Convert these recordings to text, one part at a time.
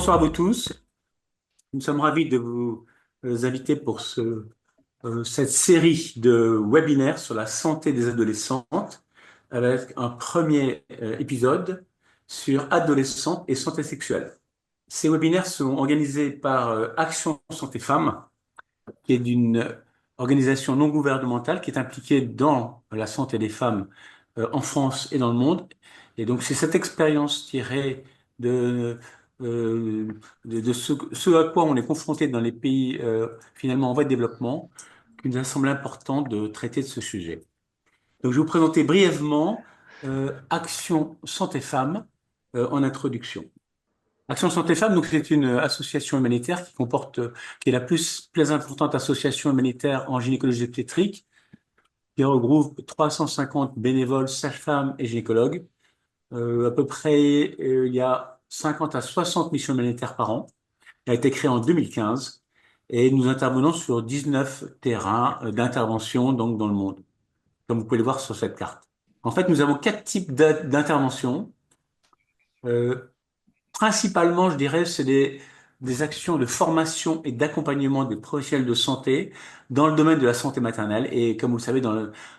bonsoir à vous tous. Nous sommes ravis de vous inviter pour cette série de webinaires sur la santé des adolescentes avec un premier épisode sur adolescents et santé sexuelle. Ces webinaires sont organisés par Action Santé Femmes, qui est une organisation non gouvernementale qui est impliquée dans la santé des femmes en France et dans le monde. Et donc, c'est cette expérience tirée de, euh, de ce à quoi on est confronté dans les pays finalement en voie de développement, qui nous a semblé important de traiter de ce sujet. Donc, je vais vous présenter brièvement Action Santé Femmes en introduction. Action Santé Femmes, donc c'est une association humanitaire qui est la plus importante association humanitaire en gynécologie obstétrique, qui regroupe 350 bénévoles, sages-femmes et gynécologues. À peu près, il y a 50 à 60 missions humanitaires par an. Elle a été créée en 2015 et nous intervenons sur 19 terrains d'intervention donc dans le monde, comme vous pouvez le voir sur cette carte. En fait, nous avons quatre types d'interventions. Euh, Principalement, je dirais, c'est des actions de formation et d'accompagnement des professionnels de santé dans le domaine de la santé maternelle. Et comme vous le savez,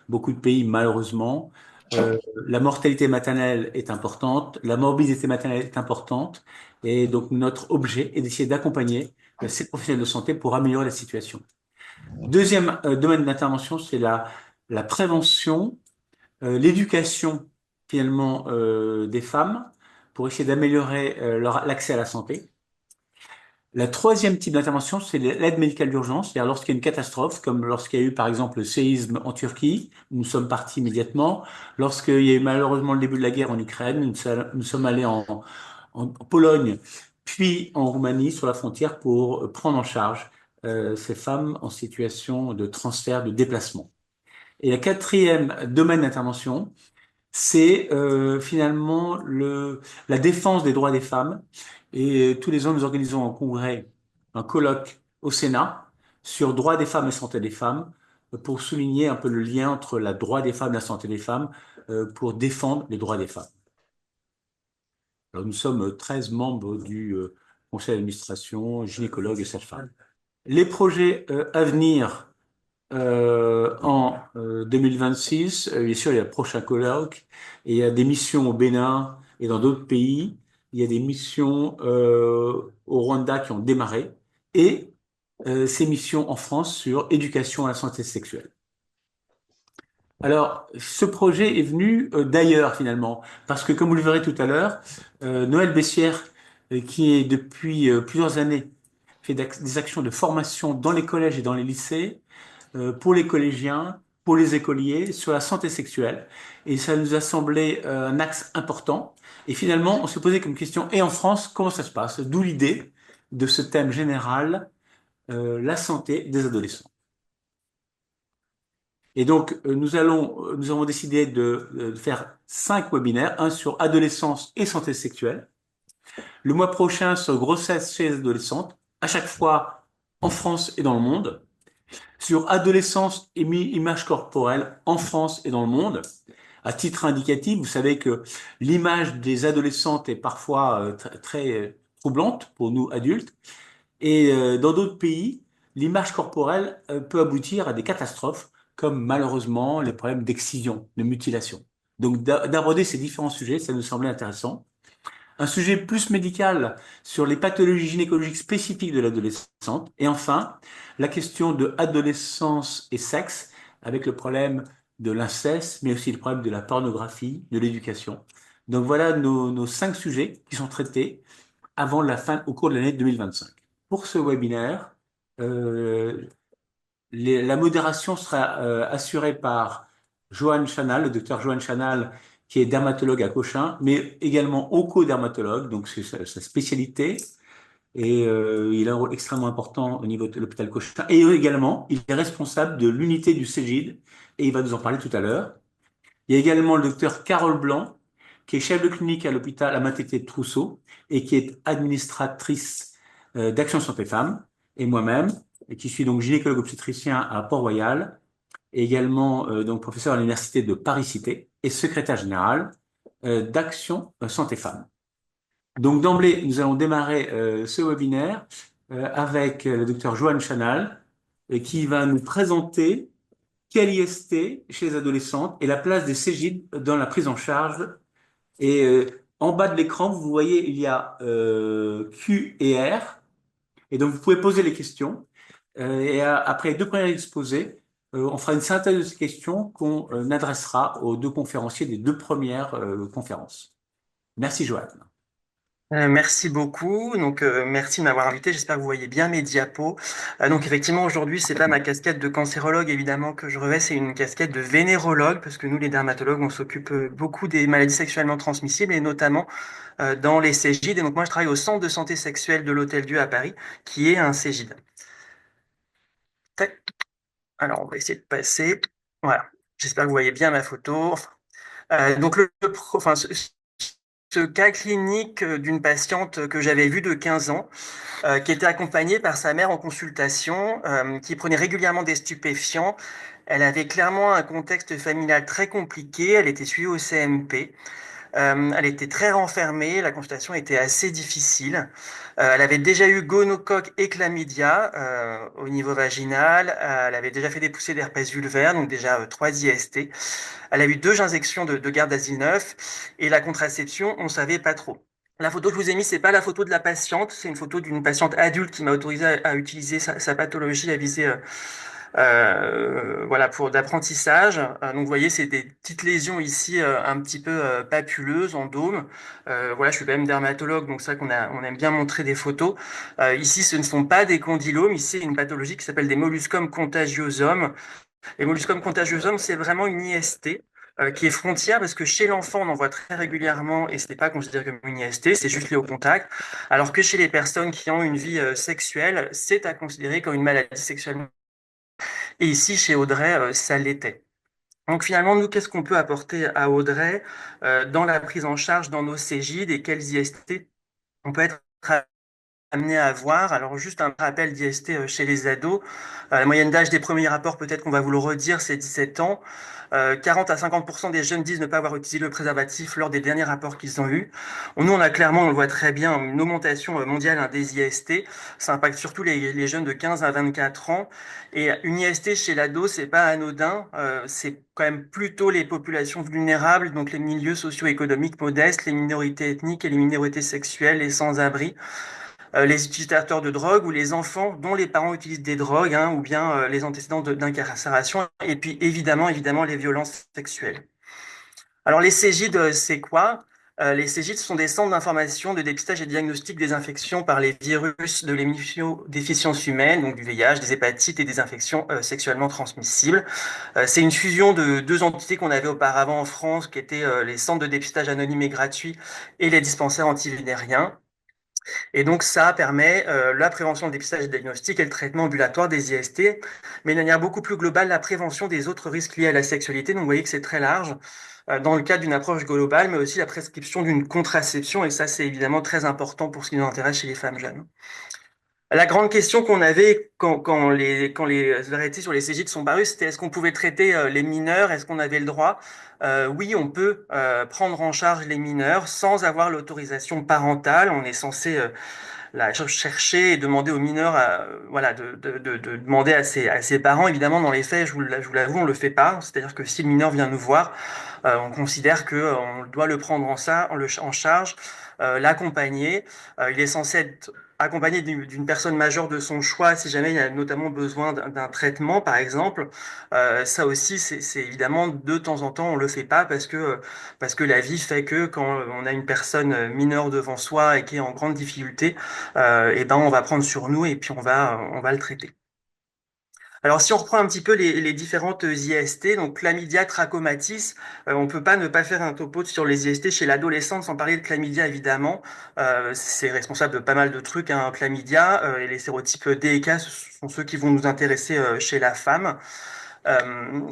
beaucoup de pays, malheureusement, la mortalité maternelle est importante, la morbidité maternelle est importante. Et donc, notre objet est d'essayer d'accompagner ces professionnels de santé pour améliorer la situation. Deuxième domaine d'intervention, c'est la prévention, l'éducation finalement des femmes pour essayer d'améliorer l'accès à la santé. La troisième type d'intervention, c'est l'aide médicale d'urgence, c'est-à-dire lorsqu'il y a une catastrophe, comme lorsqu'il y a eu par exemple le séisme en Turquie, nous sommes partis immédiatement. Lorsqu'il y a eu malheureusement le début de la guerre en Ukraine, nous sommes allés en Pologne, puis en Roumanie sur la frontière pour prendre en charge ces femmes en situation de transfert, de déplacement. Et la quatrième domaine d'intervention, c'est finalement la défense des droits des femmes. Et tous les ans, nous organisons un congrès, un colloque au Sénat sur droits des femmes et santé des femmes pour souligner un peu le lien entre la droit des femmes et la santé des femmes pour défendre les droits des femmes. Alors, nous sommes 13 membres du conseil d'administration, gynécologues et sages-femmes. Les projets à venir en 2026, bien sûr, il y a le prochain colloque et il y a des missions au Bénin et dans d'autres pays. Il y a des missions au Rwanda qui ont démarré et ces missions en France sur éducation à la santé sexuelle. Alors, ce projet est venu d'ailleurs finalement, parce que comme vous le verrez tout à l'heure, Noël Bessière, qui est depuis plusieurs années fait des actions de formation dans les collèges et dans les lycées, pour les collégiens, pour les écoliers, sur la santé sexuelle. Et ça nous a semblé un axe important. Et finalement, on s'est posé comme question, et en France, comment ça se passe? D'où l'idée de ce thème général, la santé des adolescents. Et donc, nous avons décidé de faire 5 webinaires, un sur adolescence et santé sexuelle. Le mois prochain, sur grossesse chez les adolescentes, à chaque fois en France et dans le monde. Sur adolescence et image corporelle en France et dans le monde. À titre indicatif, vous savez que l'image des adolescentes est parfois très troublante pour nous adultes. Et dans d'autres pays, l'image corporelle peut aboutir à des catastrophes, comme malheureusement les problèmes d'excision, de mutilation. Donc d'aborder ces différents sujets, ça nous semblait intéressant. Un sujet plus médical sur les pathologies gynécologiques spécifiques de l'adolescente. Et enfin, la question de adolescence et sexe, avec le problème de l'inceste, mais aussi le problème de la pornographie, de l'éducation. Donc voilà nos 5 sujets qui sont traités avant la fin, au cours de l'année 2025. Pour ce webinaire, euh, la modération sera assurée par Johan Chanal, le docteur Johan Chanal, qui est dermatologue à Cochin, mais également onco-dermatologue, donc c'est sa spécialité. Et il a un rôle extrêmement important au niveau de l'hôpital Cochin. Et également, il est responsable de l'unité du CEGID, et il va nous en parler tout à l'heure. Il y a également le docteur Carole Blanc, qui est chef de clinique à l'hôpital à Matete de Trousseau, et qui est administratrice d'Action Santé Femmes, et moi-même, et qui suis donc gynécologue obstétricien à Port-Royal, et également donc professeur à l'université de Paris-Cité et secrétaire général d'Action Santé Femmes. Donc d'emblée, nous allons démarrer ce webinaire avec le docteur Joanne Chanal qui va nous présenter quelle IST chez les adolescentes et la place des CGID dans la prise en charge. Et en bas de l'écran, vous voyez, il y a Q et R. Et donc, vous pouvez poser les questions. Après les deux premiers exposés, on fera une synthèse de ces questions qu'on adressera aux deux conférenciers des deux premières conférences. Merci, Joanne. Merci beaucoup. Merci de m'avoir invité. J'espère que vous voyez bien mes diapos. Effectivement, aujourd'hui, c'est pas ma casquette de cancérologue, évidemment, que je revêt, c'est une casquette de vénérologue, parce que nous, les dermatologues, on s'occupe beaucoup des maladies sexuellement transmissibles, et notamment dans les CGID. Et donc, moi, je travaille au Centre de santé sexuelle de l'Hôtel Dieu à Paris, qui est un CGID. Tac. Alors, on va essayer de passer. Voilà. J'espère que vous voyez bien ma photo. Ce cas clinique d'une patiente que j'avais vue de 15 ans, qui était accompagnée par sa mère en consultation, qui prenait régulièrement des stupéfiants. Elle avait clairement un contexte familial très compliqué. Elle était suivie au CMP. Elle était très renfermée. La consultation était assez difficile. Elle avait déjà eu gonocoque et chlamydia au niveau vaginal. Elle avait déjà fait des poussées d'herpès vulvaire, donc déjà 3 IST. Elle a eu 2 injections de Gardasil 9 et la contraception, on savait pas trop. La photo que je vous ai mise, c'est pas la photo de la patiente, c'est une photo d'une patiente adulte qui m'a autorisé à utiliser sa pathologie à viser, voilà, pour d'apprentissage. Donc, vous voyez, c'est des petites lésions ici, un petit peu papuleuses en dôme. Voilà, je suis quand même dermatologue, donc c'est vrai on aime bien montrer des photos. Ici, ce ne sont pas des condylomes, ici, c'est une pathologie qui s'appelle des molluscum contagiosum. Les molluscum contagiosum, c'est vraiment une IST qui est frontière parce que chez l'enfant, on en voit très régulièrement et ce n'est pas considéré comme une IST, c'est juste lié au contact. Alors que chez les personnes qui ont une vie sexuelle, c'est à considérer comme une maladie sexuellement. Et ici, chez Audrey, ça l'était. Donc finalement, nous, qu'est-ce qu'on peut apporter à Audrey dans la prise en charge dans nos CGID et quelles IST on peut être amené à avoir. Alors juste un rappel d'IST chez les ados. La moyenne d'âge des premiers rapports, peut-être qu'on va vous le redire, c'est 17 ans. 40 à 50% des jeunes disent ne pas avoir utilisé le préservatif lors des derniers rapports qu'ils ont eus. Nous, on a clairement, on le voit très bien, une augmentation mondiale des IST. Ça impacte surtout les jeunes de 15 à 24 ans. Et une IST chez l'ado, c'est pas anodin. C'est quand même plutôt les populations vulnérables, donc les milieux socio-économiques modestes, les minorités ethniques et les minorités sexuelles, les sans-abri, les utilisateurs de drogue ou les enfants dont les parents utilisent des drogues, hein, ou bien les antécédents d'incarcération, et puis évidemment, les violences sexuelles. Alors les CGID, c'est quoi? Les CGID sont des centres d'information, de dépistage et de diagnostic des infections par les virus de l'immunodéficience humaine, donc du VIH, des hépatites et des infections sexuellement transmissibles. C'est une fusion de 2 entités qu'on avait auparavant en France, qui étaient les centres de dépistage anonymes et gratuits et les dispensaires antivénériens. Et donc, ça permet la prévention, le dépistage et le diagnostic et le traitement ambulatoire des IST, mais de manière beaucoup plus globale, la prévention des autres risques liés à la sexualité. Donc, vous voyez que c'est très large dans le cadre d'une approche globale, mais aussi la prescription d'une contraception. Et ça, c'est évidemment très important pour ce qui nous intéresse chez les femmes jeunes. La grande question qu'on avait quand les arrêtés sur les CGID sont parus, c'était est-ce qu'on pouvait traiter les mineurs? Est-ce qu'on avait le droit? Oui, on peut prendre en charge les mineurs sans avoir l'autorisation parentale. On est censé chercher et demander aux mineurs voilà, de demander à ses parents. Évidemment, dans les faits, je vous l'avoue, on le fait pas. C'est-à-dire que si le mineur vient nous voir, on considère que on doit le prendre en charge, l'accompagner. Il est censé être accompagné d'une personne majeure de son choix si jamais il a notamment besoin d'un traitement, par exemple. Ça aussi, c'est évidemment de temps en temps, on le fait pas parce que la vie fait que quand on a une personne mineure devant soi et qui est en grande difficulté, et ben on va prendre sur nous et puis on va le traiter. Alors si on reprend un petit peu les différentes IST, donc chlamydia, trachomatis, on peut pas ne pas faire un topo sur les IST chez l'adolescente sans parler de chlamydia évidemment. C'est responsable de pas mal de trucs, hein, chlamydia, et les sérotypes D et K, ce sont ceux qui vont nous intéresser chez la femme.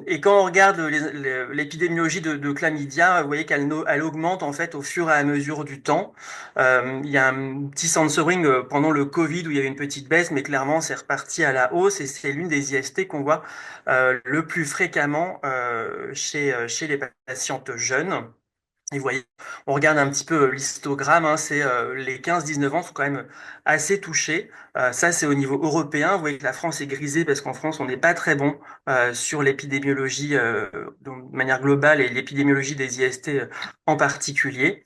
Et quand on regarde l'épidémiologie de chlamydia, vous voyez elle augmente en fait au fur et à mesure du temps. Il y a un petit censoring pendant le Covid où il y a eu une petite baisse, mais clairement c'est reparti à la hausse et c'est l'une des IST qu'on voit le plus fréquemment chez les patientes jeunes. Et vous voyez, on regarde un petit peu l'histogramme, hein, c'est les 15-19 ans sont quand même assez touchés. Ça, c'est au niveau européen. Vous voyez que la France est grisée parce qu'en France, on n'est pas très bon sur l'épidémiologie de manière globale et l'épidémiologie des IST en particulier.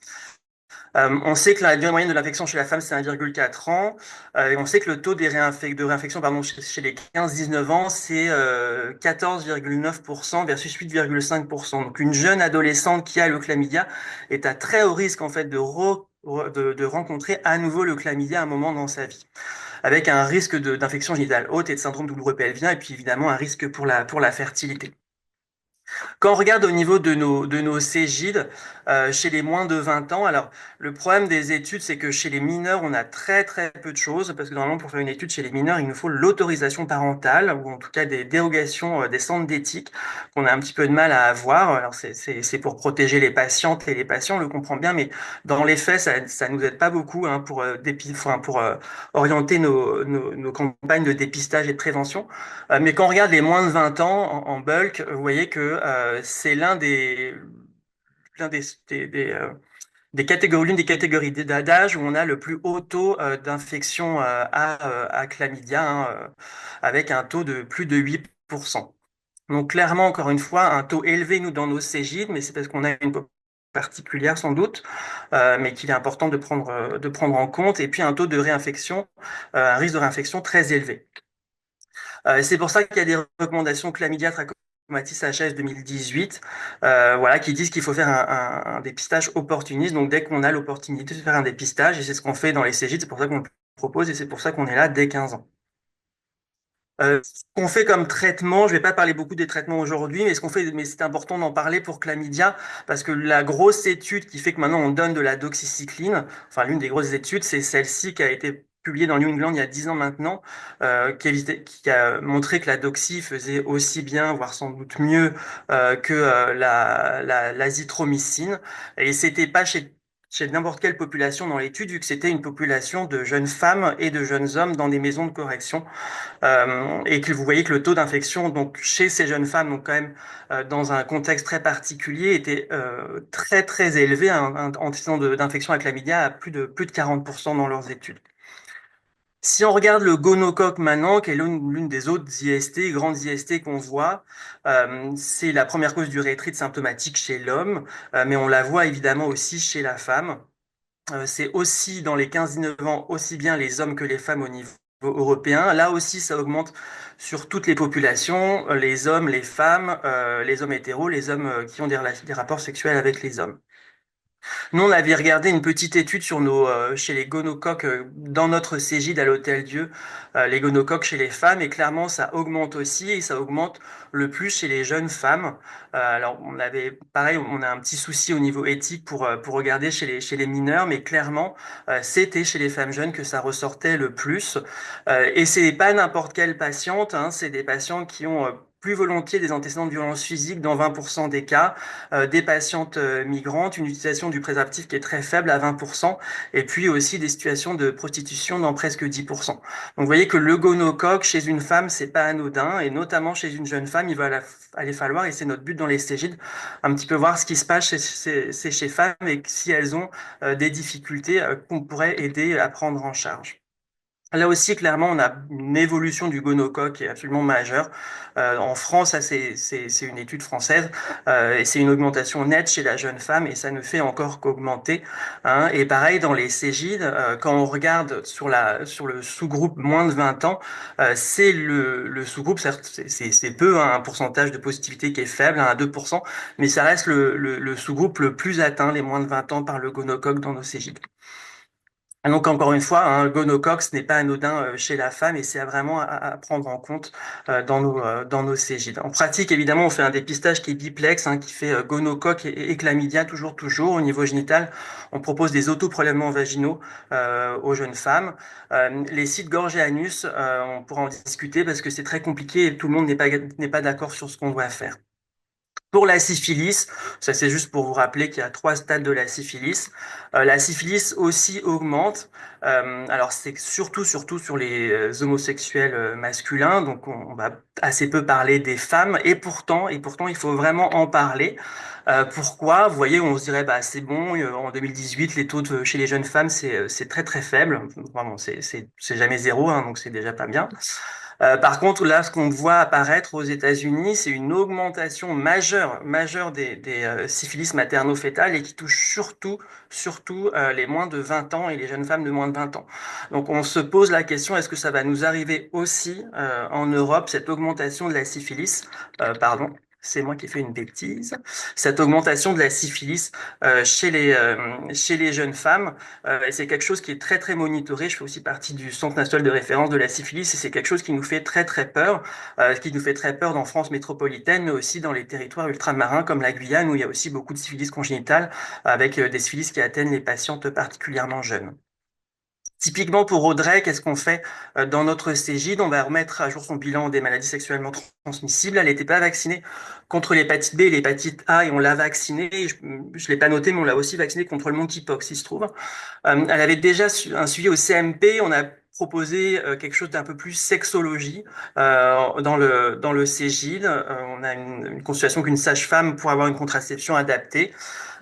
On sait que la durée moyenne de l'infection chez la femme, c'est 1,4 ans. Et on sait que le taux de réinfection pardon, chez les 15-19 ans, c'est 14,9% versus 8,5%. Donc une jeune adolescente qui a le chlamydia est à très haut risque en fait de rencontrer à nouveau le chlamydia à un moment dans sa vie, avec un risque d'infection génitale haute et de syndrome douloureux pelvien, et puis évidemment un risque pour la fertilité. Quand on regarde au niveau de nos Cégides, chez les moins de 20 ans, alors le problème des études, c'est que chez les mineurs, on a très très peu de choses, parce que normalement, pour faire une étude chez les mineurs, il nous faut l'autorisation parentale, ou en tout cas des dérogations des centres d'éthique, qu'on a un petit peu de mal à avoir. Alors c'est pour protéger les patientes et les patients, on le comprend bien, mais dans les faits, ça nous aide pas beaucoup hein, pour orienter nos campagnes de dépistage et de prévention. Mais quand on regarde les moins de 20 ans en bulk, vous voyez que c'est l'un des catégories, l'une des catégories d'âge où on a le plus haut taux d'infection à chlamydia, hein, avec un taux de plus de 8%. Donc clairement, encore une fois, un taux élevé, nous, dans nos Cégides, mais c'est parce qu'on a une population particulière sans doute, mais qu'il est important de prendre en compte, et puis un taux de réinfection, un risque de réinfection très élevé. C'est pour ça qu'il y a des recommandations chlamydia trachomatis HS 2018, voilà, qui disent qu'il faut faire un dépistage opportuniste. Donc dès qu'on a l'opportunité de faire un dépistage, et c'est ce qu'on fait dans les Cégides, c'est pour ça qu'on le propose et c'est pour ça qu'on est là dès 15 ans. Ce qu'on fait comme traitement, je vais pas parler beaucoup des traitements aujourd'hui, mais ce qu'on fait, mais c'est important d'en parler pour chlamydia, parce que la grosse étude qui fait que maintenant on donne de la doxycycline, enfin l'une des grosses études, c'est celle-ci qui a été publiée dans New England il y a 10 ans maintenant, qui a montré que la doxy faisait aussi bien, voire sans doute mieux que l'azithromycine, et c'était pas chez n'importe quelle population dans l'étude, vu que c'était une population de jeunes femmes et de jeunes hommes dans des maisons de correction. Et que vous voyez que le taux d'infection donc chez ces jeunes femmes, donc quand même dans un contexte très particulier, était très très élevé, un antécédent d'infection à chlamydia à plus de 40% dans leurs études. Si on regarde le gonocoque maintenant, qui est l'une des autres IST, grandes IST qu'on voit, c'est la première cause d'urétrite symptomatique chez l'homme, mais on la voit évidemment aussi chez la femme. C'est aussi dans les 15-19 ans, aussi bien les hommes que les femmes au niveau européen. Là aussi, ça augmente sur toutes les populations, les hommes, les femmes, les hommes hétéros, les hommes qui ont des rapports sexuels avec les hommes. Nous, on avait regardé une petite étude sur chez les gonocoques dans notre Cégide à l'Hôtel Dieu, les gonocoques chez les femmes, et clairement, ça augmente aussi, et ça augmente le plus chez les jeunes femmes. Alors, pareil, on a un petit souci au niveau éthique pour regarder chez les mineurs, mais clairement, c'était chez les femmes jeunes que ça ressortait le plus. Et c'est pas n'importe quelle patiente, hein, c'est des patientes qui ont plus volontiers des antécédents de violence physique dans 20% des cas, des patientes migrantes, une utilisation du préservatif qui est très faible à 20%, et puis aussi des situations de prostitution dans presque 10%. Donc vous voyez que le gonocoque chez une femme, c'est pas anodin, et notamment chez une jeune femme, il va aller falloir, et c'est notre but dans les Cégides, un petit peu voir ce qui se passe chez femmes et si elles ont des difficultés qu'on pourrait aider à prendre en charge. Là aussi, clairement, on a une évolution du gonocoque qui est absolument majeure. En France, ça, c'est une étude française, et c'est une augmentation nette chez la jeune femme, et ça ne fait encore qu'augmenter, hein. Et pareil, dans les Cégides, quand on regarde sur le sous-groupe moins de 20 ans, c'est le sous-groupe, certes, c'est peu, hein, un pourcentage de positivité qui est faible, hein, à 2%, mais ça reste le sous-groupe le plus atteint, les moins de 20 ans, par le gonocoque dans nos Cégides. Ah, donc encore une fois, un gonocoque, ce n'est pas anodin chez la femme et c'est vraiment à prendre en compte dans nos Cégides. En pratique, évidemment, on fait un dépistage qui est biplex, hein, qui fait gonocoque et chlamydia toujours. Au niveau génital, on propose des autoprélèvements vaginaux aux jeunes femmes. Les sites gorge et anus, on pourra en discuter parce que c'est très compliqué et tout le monde n'est pas d'accord sur ce qu'on doit faire. Pour la syphilis, ça c'est juste pour vous rappeler qu'il y a trois stades de la syphilis. La syphilis aussi augmente. Alors c'est surtout sur les homosexuels masculins, donc on va assez peu parler des femmes. Et pourtant, il faut vraiment en parler. Pourquoi? Vous voyez, on se dirait bah c'est bon. En 2018, les taux chez les jeunes femmes c'est très très faible. Vraiment, c'est jamais zéro, hein, donc c'est déjà pas bien. Par contre, là, ce qu'on voit apparaître aux États-Unis, c'est une augmentation majeure des syphilis materno-fétales et qui touche surtout les moins de 20 ans et les jeunes femmes de moins de 20 ans. Donc, on se pose la question, est-ce que ça va nous arriver aussi en Europe, cette augmentation de la syphilis, pardon. C'est moi qui ai fait une bêtise. Cette augmentation de la syphilis chez les jeunes femmes. Et c'est quelque chose qui est très très monitoré. Je fais aussi partie du Centre national de référence de la syphilis et c'est quelque chose qui nous fait très très peur, qui nous fait très peur dans France métropolitaine, mais aussi dans les territoires ultramarins comme la Guyane où il y a aussi beaucoup de syphilis congénitale avec des syphilis qui atteignent les patientes particulièrement jeunes. Typiquement pour Audrey, qu'est-ce qu'on fait dans notre Cégide? On va remettre à jour son bilan des maladies sexuellement transmissibles. Elle n'était pas vaccinée contre l'hépatite B et l'hépatite A et on l'a vaccinée. Je ne l'ai pas noté, mais on l'a aussi vaccinée contre le monkeypox, il se trouve. Elle avait déjà un suivi au CMP. On a proposé quelque chose d'un peu plus sexologie dans le Cégide. On a une consultation qu'une sage-femme pour avoir une contraception adaptée.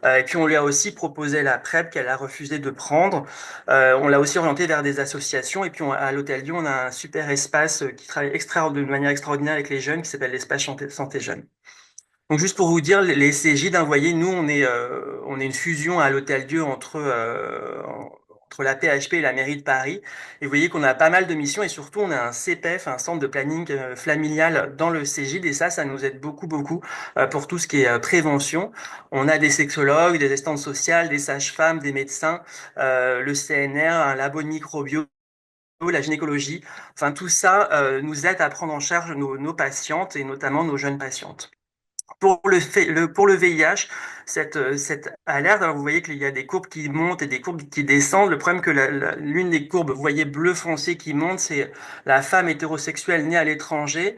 Et puis on lui a aussi proposé la PrEP qu'elle a refusé de prendre. On l'a aussi orientée vers des associations. Et puis à l'Hôtel Dieu, on a un super espace qui travaille de manière extraordinaire avec les jeunes, qui s'appelle l'espace Santé Jeune. Donc juste pour vous dire, les CJ d'un, vous voyez, nous on est une fusion à l'Hôtel Dieu entre la PHP et la mairie de Paris. Et vous voyez qu'on a pas mal de missions et surtout on a un CPF, un centre de planning familial dans le CJ et ça nous aide beaucoup pour tout ce qui est prévention. On a des sexologues, des assistantes sociales, des sages-femmes, des médecins, le CNR, un labo de microbio, la gynécologie. Enfin tout ça nous aide à prendre en charge nos patientes et notamment nos jeunes patientes. Pour le VIH, cette alerte, alors vous voyez qu'il y a des courbes qui montent et des courbes qui descendent. Le problème que l'une des courbes, vous voyez bleu foncé qui monte, c'est la femme hétérosexuelle née à l'étranger,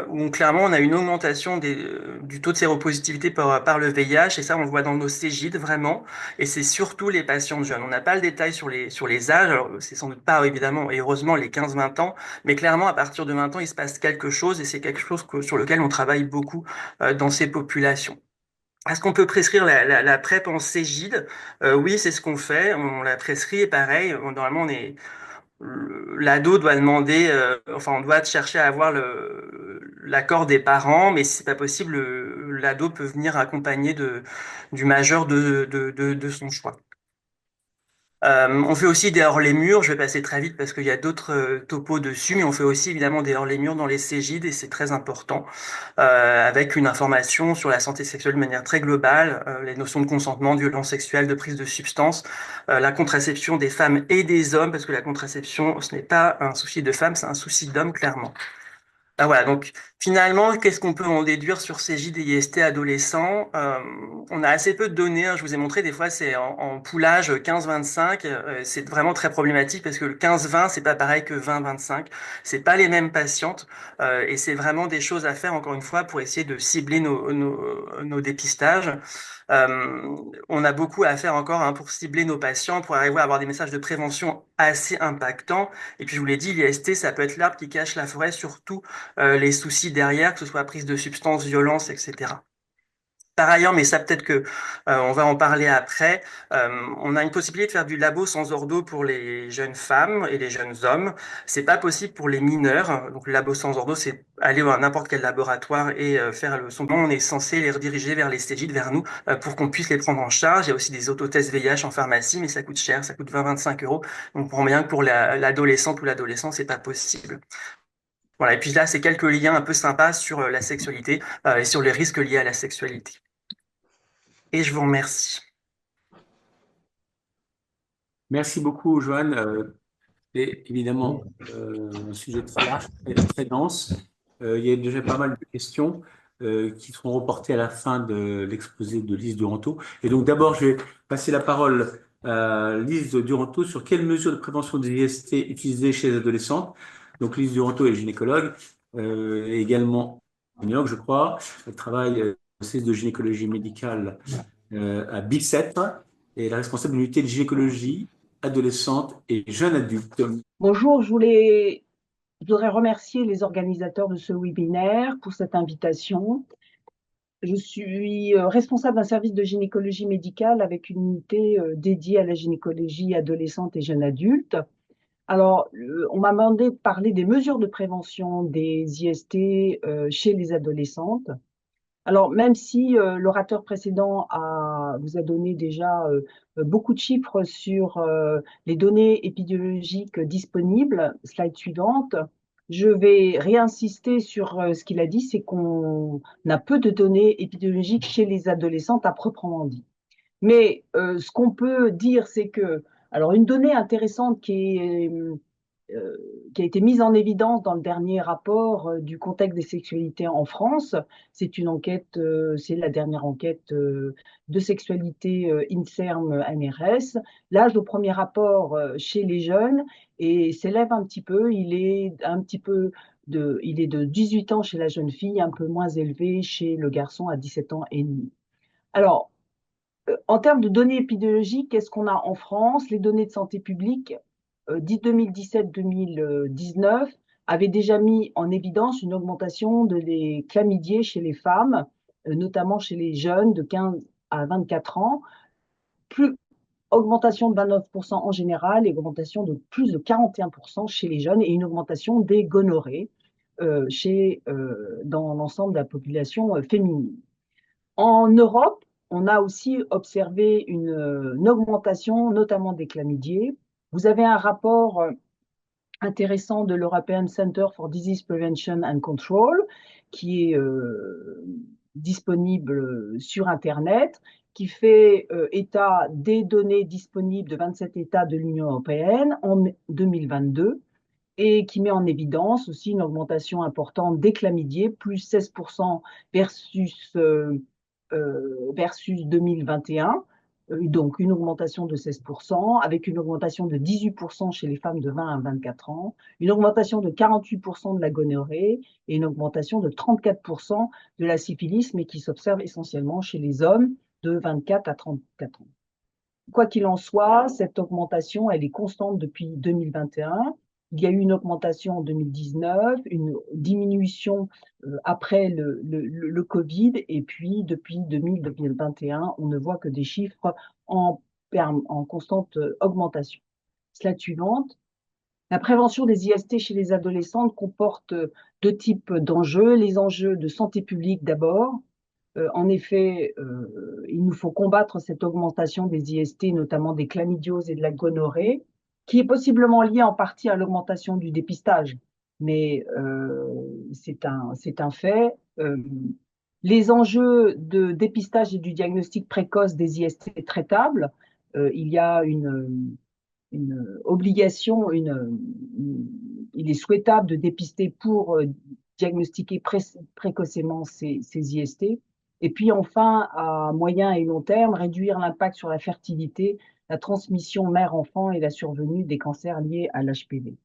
où clairement on a une augmentation du taux de séropositivité par le VIH, et ça on le voit dans nos Cégides vraiment, et c'est surtout les patientes jeunes. On n'a pas le détail sur les âges, alors c'est sans doute pas évidemment et heureusement les 15-20 ans, mais clairement à partir de 20 ans il se passe quelque chose, et c'est quelque chose sur lequel on travaille beaucoup dans ces populations. Est-ce qu'on peut prescrire la PrEP en Cégide? Oui, c'est ce qu'on fait. On la prescrit et pareil, normalement, l'ado doit demander, enfin, on doit chercher à avoir l'accord des parents, mais si c'est pas possible, l'ado peut venir accompagné du majeur de son choix. On fait aussi des hors-les-murs, je vais passer très vite parce qu'il y a d'autres topos dessus, mais on fait aussi évidemment des hors-les-murs dans les Cégides et c'est très important, avec une information sur la santé sexuelle de manière très globale, les notions de consentement, de violence sexuelle, de prise de substances, la contraception des femmes et des hommes, parce que la contraception, ce n'est pas un souci de femmes, c'est un souci d'hommes, clairement. Ah, voilà, donc finalement, qu'est-ce qu'on peut en déduire sur ces JDIST adolescents? On a assez peu de données, hein, je vous ai montré, des fois c'est en poulage 15-25, c'est vraiment très problématique parce que le 15-20, c'est pas pareil que 20-25, c'est pas les mêmes patientes, et c'est vraiment des choses à faire, encore une fois, pour essayer de cibler nos dépistages. Euh, on a beaucoup à faire encore hein, pour cibler nos patients, pour arriver à avoir des messages de prévention assez impactants. Et puis je vous l'ai dit, l'IST, ça peut être l'arbre qui cache la forêt, surtout les soucis derrière, que ce soit prise de substances, violence, etc. Par ailleurs, mais ça peut-être que on va en parler après, on a une possibilité de faire du labo sans ordo pour les jeunes femmes et les jeunes hommes. C'est pas possible pour les mineurs. Donc le labo sans ordo, c'est aller à n'importe quel laboratoire et faire le son. On est censé les rediriger vers les Cégides, vers nous, pour qu'on puisse les prendre en charge. Il y a aussi des autotests VIH en pharmacie, mais ça coûte cher, ça coûte 20-25 euros. Donc on comprend bien que pour l'adolescente ou l'adolescent, c'est pas possible. Voilà, et puis là, c'est quelques liens un peu sympas sur la sexualité et sur les risques liés à la sexualité. Et je vous remercie. Merci beaucoup, Joanne. C'est évidemment un sujet très large, très dense. Il y a déjà pas mal de questions qui seront reportées à la fin de l'exposé de Lise Duranto. Et donc d'abord, je vais passer la parole à Lise Duranto sur quelles mesures de prévention des IST utilisées chez les adolescents. Donc Lise Duranto est gynécologue, et également gynécologue, je crois. Elle travaille service de gynécologie médicale à Bicêtre et la responsable de l'unité de gynécologie adolescente et jeune adulte. Bonjour, je voudrais remercier les organisateurs de ce webinaire pour cette invitation. Je suis responsable d'un service de gynécologie médicale avec une unité dédiée à la gynécologie adolescente et jeune adulte. Alors, on m'a demandé de parler des mesures de prévention des IST chez les adolescentes. Alors, même si l'orateur précédent vous a donné déjà beaucoup de chiffres sur les données épidémiologiques disponibles, slide suivante, je vais réinsister sur ce qu'il a dit, c'est qu'on a peu de données épidémiologiques chez les adolescentes à proprement dit. Mais ce qu'on peut dire, c'est que, alors une donnée intéressante qui a été mise en évidence dans le dernier rapport du contexte des sexualités en France. C'est une enquête, c'est la dernière enquête de sexualité INSERM-NRS. L'âge au premier rapport chez les jeunes et s'élève un petit peu. Il est de 18 ans chez la jeune fille, un peu moins élevé chez le garçon à 17 ans et demi. Alors, en termes de données épidémiologiques, qu'est-ce qu'on a en France? Les données de santé publique, 2017-2019, avaient déjà mis en évidence une augmentation des chlamydiés chez les femmes, notamment chez les jeunes de 15 à 24 ans, plus augmentation de 29% en général et augmentation de plus de 41% chez les jeunes et une augmentation des gonorrhées dans l'ensemble de la population féminine. En Europe, on a aussi observé une augmentation, notamment des chlamydiés. Vous avez un rapport intéressant de l'European Center for Disease Prevention and Control, qui est disponible sur Internet, qui fait état des données disponibles de 27 États de l'Union européenne en 2022 et qui met en évidence aussi une augmentation importante des chlamydiés, plus 16% versus 2021, donc une augmentation de 16%, avec une augmentation de 18% chez les femmes de 20 à 24 ans, une augmentation de 48% de la gonorrhée et une augmentation de 34% de la syphilis, mais qui s'observe essentiellement chez les hommes de 24 à 34 ans. Quoi qu'il en soit, cette augmentation, elle est constante depuis 2021. Il y a eu une augmentation en 2019, une diminution après le Covid, et puis depuis 2021, on ne voit que des chiffres en constante augmentation. Slide suivante. La prévention des IST chez les adolescentes comporte deux types d'enjeux. Les enjeux de santé publique d'abord. En effet, il nous faut combattre cette augmentation des IST, notamment des chlamydioses et de la gonorrhée, qui est possiblement liée en partie à l'augmentation du dépistage. Mais c'est un fait. Les enjeux de dépistage et du diagnostic précoce des IST traitables, il y a une obligation, il est souhaitable de dépister pour diagnostiquer précocement ces IST. Et puis enfin, à moyen et long terme, réduire l'impact sur la fertilité, la transmission mère-enfant et la survenue des cancers liés à l'HPV.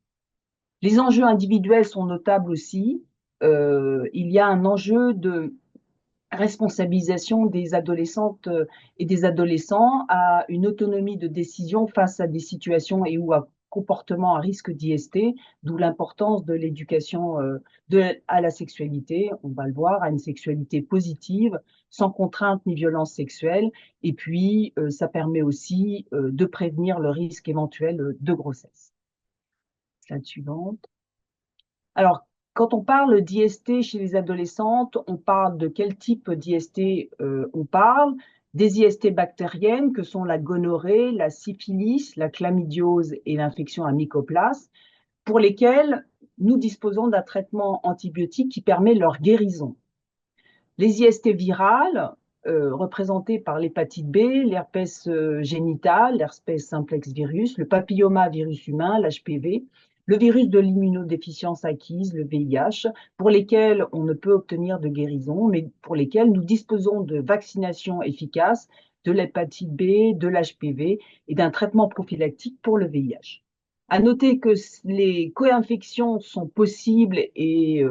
Les enjeux individuels sont notables aussi. Il y a un enjeu de responsabilisation des adolescentes et des adolescents à une autonomie de décision face à des situations et ou à comportements à risque d'IST, d'où l'importance de l'éducation à la sexualité, on va le voir, à une sexualité positive, sans contrainte ni violence sexuelle, et puis ça permet aussi de prévenir le risque éventuel de grossesse. Slide suivante. Alors, quand on parle d'IST chez les adolescentes, on parle de quel type d'IST on parle? Des IST bactériennes que sont la gonorrhée, la syphilis, la chlamydiose et l'infection à mycoplasme, pour lesquelles nous disposons d'un traitement antibiotique qui permet leur guérison. Les IST virales, représentés par l'hépatite B, l'herpès génital, l'herpès simplex virus, le papillomavirus humain, l'HPV, le virus de l'immunodéficience acquise, le VIH, pour lesquels on ne peut obtenir de guérison, mais pour lesquels nous disposons de vaccinations efficaces, de l'hépatite B, de l'HPV et d'un traitement prophylactique pour le VIH. À noter que les co-infections sont possibles et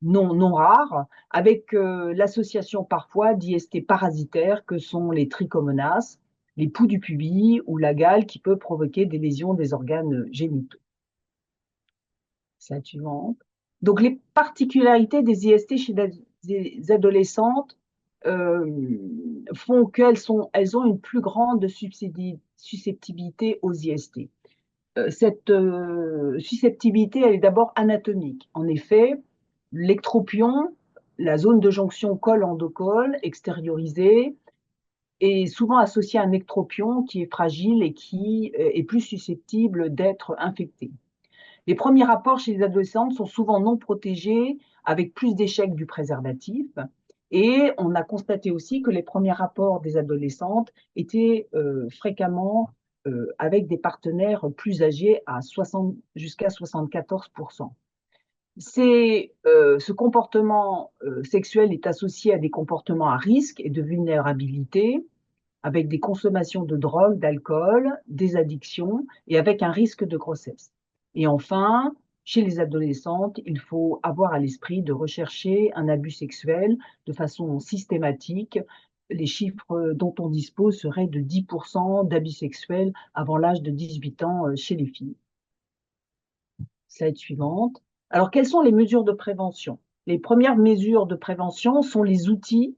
non rares, avec l'association parfois d'IST parasitaires que sont les trichomonas, les poux du pubis ou la gale qui peut provoquer des lésions des organes génitaux. Slide suivante. Donc, les particularités des IST chez des adolescentes font elles ont une plus grande susceptibilité aux IST. Cette susceptibilité, elle est d'abord anatomique. En effet, l'ectropion, la zone de jonction col-endocol extériorisée, est souvent associée à un ectropion qui est fragile et qui est plus susceptible d'être infecté. Les premiers rapports chez les adolescentes sont souvent non protégés, avec plus d'échecs du préservatif. Et on a constaté aussi que les premiers rapports des adolescentes étaient fréquemment avec des partenaires plus âgés à 60, jusqu'à 74%. Ce comportement sexuel est associé à des comportements à risque et de vulnérabilité, avec des consommations de drogue, d'alcool, des addictions et avec un risque de grossesse. Et enfin, chez les adolescentes, il faut avoir à l'esprit de rechercher un abus sexuel de façon systématique. Les chiffres dont on dispose seraient de 10% d'abus sexuels avant l'âge de 18 ans chez les filles. Slide suivante. Alors, quelles sont les mesures de prévention? Les premières mesures de prévention sont les outils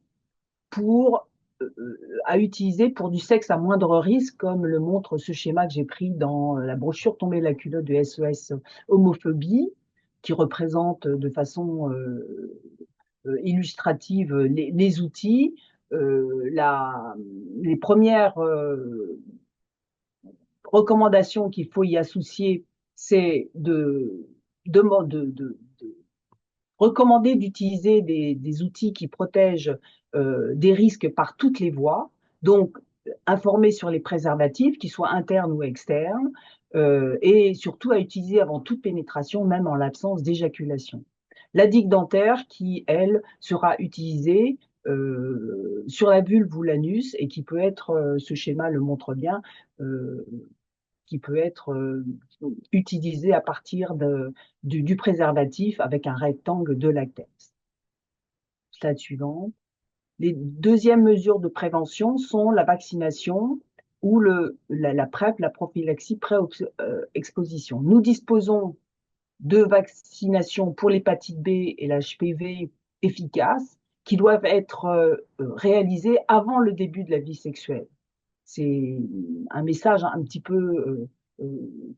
à utiliser pour du sexe à moindre risque, comme le montre ce schéma que j'ai pris dans la brochure Tomber la culotte de SOS Homophobie, qui représente de façon illustrative les outils. Les premières recommandations qu'il faut y associer, c'est de recommander d'utiliser des outils qui protègent des risques par toutes les voies, donc informer sur les préservatifs, qu'ils soient internes ou externes, et surtout à utiliser avant toute pénétration, même en l'absence d'éjaculation. La digue dentaire qui, elle, sera utilisée sur la vulve ou l'anus et qui peut être, ce schéma le montre bien, qui peut être utilisé à partir du préservatif avec un rectangle de latex. Slide suivante. Les deuxièmes mesures de prévention sont la vaccination ou la PrEP, la prophylaxie pré-exposition. Nous disposons de vaccinations pour l'hépatite B et l'HPV efficaces qui doivent être réalisées avant le début de la vie sexuelle. C'est un message un petit peu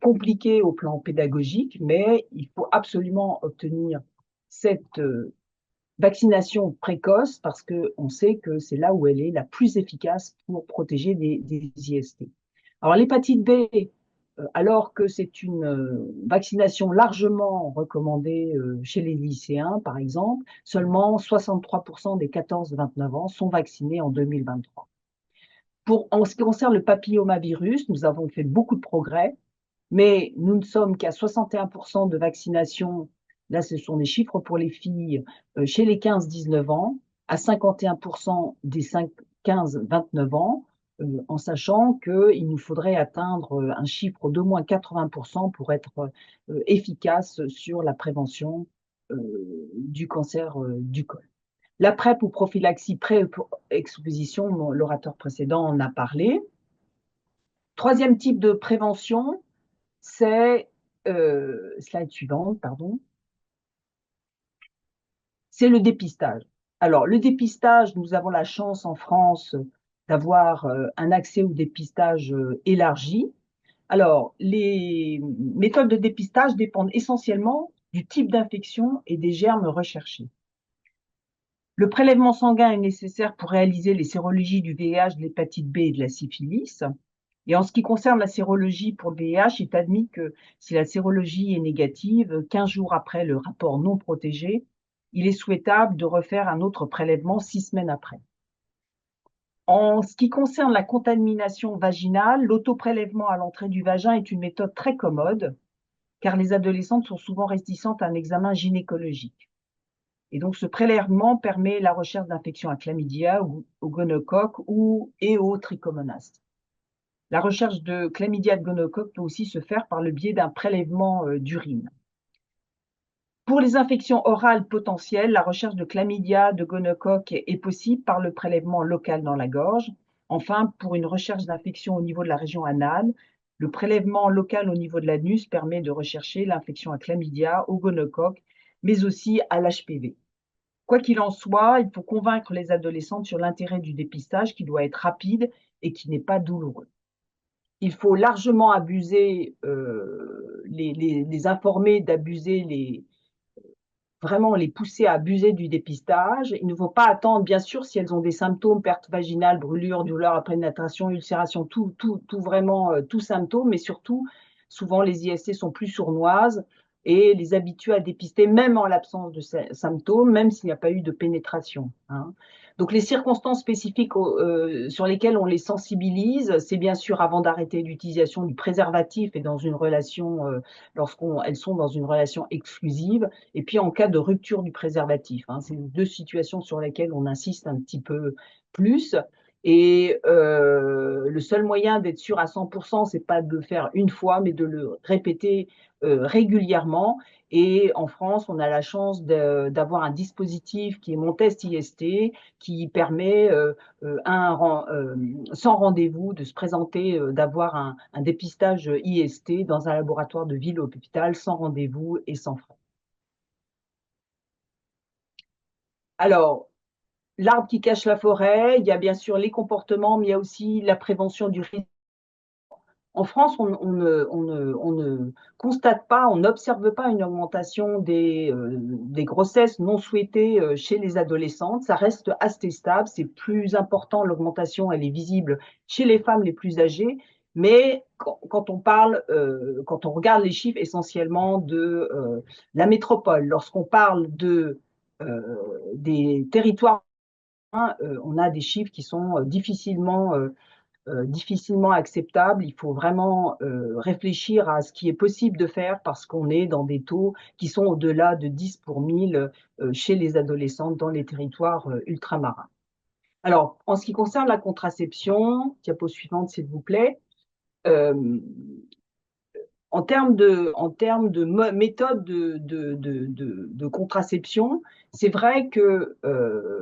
compliqué au plan pédagogique, mais il faut absolument obtenir cette vaccination précoce parce qu'on sait que c'est là où elle est la plus efficace pour protéger des IST. Alors l'hépatite B, alors que c'est une vaccination largement recommandée chez les lycéens, par exemple, seulement 63% des 14-29 ans sont vaccinés en 2023. En ce qui concerne le papillomavirus, nous avons fait beaucoup de progrès, mais nous ne sommes qu'à 61% de vaccination. Là, ce sont des chiffres pour les filles chez les 15-19 ans, à 51% des 15-29 ans, en sachant qu'il nous faudrait atteindre un chiffre d'au moins 80% pour être efficace sur la prévention du cancer du col. La PrEP ou prophylaxie pré-exposition, l'orateur précédent en a parlé. Troisième type de prévention, c'est, slide suivante, pardon, c'est le dépistage. Alors, le dépistage, nous avons la chance en France d'avoir un accès au dépistage élargi. Alors, les méthodes de dépistage dépendent essentiellement du type d'infection et des germes recherchés. Le prélèvement sanguin est nécessaire pour réaliser les sérologies du VIH, de l'hépatite B et de la syphilis. Et en ce qui concerne la sérologie pour le VIH, il est admis que si la sérologie est négative, 15 jours après le rapport non protégé, il est souhaitable de refaire un autre prélèvement 6 semaines après. En ce qui concerne la contamination vaginale, l'autoprélèvement à l'entrée du vagin est une méthode très commode, car les adolescentes sont souvent réticentes à un examen gynécologique. Et donc, ce prélèvement permet la recherche d'infections à chlamydia ou au gonocoque et aux trichomonas. La recherche de chlamydia et de gonocoque peut aussi se faire par le biais d'un prélèvement d'urine. Pour les infections orales potentielles, la recherche de chlamydia, de gonocoque est possible par le prélèvement local dans la gorge. Enfin, pour une recherche d'infection au niveau de la région anale, le prélèvement local au niveau de l'anus permet de rechercher l'infection à chlamydia, au gonocoque, mais aussi à l'HPV. Quoi qu'il en soit, il faut convaincre les adolescentes sur l'intérêt du dépistage qui doit être rapide et qui n'est pas douloureux. Il faut largement abuser, les informer d'abuser vraiment les pousser à abuser du dépistage. Il ne faut pas attendre, bien sûr, si elles ont des symptômes, perte vaginale, brûlure, douleur après pénétration, ulcération, tout vraiment, tout symptôme, mais surtout, souvent les IST sont plus sournoises et les habituent à dépister même en l'absence de symptômes, même s'il n'y a pas eu de pénétration. Hein. Donc les circonstances spécifiques sur lesquelles on les sensibilise, c'est bien sûr avant d'arrêter l'utilisation du préservatif et dans une relation, lorsqu'elles sont dans une relation exclusive, et puis en cas de rupture du préservatif. Hein. C'est deux situations sur lesquelles on insiste un petit peu plus. Et le seul moyen d'être sûr à 100%, c'est pas de le faire une fois, mais de le répéter régulièrement. Et en France, on a la chance d'avoir un dispositif qui est mon test IST, qui permet sans rendez-vous de se présenter, d'avoir un dépistage IST dans un laboratoire de ville ou hôpital sans rendez-vous et sans frais. Alors, l'arbre qui cache la forêt, il y a bien sûr les comportements, mais il y a aussi la prévention du risque. En France, on ne constate pas, on n'observe pas une augmentation des grossesses non souhaitées chez les adolescentes. Ça reste assez stable. C'est plus important, l'augmentation, elle est visible chez les femmes les plus âgées. Mais quand on parle, quand on regarde les chiffres essentiellement de la métropole, lorsqu'on parle des territoires, on a des chiffres qui sont difficilement acceptables. Il faut vraiment réfléchir à ce qui est possible de faire parce qu'on est dans des taux qui sont au-delà de 10 pour 1000 chez les adolescentes dans les territoires ultramarins. Alors, en ce qui concerne la contraception, diapo suivante s'il vous plaît, euh, en termes de méthode de contraception, c'est vrai que,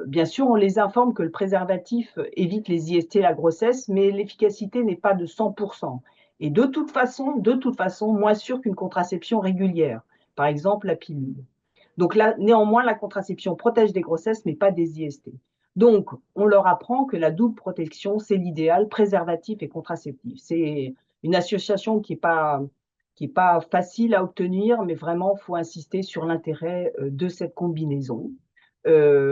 bien sûr, on les informe que le préservatif évite les IST et la grossesse, mais l'efficacité n'est pas de 100%. Et de toute façon, moins sûr qu'une contraception régulière, par exemple la pilule. Donc là, néanmoins, la contraception protège des grossesses, mais pas des IST. Donc, on leur apprend que la double protection, c'est l'idéal, préservatif et contraceptif. C'est une association qui est pas facile à obtenir, mais vraiment, il faut insister sur l'intérêt de cette combinaison, de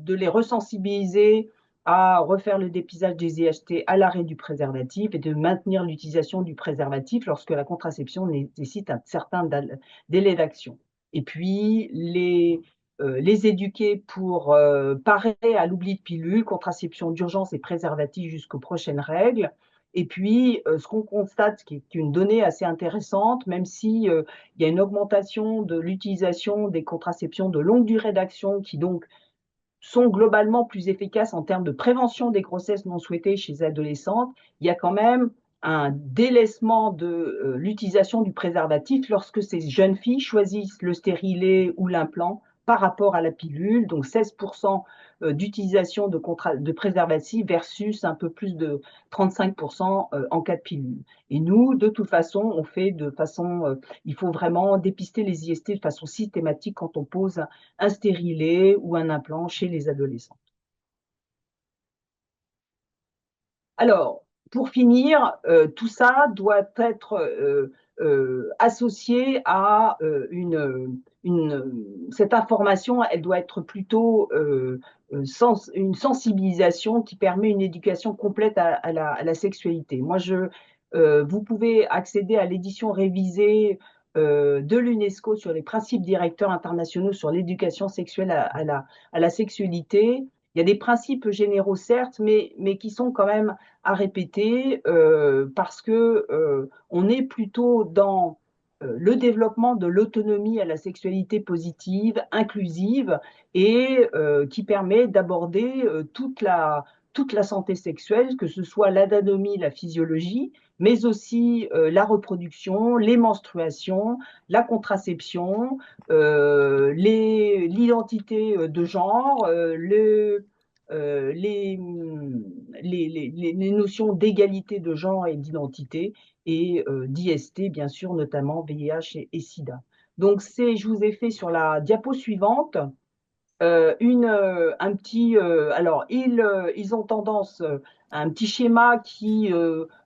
les resensibiliser à refaire le dépistage des IHT à l'arrêt du préservatif et de maintenir l'utilisation du préservatif lorsque la contraception nécessite un certain délai d'action. Et puis, les éduquer pour parer à l'oubli de pilule, contraception d'urgence et préservatif jusqu'aux prochaines règles. Et puis, ce qu'on constate, qui est une donnée assez intéressante, même si il y a une augmentation de l'utilisation des contraceptions de longue durée d'action qui donc sont globalement plus efficaces en termes de prévention des grossesses non souhaitées chez les adolescentes, il y a quand même un délaissement de l'utilisation du préservatif lorsque ces jeunes filles choisissent le stérilet ou l'implant par rapport à la pilule, donc 16% d'utilisation de préservatif versus un peu plus de 35% en cas de pilule. Et nous, de toute façon, on fait de façon, il faut vraiment dépister les IST de façon systématique quand on pose un stérilet ou un implant chez les adolescents. Alors, pour finir, tout ça doit être associé à cette information, elle doit être plutôt une sensibilisation qui permet une éducation complète à la sexualité. Vous pouvez accéder à l'édition révisée de l'UNESCO sur les principes directeurs internationaux sur l'éducation sexuelle à la sexualité. Il y a des principes généraux, certes, mais qui sont quand même à répéter parce que on est plutôt dans le développement de l'autonomie à la sexualité positive, inclusive et qui permet d'aborder toute la santé sexuelle, que ce soit l'anatomie, la physiologie, mais aussi la reproduction, les menstruations, la contraception, l'identité de genre, les notions d'égalité de genre et d'identité, et d'IST, bien sûr, notamment VIH et SIDA. Donc, je vous ai fait sur la diapo suivante un petit. Alors, ils ont tendance à un petit schéma qui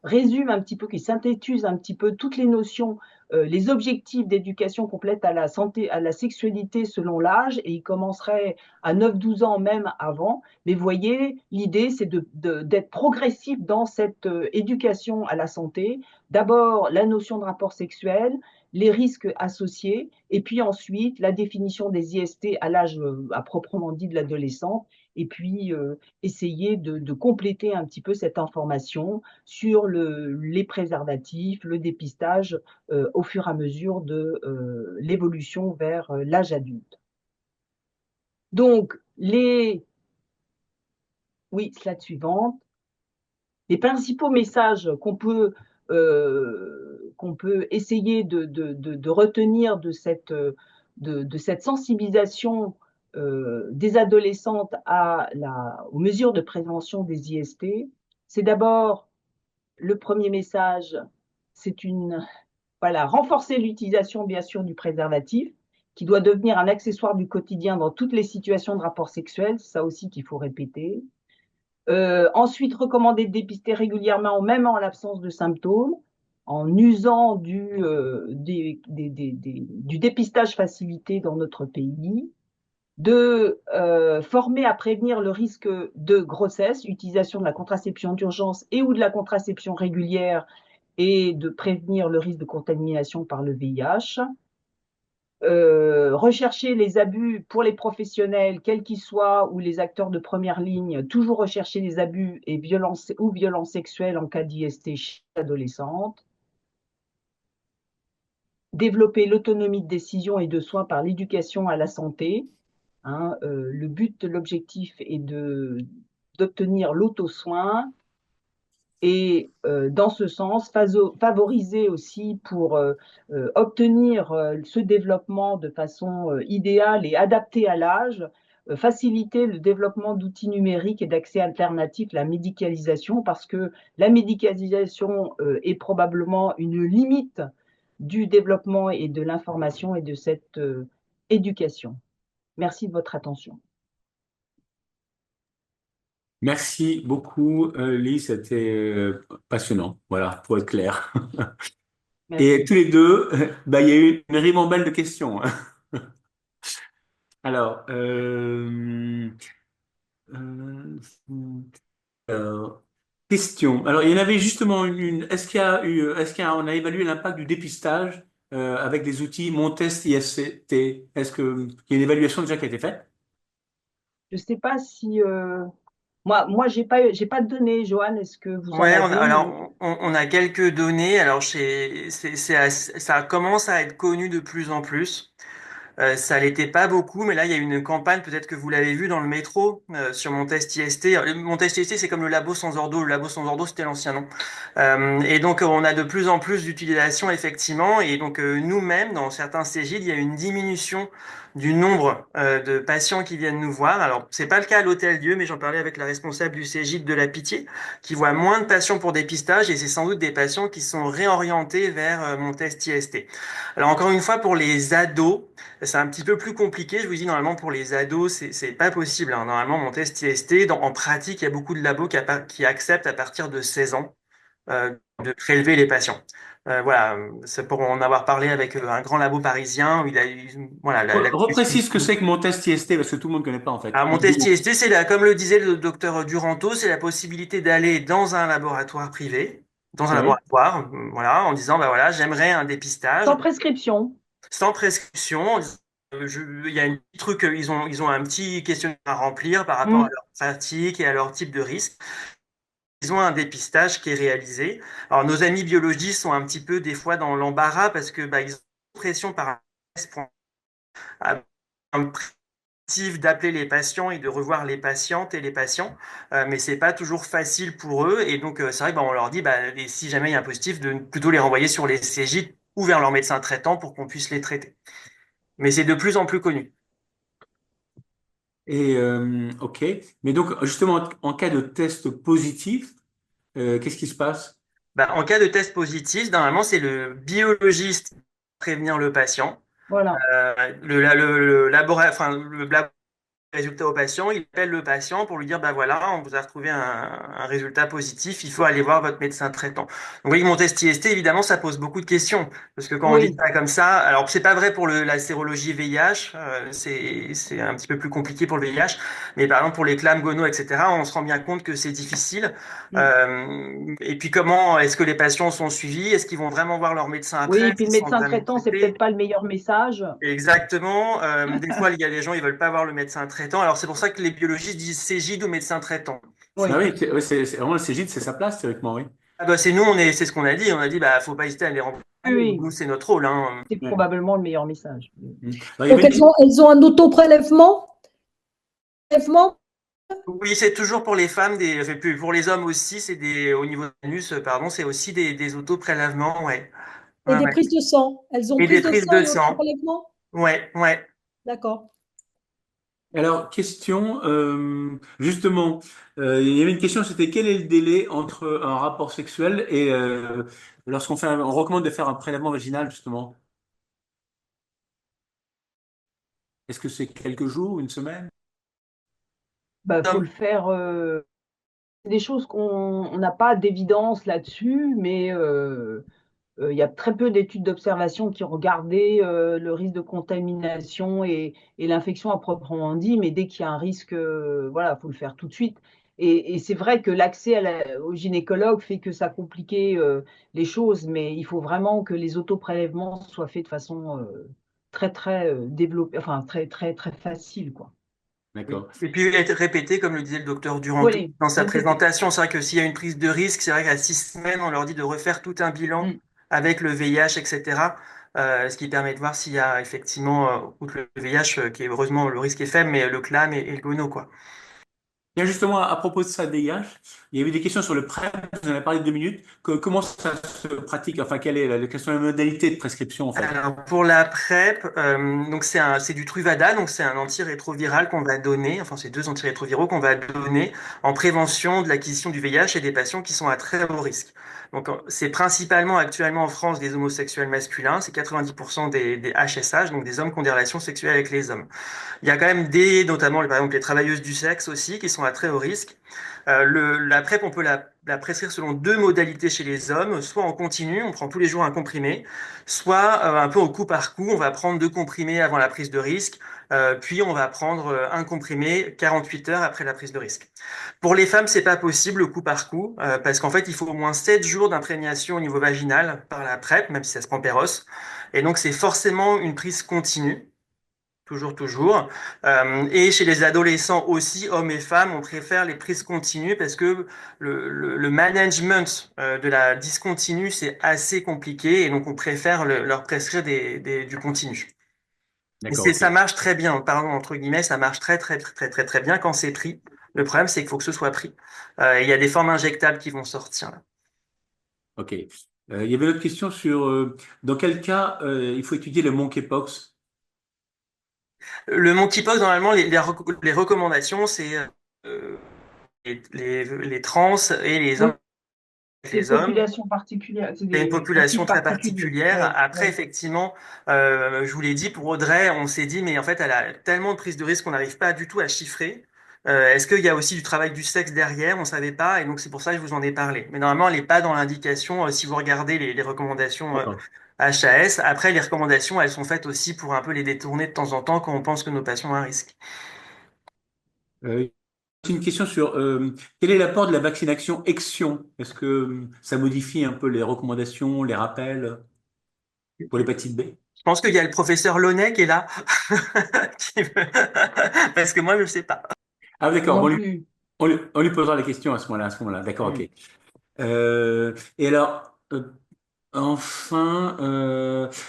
résume un petit peu, qui synthétise un petit peu toutes les notions, les objectifs d'éducation complète à la santé, à la sexualité selon l'âge, et ils commenceraient à 9-12 ans, même avant. Mais vous voyez, l'idée, c'est d'être progressif dans cette éducation à la santé. D'abord, la notion de rapport sexuel, les risques associés, et puis ensuite la définition des IST à l'âge à proprement dit de l'adolescente, et puis essayer de compléter un petit peu cette information sur les préservatifs, le dépistage au fur et à mesure de l'évolution vers l'âge adulte. Donc, oui, slide suivante. Les principaux messages qu'on peut essayer de retenir de cette sensibilisation des adolescentes aux mesures de prévention des IST, c'est d'abord le premier message, voilà, renforcer l'utilisation bien sûr du préservatif, qui doit devenir un accessoire du quotidien dans toutes les situations de rapport sexuel, c'est ça aussi qu'il faut répéter. Ensuite, recommander de dépister régulièrement, même en l'absence de symptômes, en usant du dépistage facilité dans notre pays. De former à prévenir le risque de grossesse, utilisation de la contraception d'urgence et ou de la contraception régulière, et de prévenir le risque de contamination par le VIH. Rechercher les abus pour les professionnels, quels qu'ils soient, ou les acteurs de première ligne, toujours rechercher les abus et violences sexuelles en cas d'IST chez l'adolescente. Développer l'autonomie de décision et de soins par l'éducation à la santé. Le but de l'objectif est d'obtenir l'auto-soin, et dans ce sens, favoriser aussi pour obtenir ce développement de façon idéale et adaptée à l'âge, faciliter le développement d'outils numériques et d'accès alternatifs à la médicalisation, parce que la médicalisation est probablement une limite du développement et de l'information et de cette éducation. Merci de votre attention. Merci beaucoup, Lise, c'était passionnant, voilà, pour être clair. Et Merci. tous les deux, bah, il y a eu une ribambelle de questions, hein. Alors, euh, euh, question. Alors, il y en avait justement on a évalué l'impact du dépistage avec des outils Mon Test IST? Est-ce qu'il y a une évaluation déjà qui a été faite? Je ne sais pas si moi, j'ai pas de données, Johan. Est-ce que vous en Ouais, avez? on a quelques données. Alors, ça commence à être connu de plus en plus. Ça l'était pas beaucoup, mais là, il y a une campagne, peut-être que vous l'avez vu dans le métro, sur mon test IST. Mon test IST, c'est comme le labo sans ordo. Le labo sans ordo, c'était l'ancien nom. Et donc, on a de plus en plus d'utilisation, effectivement. Et donc, nous-mêmes, dans certains CGID, il y a une diminution du nombre de patients qui viennent nous voir. Alors, c'est pas le cas à l'Hôtel-Dieu, mais j'en parlais avec la responsable du CGID de la Pitié, qui voit moins de patients pour dépistage, et c'est sans doute des patients qui sont réorientés vers mon test IST. Alors, encore une fois, pour les ados, c'est un petit peu plus compliqué. Je vous dis, normalement, pour les ados, c'est pas possible, hein. Normalement, mon test IST, en pratique, il y a beaucoup de labos qui acceptent à partir de 16 ans de prélever les patients. Voilà, c'est pour en avoir parlé avec un grand labo parisien où il a eu, voilà, la Reprécise ce que c'est que mon test IST, parce que tout le monde ne connaît pas en fait. Alors, mon test IST, comme le disait le docteur Duranto, c'est la possibilité d'aller dans un laboratoire privé, dans un Oui. laboratoire, voilà, en disant, bah voilà, j'aimerais un Sans dépistage prescription. sans prescription. Il y a un petit truc, ils ont un petit questionnaire à remplir par rapport à Mm. leur pratique et à leur type de risque. Ils ont un dépistage qui est réalisé. Alors, nos amis biologistes sont un petit peu des fois dans l'embarras parce que bah, ils ont pression par un test d'appeler les patients et de revoir les patientes et les patients, mais c'est pas toujours facile pour eux. Et donc, c'est vrai que, bah, on leur dit, bah, et si jamais il y a un positif, de plutôt les renvoyer sur les CJ ou vers leur médecin traitant pour qu'on puisse les traiter. Mais c'est de plus en plus connu. Et ok. Mais donc, justement, en cas de test positif, qu'est-ce qui se passe? Bah, en cas de test positif, normalement, c'est le biologiste qui va prévenir le patient. Voilà. Le laboratoire, enfin, le résultat au patient, il appelle le patient pour lui dire, bah voilà, on vous a retrouvé un résultat positif, il faut aller voir votre médecin traitant. Donc oui, mon test IST, évidemment, ça pose beaucoup de questions, parce que quand on dit Oui. ça comme ça, alors c'est pas vrai pour la sérologie VIH, c'est un petit peu plus compliqué pour le VIH, mais par exemple pour les clams, gono, etc., on se rend bien compte que c'est difficile. Mm. Et puis comment est-ce que les patients sont suivis? Est-ce qu'ils vont vraiment voir leur médecin Oui, après? et Est-ce puis le qu'ils sont médecin vraiment traitant, c'est peut-être traités? pas le meilleur message. Exactement. Des fois, il y a des gens, ils veulent pas voir le médecin traitant. Alors, c'est pour ça que les biologistes disent CGID ou médecin traitant. Ah Oui, oui, ouais, vraiment le Cégide, c'est sa place, théoriquement, oui. Ah bah, c'est nous, c'est ce qu'on a dit. On a dit, bah, faut pas hésiter à les remplacer. oui, oui. Nous, c'est notre rôle, hein. C'est Ouais. probablement le meilleur message. Mm. Alors, il y avait Donc, une question. elles ont un auto-prélèvement? Prélèvement Oui, c'est toujours pour les femmes, enfin, puis pour les hommes aussi, au niveau de l'anus, pardon, c'est aussi des auto-prélèvements, ouais. et Ouais, des ouais. prises de sang. Elles ont Et des prise de prises sang de et sang. auto-prélèvement? Ouais, ouais. D'accord. Alors, question, justement, il y avait une question, c'était quel est le délai entre un rapport sexuel et lorsqu'on fait on recommande de faire un prélèvement vaginal, justement. Est-ce que c'est quelques jours, une semaine? Bah, faut le Tom, faire. C'est des choses qu'on on n'a pas d'évidence là-dessus, mais il y a très peu d'études d'observation qui ont regardé le risque de contamination et l'infection à proprement dit, mais dès qu'il y a un risque, voilà, faut le faire tout de suite. Et c'est vrai que l'accès au gynécologue fait que ça compliquait les choses, mais il faut vraiment que les autoprélèvements soient faits de façon très très développée, enfin très très très facile, quoi. oui. D'accord. Et puis être répété, comme le disait le docteur Duranton Oui, dans sa répétez. présentation. C'est vrai que s'il y a une prise de risque, c'est vrai qu'à 6 semaines, on leur dit de refaire tout un bilan Mm. avec le VIH, etc. Ce qui permet de voir s'il y a effectivement, outre le VIH, qui est heureusement le risque est faible, mais le clam et le gono, quoi. Bien justement, à propos de ça, DIH, il y avait des questions sur le PrEP, vous en avez parlé 2 minutes. Comment ça se pratique? Enfin, quelle est quelles sont les modalités de prescription, en fait? Alors pour la PrEP, donc c'est du Truvada, donc c'est un antirétroviral qu'on va donner, enfin c'est deux antirétroviraux qu'on va donner en prévention de l'acquisition du VIH chez des patients qui sont à très haut risque. Donc c'est principalement actuellement en France des homosexuels masculins, c'est 90% des HSH, donc des hommes qui ont des relations sexuelles avec les hommes. Il y a quand même notamment par exemple les travailleuses du sexe aussi, qui sont à très haut risque. La PrEP, on peut la prescrire selon deux modalités chez les hommes, soit en continu, on prend tous les jours un comprimé, soit un peu au coup par coup, on va prendre deux comprimés avant la prise de risque, puis on va prendre un comprimé 48 heures après la prise de risque. Pour les femmes, c'est pas possible le coup par coup, parce qu'en fait, il faut au moins 7 jours d'imprégnation au niveau vaginal par la PrEP, même si ça se prend péros. Et donc, c'est forcément une prise continue. Toujours, toujours. Et chez les adolescents aussi, hommes et femmes, on préfère les prises continues parce que le management de la discontinue, c'est assez compliqué et donc on préfère leur prescrire du continu. Et D'accord, ça ok. marche très bien, pardon, entre guillemets, ça marche très, très, très, très, très, très bien quand c'est pris. Le problème, c'est qu'il faut que ce soit pris. Il y a des formes injectables qui vont sortir, là. Ok. Il y avait une autre question sur dans quel cas il faut étudier le monkeypox. Le monkeypox, normalement, les recommandations, c'est les trans et les Oui, hommes avec c'est une les hommes. population particulière, c'est C'est une des population profils très particuliers. particulière. Oui, Après, oui. effectivement, je vous l'ai dit, pour Audrey, on s'est dit, mais en fait, elle a tellement de prise de risque qu'on n'arrive pas du tout à chiffrer. Est-ce qu'il y a aussi du travail du sexe derrière? On savait pas, et donc c'est pour ça que je vous en ai parlé. Mais normalement, elle n'est pas dans l'indication, si vous regardez les recommandations D'accord. HAS. Après, les recommandations, elles sont faites aussi pour un peu les détourner de temps en temps quand on pense que nos patients ont un risque. Euh, c'est une question sur quel est l'apport de la vaccination Exion? Est-ce que ça modifie un peu les recommandations, les rappels pour l'hépatite B? Je pense qu'il y a le professeur Launay qui est là, parce que moi, je ne sais pas. Ah, Moi d'accord. non Bon, plus. on lui posera la question à ce moment-là. D'accord, ok. Mm. Et alors, Enfin,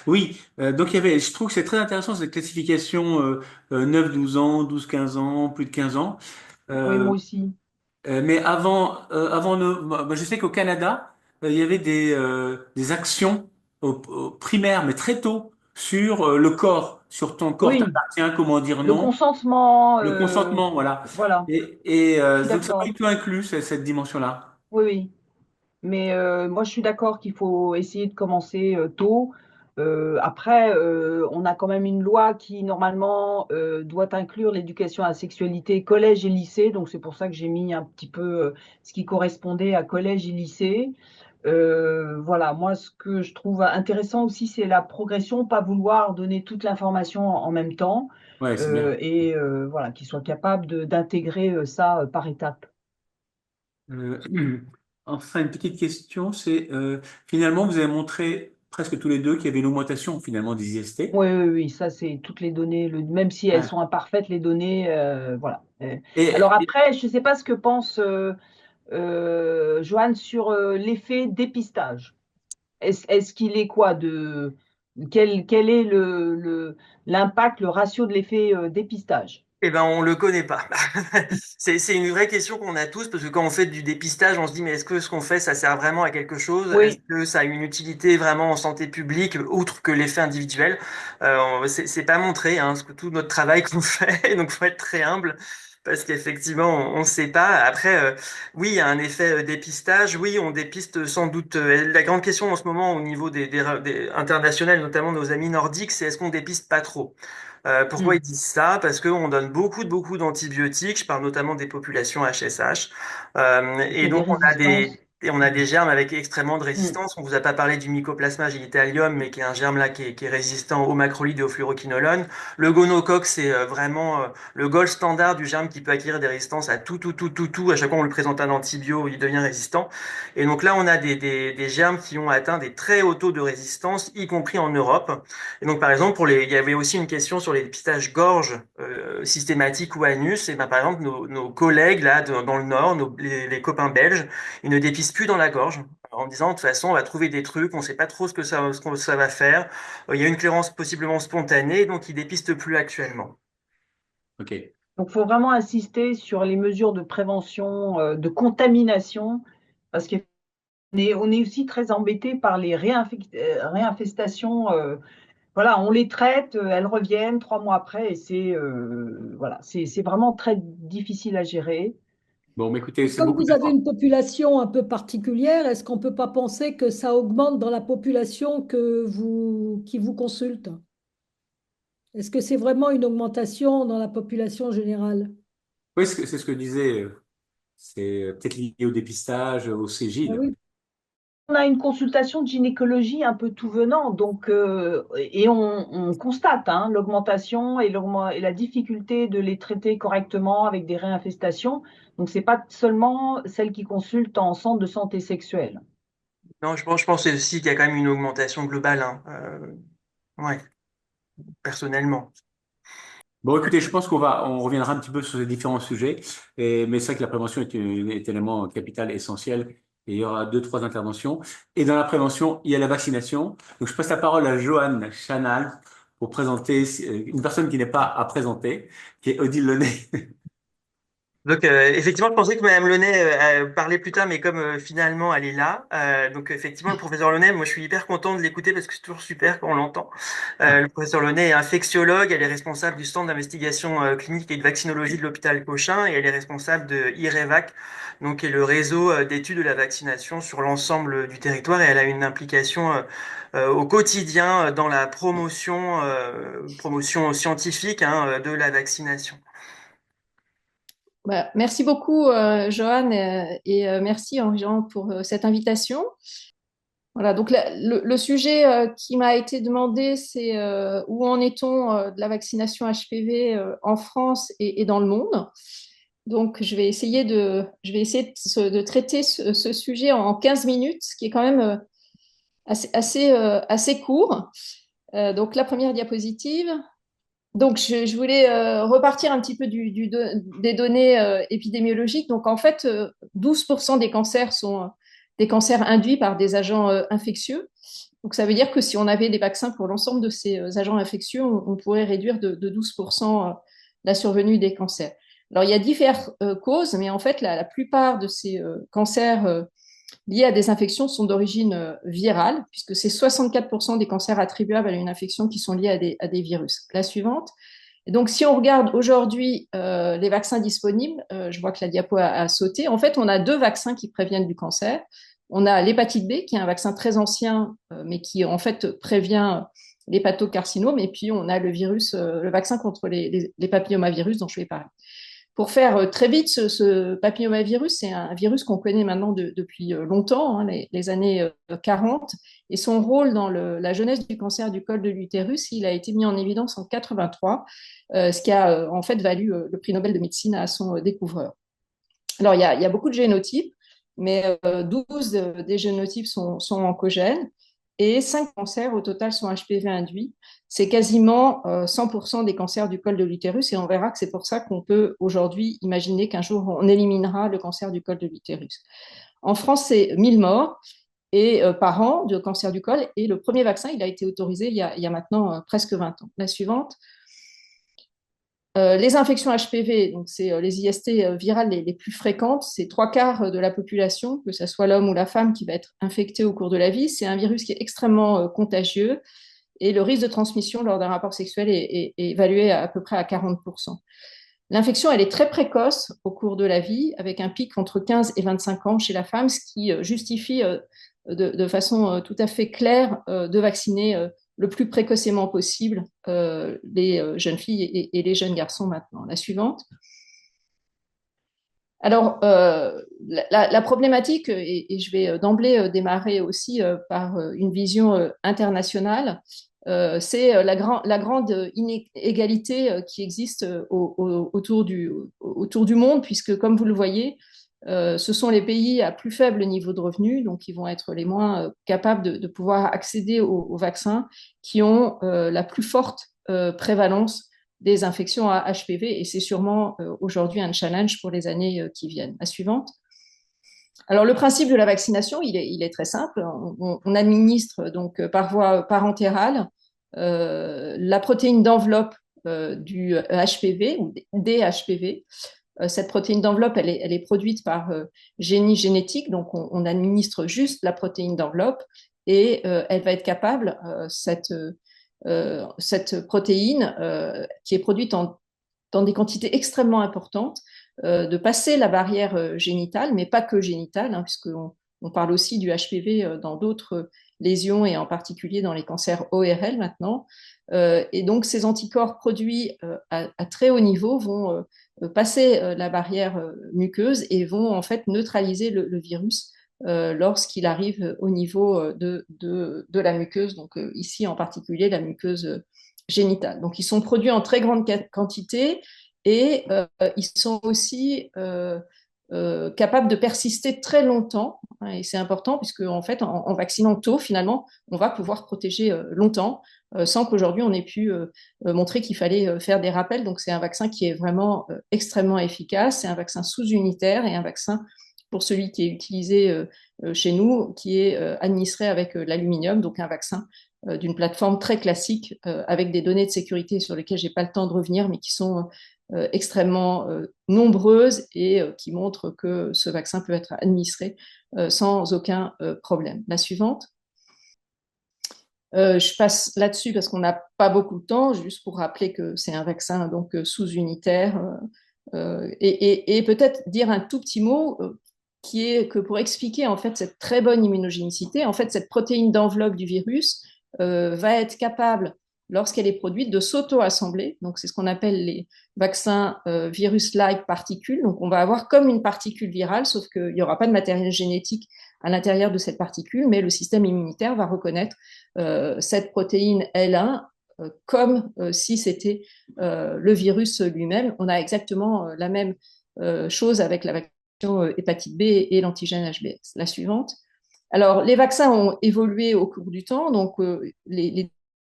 oui, donc je trouve que c'est très intéressant cette classification 9-12 ans, 12-15 ans, plus de 15 ans. Oui, Euh, moi aussi. mais moi, je sais qu'au Canada, il y avait des actions au primaire, mais très tôt, sur le corps, sur ton corps Oui, t'appartient, comment dire le non, consentement, le consentement, voilà. voilà, je suis Donc ça n'a pas du d'accord. tout inclus cette dimension-là. Oui, oui. Mais moi, je suis d'accord qu'il faut essayer de commencer tôt. Après, on a quand même une loi qui, normalement, doit inclure l'éducation à la sexualité collège et lycée. Donc, c'est pour ça que j'ai mis un petit peu ce qui correspondait à collège et lycée. Voilà, moi, ce que je trouve intéressant aussi, c'est la progression, pas vouloir donner toute l'information en même temps Ouais, c'est bien. voilà, qu'ils soient capables d'intégrer ça par étapes. Euh, enfin, une petite question, c'est finalement, vous avez montré presque tous les deux qu'il y avait une augmentation finalement des IST. Oui, oui, oui, ça c'est toutes les données, même si elles Ouais. sont imparfaites, les données, voilà. Alors Et, après, je ne sais pas ce que pense Joanne sur l'effet dépistage. Est-ce qu'il est quoi quel est l'impact, le ratio de l'effet dépistage? Eh ben, on le connaît pas. C'est une vraie question qu'on a tous parce que quand on fait du dépistage, on se dit mais est-ce que ce qu'on fait, ça sert vraiment à quelque chose? Est-ce Oui, que ça a une utilité vraiment en santé publique, outre que l'effet individuel? C'est pas montré, hein, ce que tout notre travail qu'on fait, donc faut être très humble. Parce qu'effectivement, on ne sait pas. Après, oui, il y a un effet dépistage. Oui, on dépiste sans doute. La grande question en ce moment au niveau des internationales, notamment nos amis nordiques, c'est est-ce qu'on dépiste pas trop? Pourquoi ils hmm, disent ça? Parce qu'on donne beaucoup d'antibiotiques. Je parle notamment des populations HSH. et Et qu'il y a des donc résistances. et on a Hmm, des germes avec extrêmement de hmm, résistance. On vous a pas parlé du Mycoplasma genitalium, mais qui est un germe là qui est résistant au macrolide et au fluoroquinolone. Le gonocoque, c'est vraiment le gold standard du germe qui peut acquérir des résistances à tout. À chaque fois on lui présente un antibio, il devient résistant. Et donc là, on a des germes qui ont atteint des très hauts taux de résistance, y compris en Europe. Et donc, par exemple, il y avait aussi une question sur les dépistages gorge systématiques ou anus. Et ben, par exemple, nos collègues là dans le Nord, les copains belges, ils ne dépistent plus dans la gorge. En disant, de toute façon, on va trouver des trucs, on ne sait pas trop ce que ça va faire. Il y a une clairance possiblement spontanée, donc ils dépistent plus actuellement. ok. Donc, il faut vraiment insister sur les mesures de prévention de contamination, parce qu'on on est aussi très embêté par les réinfestations. Voilà, on les traite, elles reviennent 3 mois après, et voilà, c'est vraiment très difficile à gérer. Bon, mais écoutez, Et c'est comme beaucoup vous avez d'informations. une population un peu particulière, est-ce qu'on ne peut pas penser que ça augmente dans la population qui vous consulte? Est-ce que c'est vraiment une augmentation dans la population générale? Oui, c'est ce que je disais. C'est peut-être lié au dépistage, au Ah Cégide. oui. On a une consultation de gynécologie un peu tout venant, donc, et on constate hein, l'augmentation et la difficulté de les traiter correctement avec des réinfestations. Donc, c'est pas seulement celles qui consultent en centre de santé sexuelle. Non, je pense aussi qu'il y a quand même une augmentation globale, hein. Ouais, personnellement. Bon, écoutez, je pense on reviendra un petit peu sur ces différents sujets. Mais c'est vrai que la prévention est un élément capital, essentiel. Et il y aura deux, trois interventions. Et dans la prévention, il y a la vaccination. Donc, je passe la parole à Joanne Chanal pour présenter une personne qui n'est pas à présenter, qui est Odile Lenné. Donc effectivement, je pensais que Madame Launay parlait plus tard, mais comme finalement elle est là, donc effectivement le professeur Launay, moi je suis hyper content de l'écouter parce que c'est toujours super quand on l'entend. Le professeur Launay est infectiologue, elle est responsable du centre d'investigation clinique et de vaccinologie de l'hôpital Cochin et elle est responsable de IREVAC, donc qui est le réseau d'études de la vaccination sur l'ensemble du territoire et elle a une implication au quotidien dans la promotion scientifique hein, de la vaccination. Bah, merci beaucoup, Johan, merci, Jean, pour cette invitation. Voilà, donc le sujet qui m'a été demandé, c'est où en est-on de la vaccination HPV en France et dans le monde. Donc, je vais essayer de traiter ce sujet en 15 minutes, ce qui est quand même assez court. Donc, la première diapositive. Donc, je voulais repartir un petit peu des données épidémiologiques. Donc, en fait, 12% des cancers sont des cancers induits par des agents infectieux. Donc, ça veut dire que si on avait des vaccins pour l'ensemble de ces agents infectieux, on pourrait réduire de 12% la survenue des cancers. Alors, il y a diverses causes, mais en fait, la plupart de ces cancers liés à des infections sont d'origine virale, puisque c'est 64% des cancers attribuables à une infection qui sont liés à des virus. La suivante. Et donc, si on regarde aujourd'hui les vaccins disponibles, je vois que la diapo a sauté. En fait, on a deux vaccins qui préviennent du cancer. On a l'hépatite B, qui est un vaccin très ancien, mais qui en fait prévient l'hépatocarcinome. Et puis, on a le vaccin contre les papillomavirus dont je vais parler. Pour faire très vite, ce papillomavirus, c'est un virus qu'on connaît maintenant depuis longtemps, hein, les années 40. Et son rôle dans la genèse du cancer du col de l'utérus, il a été mis en évidence en 83, ce qui a en fait valu le prix Nobel de médecine à son découvreur. Alors, il y a beaucoup de génotypes, mais 12 des génotypes sont oncogènes et 5 cancers au total sont HPV induits. C'est quasiment 100% des cancers du col de l'utérus et on verra que c'est pour ça qu'on peut aujourd'hui imaginer qu'un jour on éliminera le cancer du col de l'utérus. En France, c'est 1000 morts par an de cancer du col et le premier vaccin, il a été autorisé il y a maintenant presque 20 ans. La suivante. Les infections HPV, donc c'est les IST virales les plus fréquentes, c'est 3/4 de la population, que ce soit l'homme ou la femme, qui va être infecté au cours de la vie. C'est un virus qui est extrêmement contagieux et le risque de transmission lors d'un rapport sexuel est évalué à peu près à 40%. L'infection, elle est très précoce au cours de la vie, avec un pic entre 15 et 25 ans chez la femme, ce qui justifie de façon tout à fait claire de vacciner le plus précocement possible les jeunes filles et les jeunes garçons maintenant. La suivante. Alors, la problématique, et je vais d'emblée démarrer aussi par une vision internationale, c'est la grande inégalité qui existe autour du monde, puisque comme vous le voyez, ce sont les pays à plus faible niveau de revenus, donc qui vont être les moins capables de pouvoir accéder aux vaccins, qui ont la plus forte prévalence des infections à HPV, et c'est sûrement aujourd'hui un challenge pour les années qui viennent. La suivante. Alors, le principe de la vaccination, il est très simple. On administre donc par voie parentérale la protéine d'enveloppe du HPV ou des HPV. Cette protéine d'enveloppe, elle est produite par génie génétique, donc on administre juste la protéine d'enveloppe et elle va être capable, cette protéine qui est produite dans des quantités extrêmement importantes, de passer la barrière génitale, mais pas que génitale, hein, puisqu'on parle aussi du HPV dans d'autres lésions et en particulier dans les cancers ORL maintenant. Et donc ces anticorps produits à très haut niveau vont passer la barrière muqueuse et vont en fait neutraliser le virus lorsqu'il arrive au niveau de la muqueuse, donc ici en particulier la muqueuse génitale. Donc ils sont produits en très grande quantité et ils sont aussi capables de persister très longtemps, hein, et c'est important puisque en fait en vaccinant tôt finalement on va pouvoir protéger longtemps sans qu'aujourd'hui on ait pu montrer qu'il fallait faire des rappels. Donc c'est un vaccin qui est vraiment extrêmement efficace, c'est un vaccin sous-unitaire et un vaccin pour celui qui est utilisé chez nous, qui est administré avec l'aluminium, donc un vaccin d'une plateforme très classique avec des données de sécurité sur lesquelles je n'ai pas le temps de revenir, mais qui sont extrêmement nombreuses et qui montrent que ce vaccin peut être administré sans aucun problème. La suivante. Je passe là-dessus parce qu'on n'a pas beaucoup de temps, juste pour rappeler que c'est un vaccin donc sous-unitaire et peut-être dire un tout petit mot qui est que pour expliquer en fait cette très bonne immunogénicité, en fait cette protéine d'enveloppe du virus va être capable, lorsqu'elle est produite, de s'auto-assembler. Donc c'est ce qu'on appelle les vaccins virus-like particules. Donc on va avoir comme une particule virale, sauf qu'il n'y aura pas de matériel génétique à l'intérieur de cette particule, mais le système immunitaire va reconnaître cette protéine L1 comme si c'était le virus lui-même. On a exactement la même chose avec la vaccination hépatite B et l'antigène HBS. La suivante. Alors, les vaccins ont évolué au cours du temps. Donc, les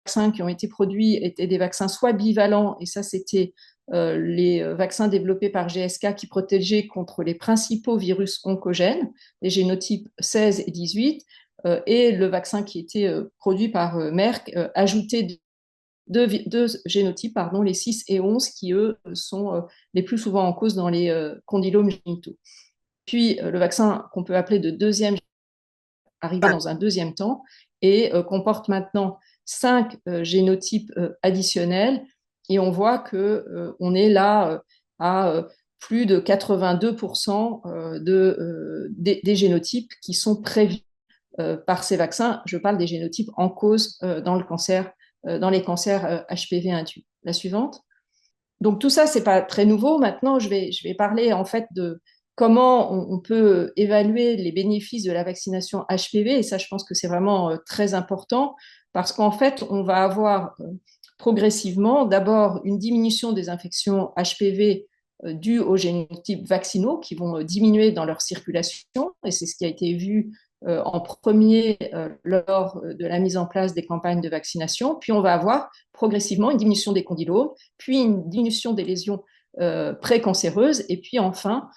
vaccins qui ont été produits étaient des vaccins soit bivalents, et ça, c'était les vaccins développés par GSK qui protégeaient contre les principaux virus oncogènes, les génotypes 16 et 18, et le vaccin qui était produit par Merck ajoutait deux génotypes, pardon, les 6 et 11, qui, eux, sont les plus souvent en cause dans les condylomes génitaux. Puis, le vaccin qu'on peut appeler de deuxième arrivé dans un deuxième temps et comporte maintenant 5 génotypes additionnels. Et on voit qu'on est là à plus de 82% des génotypes qui sont prévus par ces vaccins. Je parle des génotypes en cause dans le cancer, dans les cancers HPV induits. La suivante. Donc tout ça, c'est pas très nouveau. Maintenant, je vais parler en fait de comment on peut évaluer les bénéfices de la vaccination HPV. Et ça, je pense que c'est vraiment très important parce qu'en fait, on va avoir progressivement d'abord une diminution des infections HPV dues aux génotypes vaccinaux qui vont diminuer dans leur circulation. Et c'est ce qui a été vu en premier lors de la mise en place des campagnes de vaccination. Puis on va avoir progressivement une diminution des condylomes, puis une diminution des lésions précancéreuses, et puis enfin,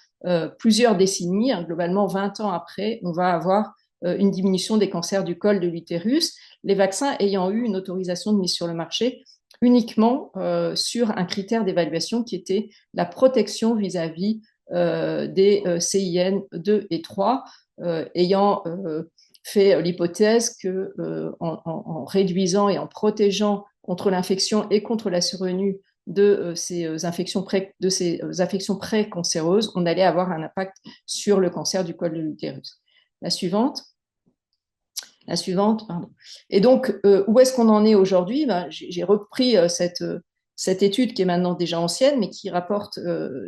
plusieurs décennies, globalement 20 ans après, on va avoir une diminution des cancers du col de l'utérus, les vaccins ayant eu une autorisation de mise sur le marché uniquement sur un critère d'évaluation qui était la protection vis-à-vis des CIN 2 et 3, ayant fait l'hypothèse que en réduisant et en protégeant contre l'infection et contre la survenue de ces infections précancéreuses, on allait avoir un impact sur le cancer du col de l'utérus. La suivante. La suivante, pardon. Et donc, où est-ce qu'on en est aujourd'hui? J'ai repris cette étude qui est maintenant déjà ancienne, mais qui rapporte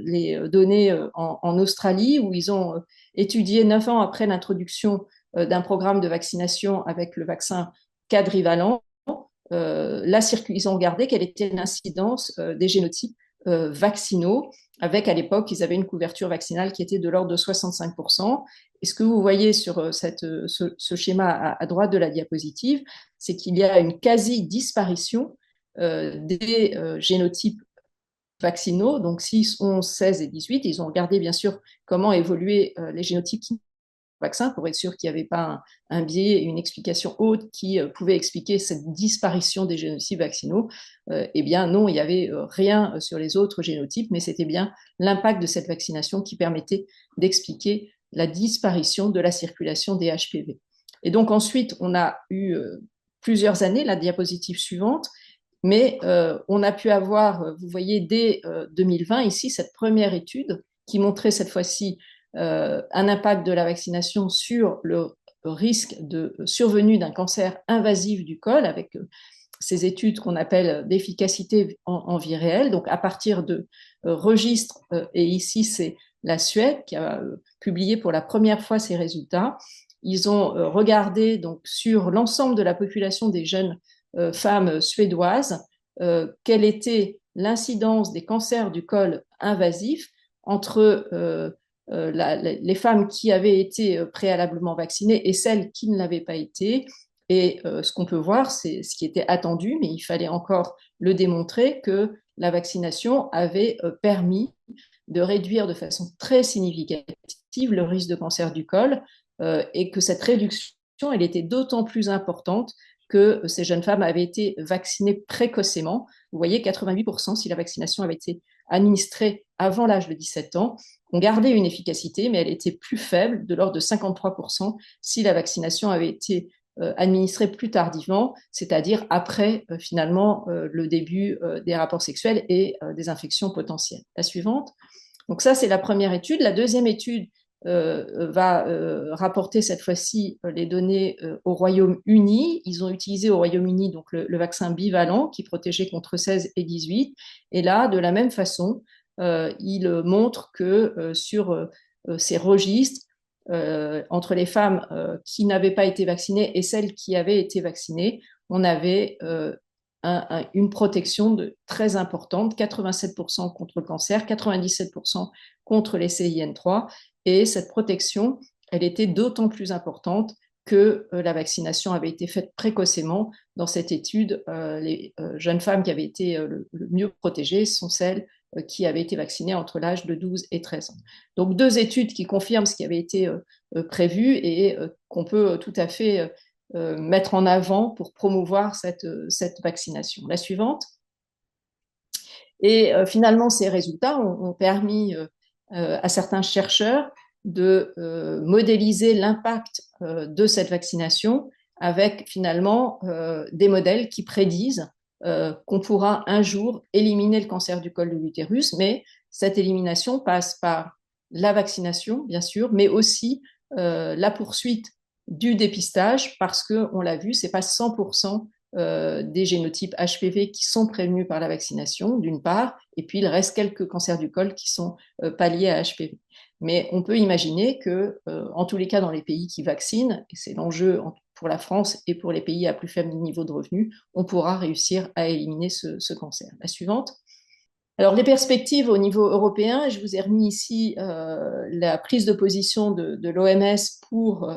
les données en Australie, où ils ont étudié 9 ans après l'introduction d'un programme de vaccination avec le vaccin quadrivalent. Ils ont regardé quelle était l'incidence des génotypes vaccinaux, avec à l'époque, ils avaient une couverture vaccinale qui était de l'ordre de 65%. Et ce que vous voyez sur ce schéma à droite de la diapositive, c'est qu'il y a une quasi-disparition des génotypes vaccinaux, donc 6, 11, 16 et 18. Ils ont regardé bien sûr comment évoluaient les génotypes vaccin pour être sûr qu'il n'y avait pas un biais, une explication haute qui pouvait expliquer cette disparition des génotypes vaccinaux. Eh bien non, il n'y avait rien sur les autres génotypes, mais c'était bien l'impact de cette vaccination qui permettait d'expliquer la disparition de la circulation des HPV. Et donc ensuite, on a eu plusieurs années, la diapositive suivante, mais on a pu avoir, vous voyez, dès 2020, ici, cette première étude qui montrait cette fois-ci un impact de la vaccination sur le risque de survenue d'un cancer invasif du col avec ces études qu'on appelle d'efficacité en vie réelle, donc à partir de registres, et ici c'est la Suède qui a publié pour la première fois ces résultats. Ils ont regardé donc sur l'ensemble de la population des jeunes femmes suédoises quelle était l'incidence des cancers du col invasif entre les femmes qui avaient été préalablement vaccinées et celles qui ne l'avaient pas été. Et ce qu'on peut voir, c'est ce qui était attendu, mais il fallait encore le démontrer, que la vaccination avait permis de réduire de façon très significative le risque de cancer du col et que cette réduction, elle était d'autant plus importante que ces jeunes femmes avaient été vaccinées précocement. Vous voyez, 88% si la vaccination avait été administrée avant l'âge de 17 ans, on gardait une efficacité, mais elle était plus faible, de l'ordre de 53%, si la vaccination avait été administrée plus tardivement, c'est-à-dire après finalement le début des rapports sexuels et des infections potentielles. La suivante. Donc ça, c'est la première étude. La deuxième étude va rapporter cette fois-ci les données au Royaume-Uni. Ils ont utilisé au Royaume-Uni donc le vaccin bivalent qui protégeait contre 16 et 18. Et là, de la même façon, il montre que sur ces registres, entre les femmes qui n'avaient pas été vaccinées et celles qui avaient été vaccinées, on avait une protection très importante, 87% contre le cancer, 97% contre les CIN3. Et cette protection, elle était d'autant plus importante que la vaccination avait été faite précocement. Dans cette étude, les jeunes femmes qui avaient été le mieux protégées sont celles qui avaient été vaccinés entre l'âge de 12 et 13 ans. Donc 2 études qui confirment ce qui avait été prévu et qu'on peut tout à fait mettre en avant pour promouvoir cette vaccination. La suivante. Et finalement, ces résultats ont permis à certains chercheurs de modéliser l'impact de cette vaccination avec finalement des modèles qui prédisent qu'on pourra un jour éliminer le cancer du col de l'utérus, mais cette élimination passe par la vaccination, bien sûr, mais aussi la poursuite du dépistage, parce qu'on l'a vu, ce n'est pas 100% des génotypes HPV qui sont prévenus par la vaccination, d'une part, et puis il reste quelques cancers du col qui sont pas liés à HPV. Mais on peut imaginer que, en tous les cas, dans les pays qui vaccinent, et c'est l'enjeu pour la France et pour les pays à plus faible niveau de revenus, on pourra réussir à éliminer ce cancer. La suivante. Alors, les perspectives au niveau européen, je vous ai remis ici la prise de position de l'OMS pour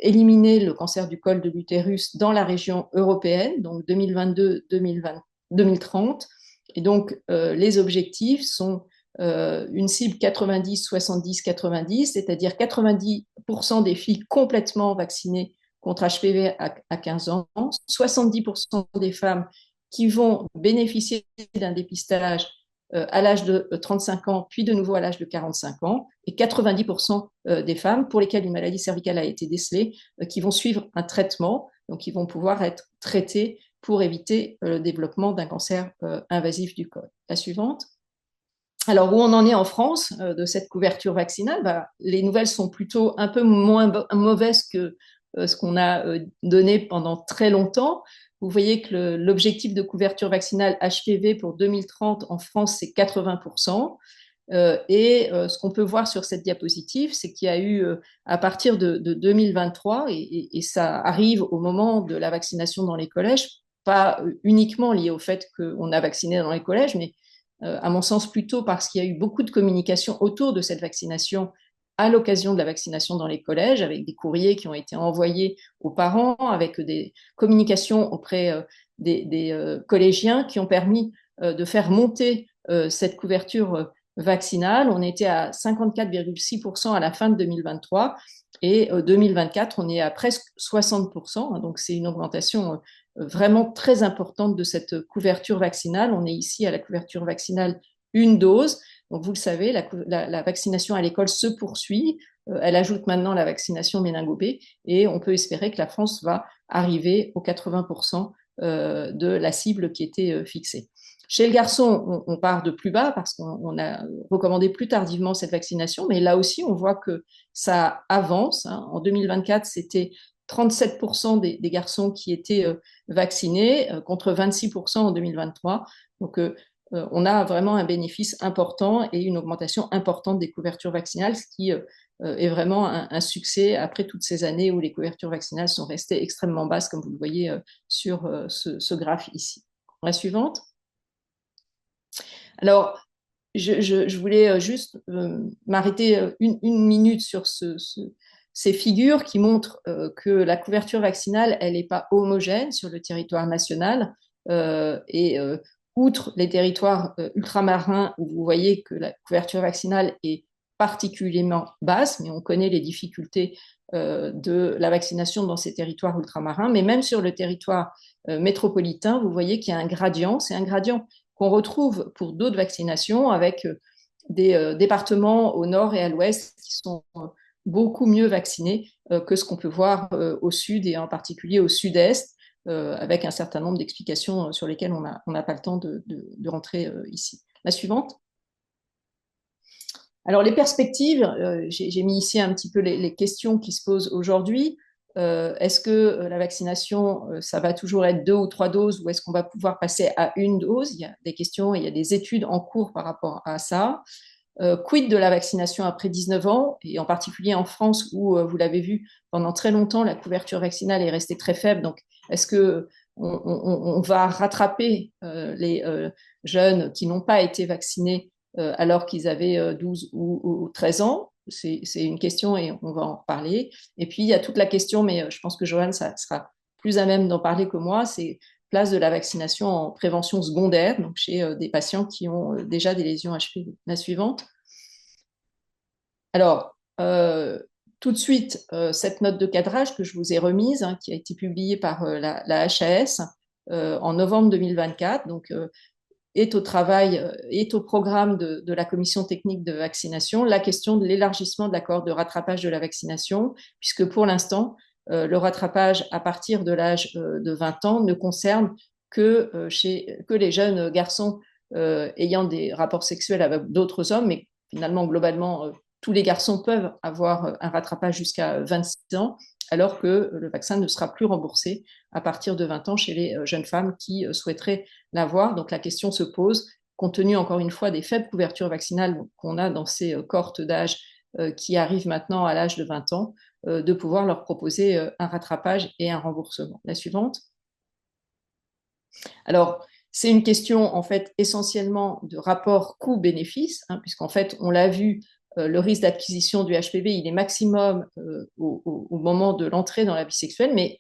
éliminer le cancer du col de l'utérus dans la région européenne, donc 2022-2030. Et donc, les objectifs sont une cible 90-70-90, c'est-à-dire 90% des filles complètement vaccinées contre HPV à 15 ans, 70% des femmes qui vont bénéficier d'un dépistage à l'âge de 35 ans, puis de nouveau à l'âge de 45 ans, et 90% des femmes pour lesquelles une maladie cervicale a été décelée, qui vont suivre un traitement, donc qui vont pouvoir être traitées pour éviter le développement d'un cancer invasif du col. La suivante. Alors, où on en est en France de cette couverture vaccinale, les nouvelles sont plutôt un peu moins mauvaises que ce qu'on a donné pendant très longtemps. Vous voyez que l'objectif de couverture vaccinale HPV pour 2030 en France, c'est 80%. Ce qu'on peut voir sur cette diapositive, c'est qu'il y a eu, à partir de 2023, et ça arrive au moment de la vaccination dans les collèges, pas uniquement lié au fait qu'on a vacciné dans les collèges, mais à mon sens plutôt parce qu'il y a eu beaucoup de communication autour de cette vaccination à l'occasion de la vaccination dans les collèges, avec des courriers qui ont été envoyés aux parents, avec des communications auprès des collégiens qui ont permis de faire monter cette couverture vaccinale. On était à 54,6% à la fin de 2023 et 2024, on est à presque 60%. Donc, c'est une augmentation vraiment très importante de cette couverture vaccinale. On est ici à la couverture vaccinale une dose. Donc, vous le savez, la vaccination à l'école se poursuit. Elle ajoute maintenant la vaccination méningo-B et on peut espérer que la France va arriver aux 80% de la cible qui était fixée. Chez le garçon, on part de plus bas parce qu'on a recommandé plus tardivement cette vaccination, mais là aussi, on voit que ça avance. En 2024, c'était 37% des garçons qui étaient vaccinés contre 26% en 2023. Donc, on a vraiment un bénéfice important et une augmentation importante des couvertures vaccinales, ce qui est vraiment un succès après toutes ces années où les couvertures vaccinales sont restées extrêmement basses, comme vous le voyez sur ce graphe ici. La suivante. Alors, je voulais juste m'arrêter une minute sur ces figures qui montrent que la couverture vaccinale, elle n'est pas homogène sur le territoire national outre les territoires ultramarins où vous voyez que la couverture vaccinale est particulièrement basse, mais on connaît les difficultés de la vaccination dans ces territoires ultramarins, mais même sur le territoire métropolitain, vous voyez qu'il y a un gradient, c'est un gradient qu'on retrouve pour d'autres vaccinations avec des départements au nord et à l'ouest qui sont beaucoup mieux vaccinés que ce qu'on peut voir au sud et en particulier au sud-est, avec un certain nombre d'explications sur lesquelles on n'a pas le temps de rentrer ici. La suivante. Alors, les perspectives, j'ai mis ici un petit peu les questions qui se posent aujourd'hui. Est-ce que la vaccination, ça va toujours être 2 ou 3 doses ou est-ce qu'on va pouvoir passer à 1 dose? Il y a des questions, il y a des études en cours par rapport à ça. Quid de la vaccination après 19 ans, et en particulier en France où, vous l'avez vu, pendant très longtemps, la couverture vaccinale est restée très faible. Donc, est-ce qu'on va rattraper les jeunes qui n'ont pas été vaccinés alors qu'ils avaient 12 ou 13 ans? C'est une question et on va en reparler. Et puis, il y a toute la question, mais je pense que Joanne, ça sera plus à même d'en parler que moi, c'est place de la vaccination en prévention secondaire, donc chez des patients qui ont déjà des lésions HPV. La suivante. Alors, tout de suite, cette note de cadrage que je vous ai remise, hein, qui a été publiée par la HAS en novembre 2024, donc est au travail, est au programme de la commission technique de vaccination, la question de l'élargissement de la cohorte de rattrapage de la vaccination, puisque pour l'instant, le rattrapage à partir de l'âge de 20 ans ne concerne que les jeunes garçons ayant des rapports sexuels avec d'autres hommes, mais finalement, globalement, tous les garçons peuvent avoir un rattrapage jusqu'à 26 ans, alors que le vaccin ne sera plus remboursé à partir de 20 ans chez les jeunes femmes qui souhaiteraient l'avoir. Donc la question se pose, compte tenu encore une fois des faibles couvertures vaccinales qu'on a dans ces cohortes d'âge qui arrivent maintenant à l'âge de 20 ans, de pouvoir leur proposer un rattrapage et un remboursement. La suivante. Alors, c'est une question en fait essentiellement de rapport coût-bénéfice, hein, puisqu'en fait, on l'a vu, le risque d'acquisition du HPV, il est maximum au moment de l'entrée dans la vie sexuelle, mais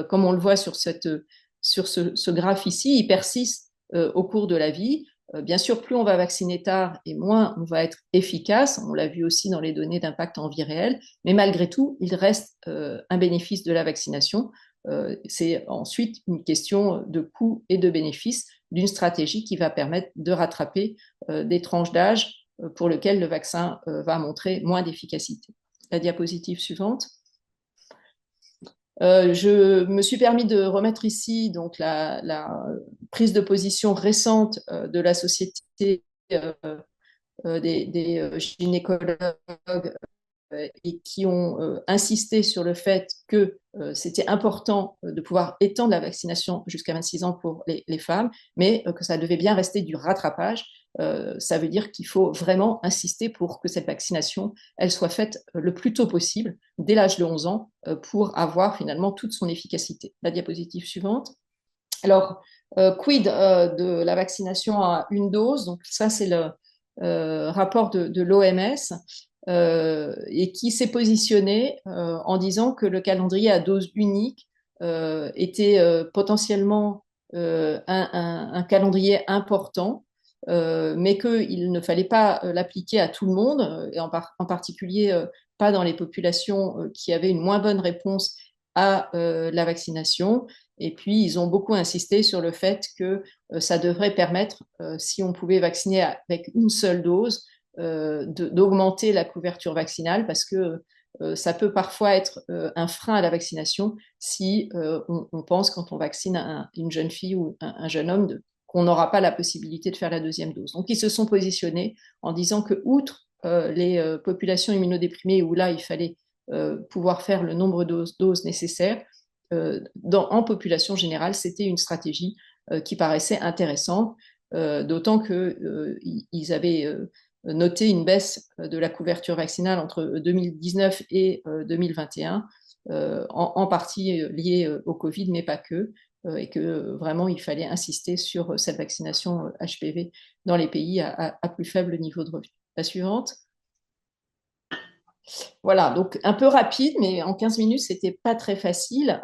comme on le voit sur ce graphe ici, il persiste au cours de la vie. Bien sûr, plus on va vacciner tard et moins on va être efficace. On l'a vu aussi dans les données d'impact en vie réelle. Mais malgré tout, il reste un bénéfice de la vaccination. C'est ensuite une question de coût et de bénéfice d'une stratégie qui va permettre de rattraper des tranches d'âge pour lesquelles le vaccin va montrer moins d'efficacité. La diapositive suivante. Je me suis permis de remettre ici donc la prise de position récente de la Société des gynécologues et qui ont insisté sur le fait que c'était important de pouvoir étendre la vaccination jusqu'à 26 ans pour les femmes, mais que ça devait bien rester du rattrapage. Ça veut dire qu'il faut vraiment insister pour que cette vaccination, elle soit faite le plus tôt possible, dès l'âge de 11 ans, pour avoir finalement toute son efficacité. La diapositive suivante. Alors, quid de la vaccination à une dose? Donc ça, c'est le rapport de l'OMS. Et qui s'est positionné en disant que le calendrier à dose unique était potentiellement un calendrier important, mais qu'il ne fallait pas l'appliquer à tout le monde, et en particulier pas dans les populations qui avaient une moins bonne réponse à la vaccination. Et puis, ils ont beaucoup insisté sur le fait que ça devrait permettre, si on pouvait vacciner avec une seule dose, d'augmenter la couverture vaccinale parce que ça peut parfois être un frein à la vaccination si on pense quand on vaccine une jeune fille ou un jeune homme qu'on n'aura pas la possibilité de faire la deuxième dose. Donc ils se sont positionnés en disant que outre les populations immunodéprimées où là il fallait pouvoir faire le nombre de doses nécessaires, en population générale, c'était une stratégie qui paraissait intéressante, d'autant qu'ils avaient noté une baisse de la couverture vaccinale entre 2019 et 2021, en partie liée au Covid, mais pas que, et que vraiment il fallait insister sur cette vaccination HPV dans les pays à plus faible niveau de revenu. La suivante. Voilà, donc un peu rapide, mais en 15 minutes, c'était pas très facile.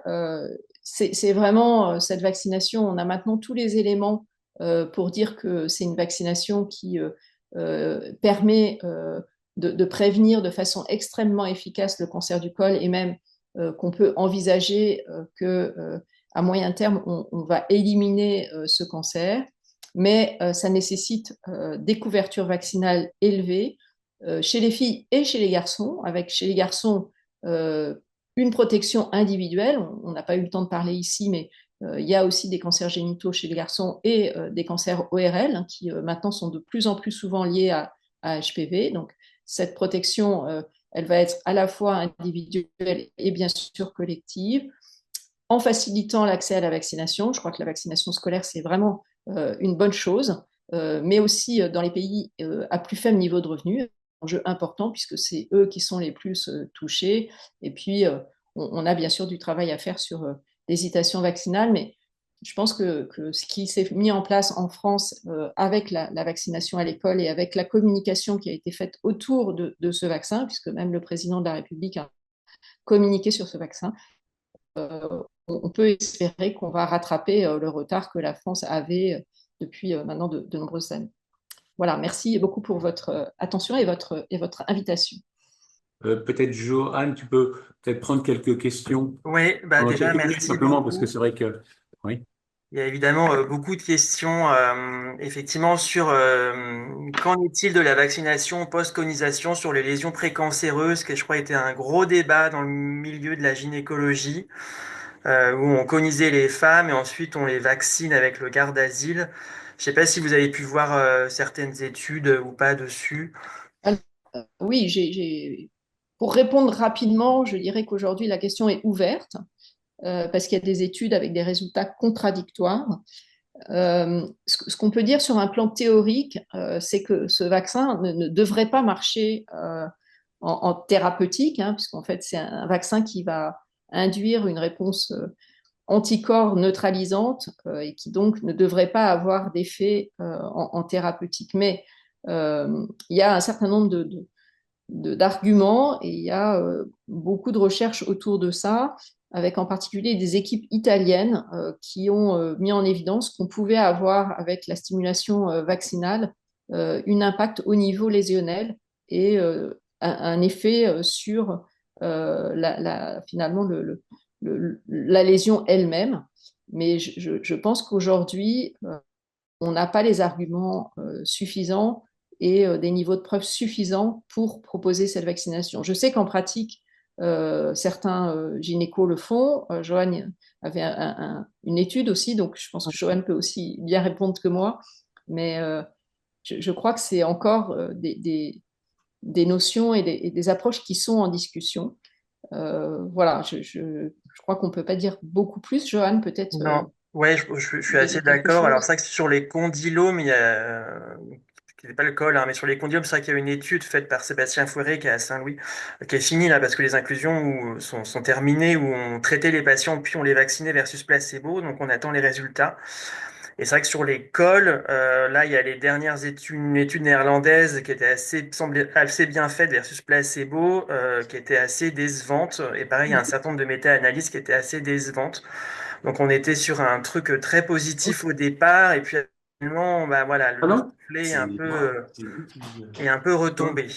C'est vraiment cette vaccination, on a maintenant tous les éléments pour dire que c'est une vaccination qui permet de prévenir de façon extrêmement efficace le cancer du col et même qu'on peut envisager qu'à moyen terme, on va éliminer ce cancer. Mais ça nécessite des couvertures vaccinales élevées chez les filles et chez les garçons, avec chez les garçons une protection individuelle. On n'a pas eu le temps de parler ici, mais il y a aussi des cancers génitaux chez les garçons et des cancers ORL hein, qui maintenant sont de plus en plus souvent liés à HPV. Donc cette protection, elle va être à la fois individuelle et bien sûr collective, en facilitant l'accès à la vaccination. Je crois que la vaccination scolaire, c'est vraiment une bonne chose, mais aussi dans les pays à plus faible niveau de revenus, enjeu important puisque c'est eux qui sont les plus touchés. Et puis, on a bien sûr du travail à faire sur l'hésitation vaccinale, mais je pense que ce qui s'est mis en place en France avec la vaccination à l'école et avec la communication qui a été faite autour de ce vaccin, puisque même le président de la République a communiqué sur ce vaccin, on peut espérer qu'on va rattraper le retard que la France avait depuis maintenant de nombreuses années. Voilà, merci beaucoup pour votre attention et votre invitation. Peut-être Johan, tu peux peut-être prendre quelques questions Oui, bah en déjà, quelques minutes merci simplement, parce que beaucoup. c'est vrai que... Oui. Il y a évidemment beaucoup de questions, effectivement, sur qu'en est-il de la vaccination post-conisation sur les lésions précancéreuses, que je crois était un gros débat dans le milieu de la gynécologie, où on conisait les femmes et ensuite on les vaccine avec le garde d'asile. Je sais pas si vous avez pu voir certaines études ou pas dessus. Alors, oui, pour répondre rapidement, je dirais qu'aujourd'hui la question est ouverte parce qu'il y a des études avec des résultats contradictoires. Ce qu'on peut dire sur un plan théorique, c'est que ce vaccin ne devrait pas marcher en thérapeutique, hein, puisqu'en fait c'est un vaccin qui va induire une réponse anticorps neutralisante et qui donc ne devrait pas avoir d'effet en thérapeutique. Mais il y a un certain nombre d'arguments et il y a beaucoup de recherches autour de ça, avec en particulier des équipes italiennes qui ont mis en évidence qu'on pouvait avoir avec la stimulation vaccinale un impact au niveau lésionnel et un effet sur finalement la lésion elle-même. Mais je pense qu'aujourd'hui, on n'a pas les arguments suffisants et des niveaux de preuve suffisants pour proposer cette vaccination. Je sais qu'en pratique, certains gynécos le font. Johan avait une étude aussi, donc je pense que Johan peut aussi bien répondre que moi. Mais je crois que c'est encore des notions et des approches qui sont en discussion. Voilà, je crois qu'on ne peut pas dire beaucoup plus. Johan, peut-être Non, ouais, je suis assez dire quelque d'accord. Alors, chose. c'est vrai que sur les condylomes, il y a, qui n'est pas le col, hein, mais sur les condylomes, c'est vrai qu'il y a une étude faite par Sébastien Fouéré qui est à Saint-Louis, qui est finie là parce que les inclusions sont terminées, où on traitait les patients puis on les vaccinait versus placebo, donc on attend les résultats. Et c'est vrai que sur les cols, là, il y a les dernières études, une étude néerlandaise qui était semblait assez bien faite versus placebo, qui était assez décevante. Et pareil, il y a un certain nombre de méta-analyses qui étaient assez décevantes. Donc on était sur un truc très positif au départ, et puis finalement, bah voilà, le Pardon? soufflet est un peu retombé.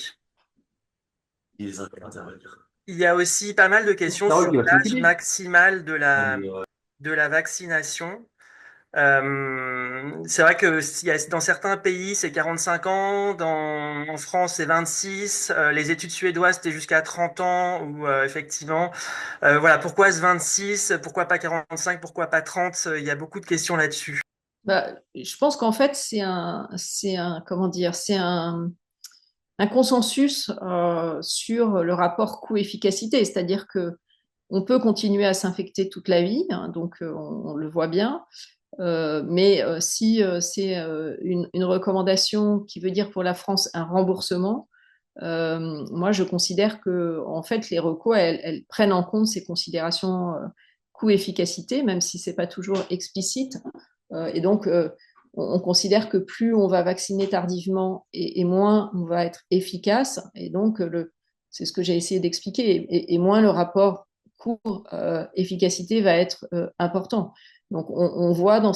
Il y a aussi pas mal de questions Parole sur qui va l'âge s'occuper. maximal de la vaccination. C'est vrai que dans certains pays, c'est 45 ans, en France, c'est 26, les études suédoises, c'était jusqu'à 30 ans, où effectivement, voilà, pourquoi ce 26, pourquoi pas 45, pourquoi pas 30, il y a beaucoup de questions là-dessus. Bah, je pense qu'en fait, comment dire, c'est un consensus sur le rapport coût-efficacité, c'est-à-dire que on peut continuer à s'infecter toute la vie, hein, donc on le voit bien, mais si c'est une recommandation qui veut dire pour la France un remboursement, moi je considère que en fait les recos elles prennent en compte ces considérations coût-efficacité, même si c'est pas toujours explicite. Et donc, on considère que plus on va vacciner tardivement et moins on va être efficace. Et donc, c'est ce que j'ai essayé d'expliquer. Et moins le rapport coût-efficacité va être important. Donc, on voit dans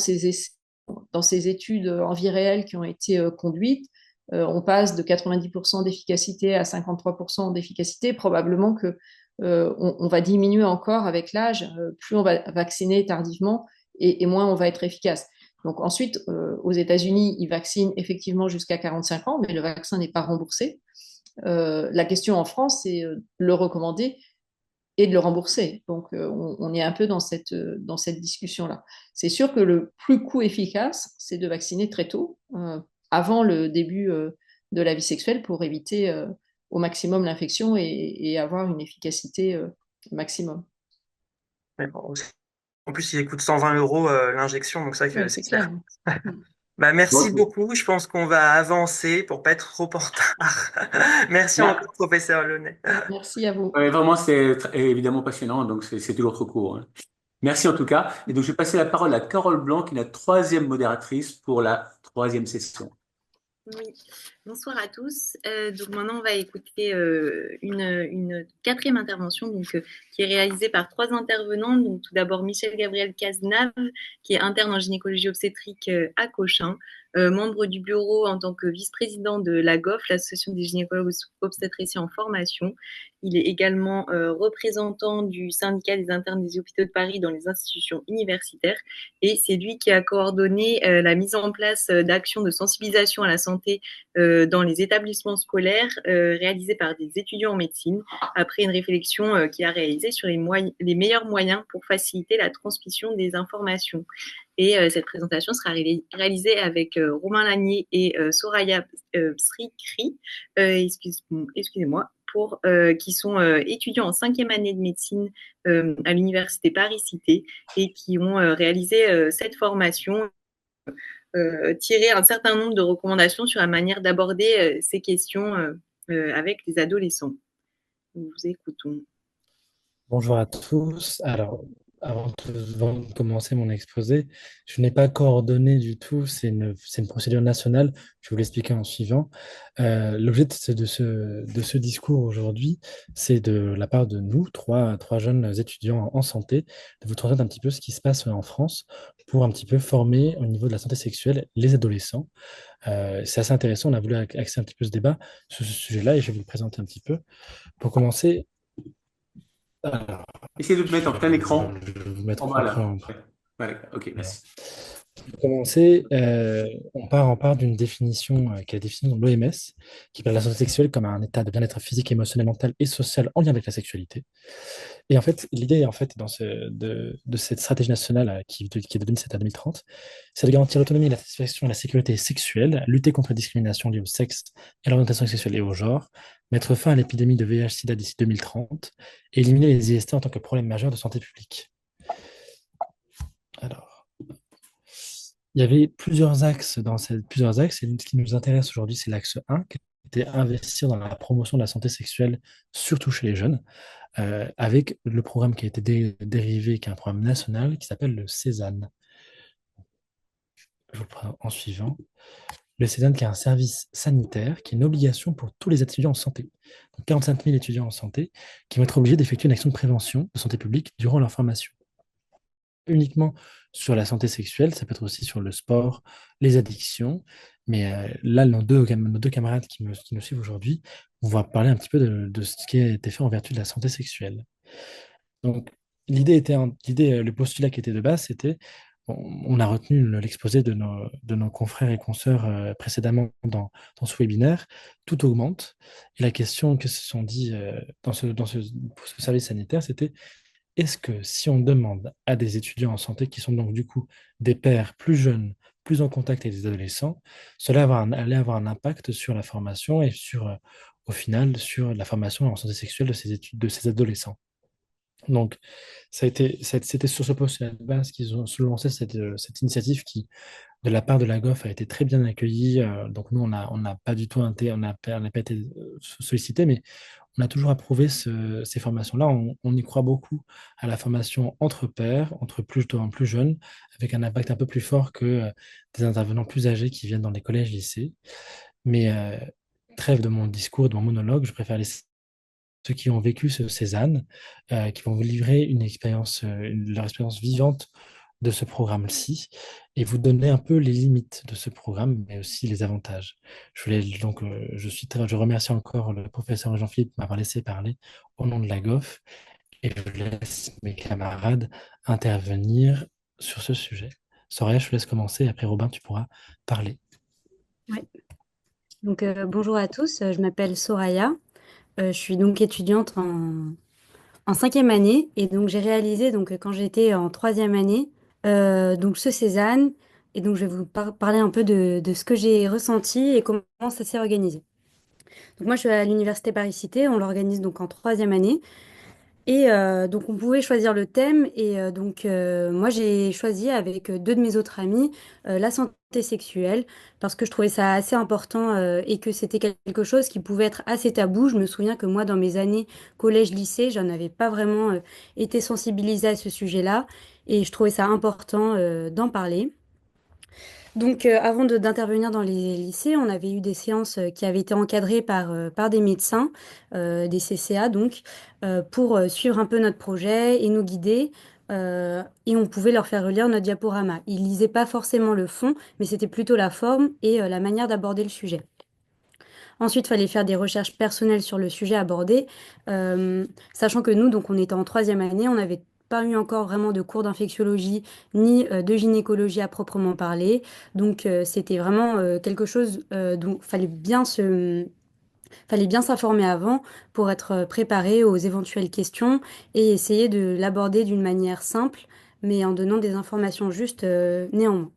dans ces études en vie réelle qui ont été conduites, on passe de 90% d'efficacité à 53% d'efficacité. Probablement que on va diminuer encore avec l'âge. Plus on va vacciner tardivement et moins on va être efficace. Donc ensuite, aux États-Unis, ils vaccinent effectivement jusqu'à 45 ans, mais le vaccin n'est pas remboursé. La question en France, c'est le recommander et de le rembourser. Donc on est un peu dans cette discussion-là. C'est sûr que le plus coût efficace, c'est de vacciner très tôt, avant le début de la vie sexuelle, pour éviter au maximum l'infection et avoir une efficacité maximum. Mais bon, en plus, il coûte 120 euros l'injection, donc ça que Ouais, c'est c'est clair. clair. Bah, merci Bon, beaucoup. Je pense qu'on va avancer pour pas être trop en retard. Merci encore, professeur Launay. Merci à vous. vraiment, c'est évidemment passionnant, donc c'est toujours trop court, hein. Merci en tout cas. Et donc, je vais passer la parole à Carole Blanc, qui est la troisième modératrice pour la troisième session. Oui, bonsoir à tous. Donc maintenant, on va écouter une quatrième intervention qui est réalisée par trois intervenants. Donc tout d'abord Michel Gabriel Cazenave, qui est interne en gynécologie obstétrique à Cochin, membre du bureau en tant que vice-président de l'AGOF, l'Association des gynécologues obstétriciens en formation. Il est également représentant du syndicat des internes des hôpitaux de Paris dans les institutions universitaires. Et c'est lui qui a coordonné la mise en place d'actions de sensibilisation à la santé dans les établissements scolaires réalisées par des étudiants en médecine, après une réflexion qu'il a réalisée sur les meilleurs moyens pour faciliter la transmission des informations. Et cette présentation sera réalisée avec Romain Lanier et Soraya Srikri, excusez-moi, qui sont étudiants en 5e année de médecine à l'université Paris-Cité et qui ont réalisé cette formation, tiré un certain nombre de recommandations sur la manière d'aborder ces questions avec les adolescents. Nous vous écoutons. Bonjour à tous. Alors, avant de commencer mon exposé, je n'ai pas coordonné du tout, c'est une procédure nationale, je vais vous l'expliquer en suivant. L'objet de ce discours aujourd'hui, c'est de la part de nous, trois jeunes étudiants en santé, de vous transmettre un petit peu ce qui se passe en France pour un petit peu former au niveau de la santé sexuelle les adolescents. C'est assez intéressant, on a voulu axer un petit peu ce débat sur ce sujet-là et je vais vous le présenter un petit peu. Pour commencer, alors, Essayez de te mettre en plein écran. je vais vous mettre En en bas là. plein. Voilà. Ok, merci. Pour commencer, on part d'une définition qui est la définition de l'OMS, qui parle de la santé sexuelle comme un état de bien-être physique, émotionnel, mental et social en lien avec la sexualité. Et en fait, l'idée de cette stratégie nationale qui est de 2007 à 2030, c'est de garantir l'autonomie, la satisfaction et la sécurité sexuelle, lutter contre la discrimination liée au sexe et à l'orientation sexuelle et au genre, mettre fin à l'épidémie de VIH-Sida d'ici 2030 et éliminer les IST en tant que problème majeur de santé publique. Alors, il y avait plusieurs axes plusieurs axes, et ce qui nous intéresse aujourd'hui, c'est l'axe 1, qui était investir dans la promotion de la santé sexuelle, surtout chez les jeunes, avec le programme qui a été dérivé, qui est un programme national, qui s'appelle le Cézanne. Je vous le prends en suivant. Le Cézanne, qui est un service sanitaire, qui est une obligation pour tous les étudiants en santé. Donc 45 000 étudiants en santé qui vont être obligés d'effectuer une action de prévention de santé publique durant leur formation. Uniquement sur la santé sexuelle, ça peut être aussi sur le sport, les addictions. Mais là, nos deux camarades qui nous suivent aujourd'hui, on va parler un petit peu de ce qui a été fait en vertu de la santé sexuelle. Donc, le postulat qui était de base, c'était, on a retenu l'exposé de nos confrères et consoeurs précédemment dans ce webinaire, tout augmente. Et la question que se sont dit pour ce service sanitaire, c'était est-ce que si on demande à des étudiants en santé qui sont donc du coup des pairs plus jeunes, plus en contact avec des adolescents, cela allait avoir un impact sur la formation et au final, sur la formation en santé sexuelle de ces adolescents. Donc, c'était sur ce poste de base qu'ils ont lancé cette initiative qui, de la part de la GOF, a été très bien accueillie. Donc, nous, on n'a pas du tout on n'a pas été sollicité, mais on a toujours approuvé ces formations-là. On y croit beaucoup à la formation entre pairs, entre plus jeunes, avec un impact un peu plus fort que des intervenants plus âgés qui viennent dans les collèges, lycées. Mais trêve de mon discours, de mon monologue, je préfère laisser ceux qui ont vécu ce Cézanne, qui vont vous livrer leur expérience vivante de ce programme-ci et vous donner un peu les limites de ce programme, mais aussi les avantages. Je remercie encore le professeur Jean-Philippe de m'avoir laissé parler au nom de la GOF et je laisse mes camarades intervenir sur ce sujet. Soraya, je te laisse commencer et après Robin, tu pourras parler. Ouais. Donc, bonjour à tous, je m'appelle Soraya, je suis donc étudiante en 5e année et donc j'ai réalisé donc, quand j'étais en 3e année donc ce Cézanne et donc je vais vous parler un peu de ce que j'ai ressenti et comment ça s'est organisé. Donc moi je suis à l'université Paris-Cité, on l'organise donc en 3e année. Et donc on pouvait choisir le thème et moi j'ai choisi avec deux de mes autres amis la santé sexuelle parce que je trouvais ça assez important et que c'était quelque chose qui pouvait être assez tabou. Je me souviens que moi dans mes années collège-lycée, j'en avais pas vraiment été sensibilisée à ce sujet-là et je trouvais ça important d'en parler. Donc, avant d'intervenir dans les lycées, on avait eu des séances qui avaient été encadrées par des médecins, des CCA donc, pour suivre un peu notre projet et nous guider. Et on pouvait leur faire relire notre diaporama. Ils lisaient pas forcément le fond, mais c'était plutôt la forme et la manière d'aborder le sujet. Ensuite, il fallait faire des recherches personnelles sur le sujet abordé, sachant que nous, donc, on était en troisième année, on n'avait pas eu encore vraiment de cours d'infectiologie ni de gynécologie à proprement parler. Donc, c'était vraiment quelque chose dont fallait bien s'informer avant pour être préparé aux éventuelles questions et essayer de l'aborder d'une manière simple, mais en donnant des informations justes néanmoins.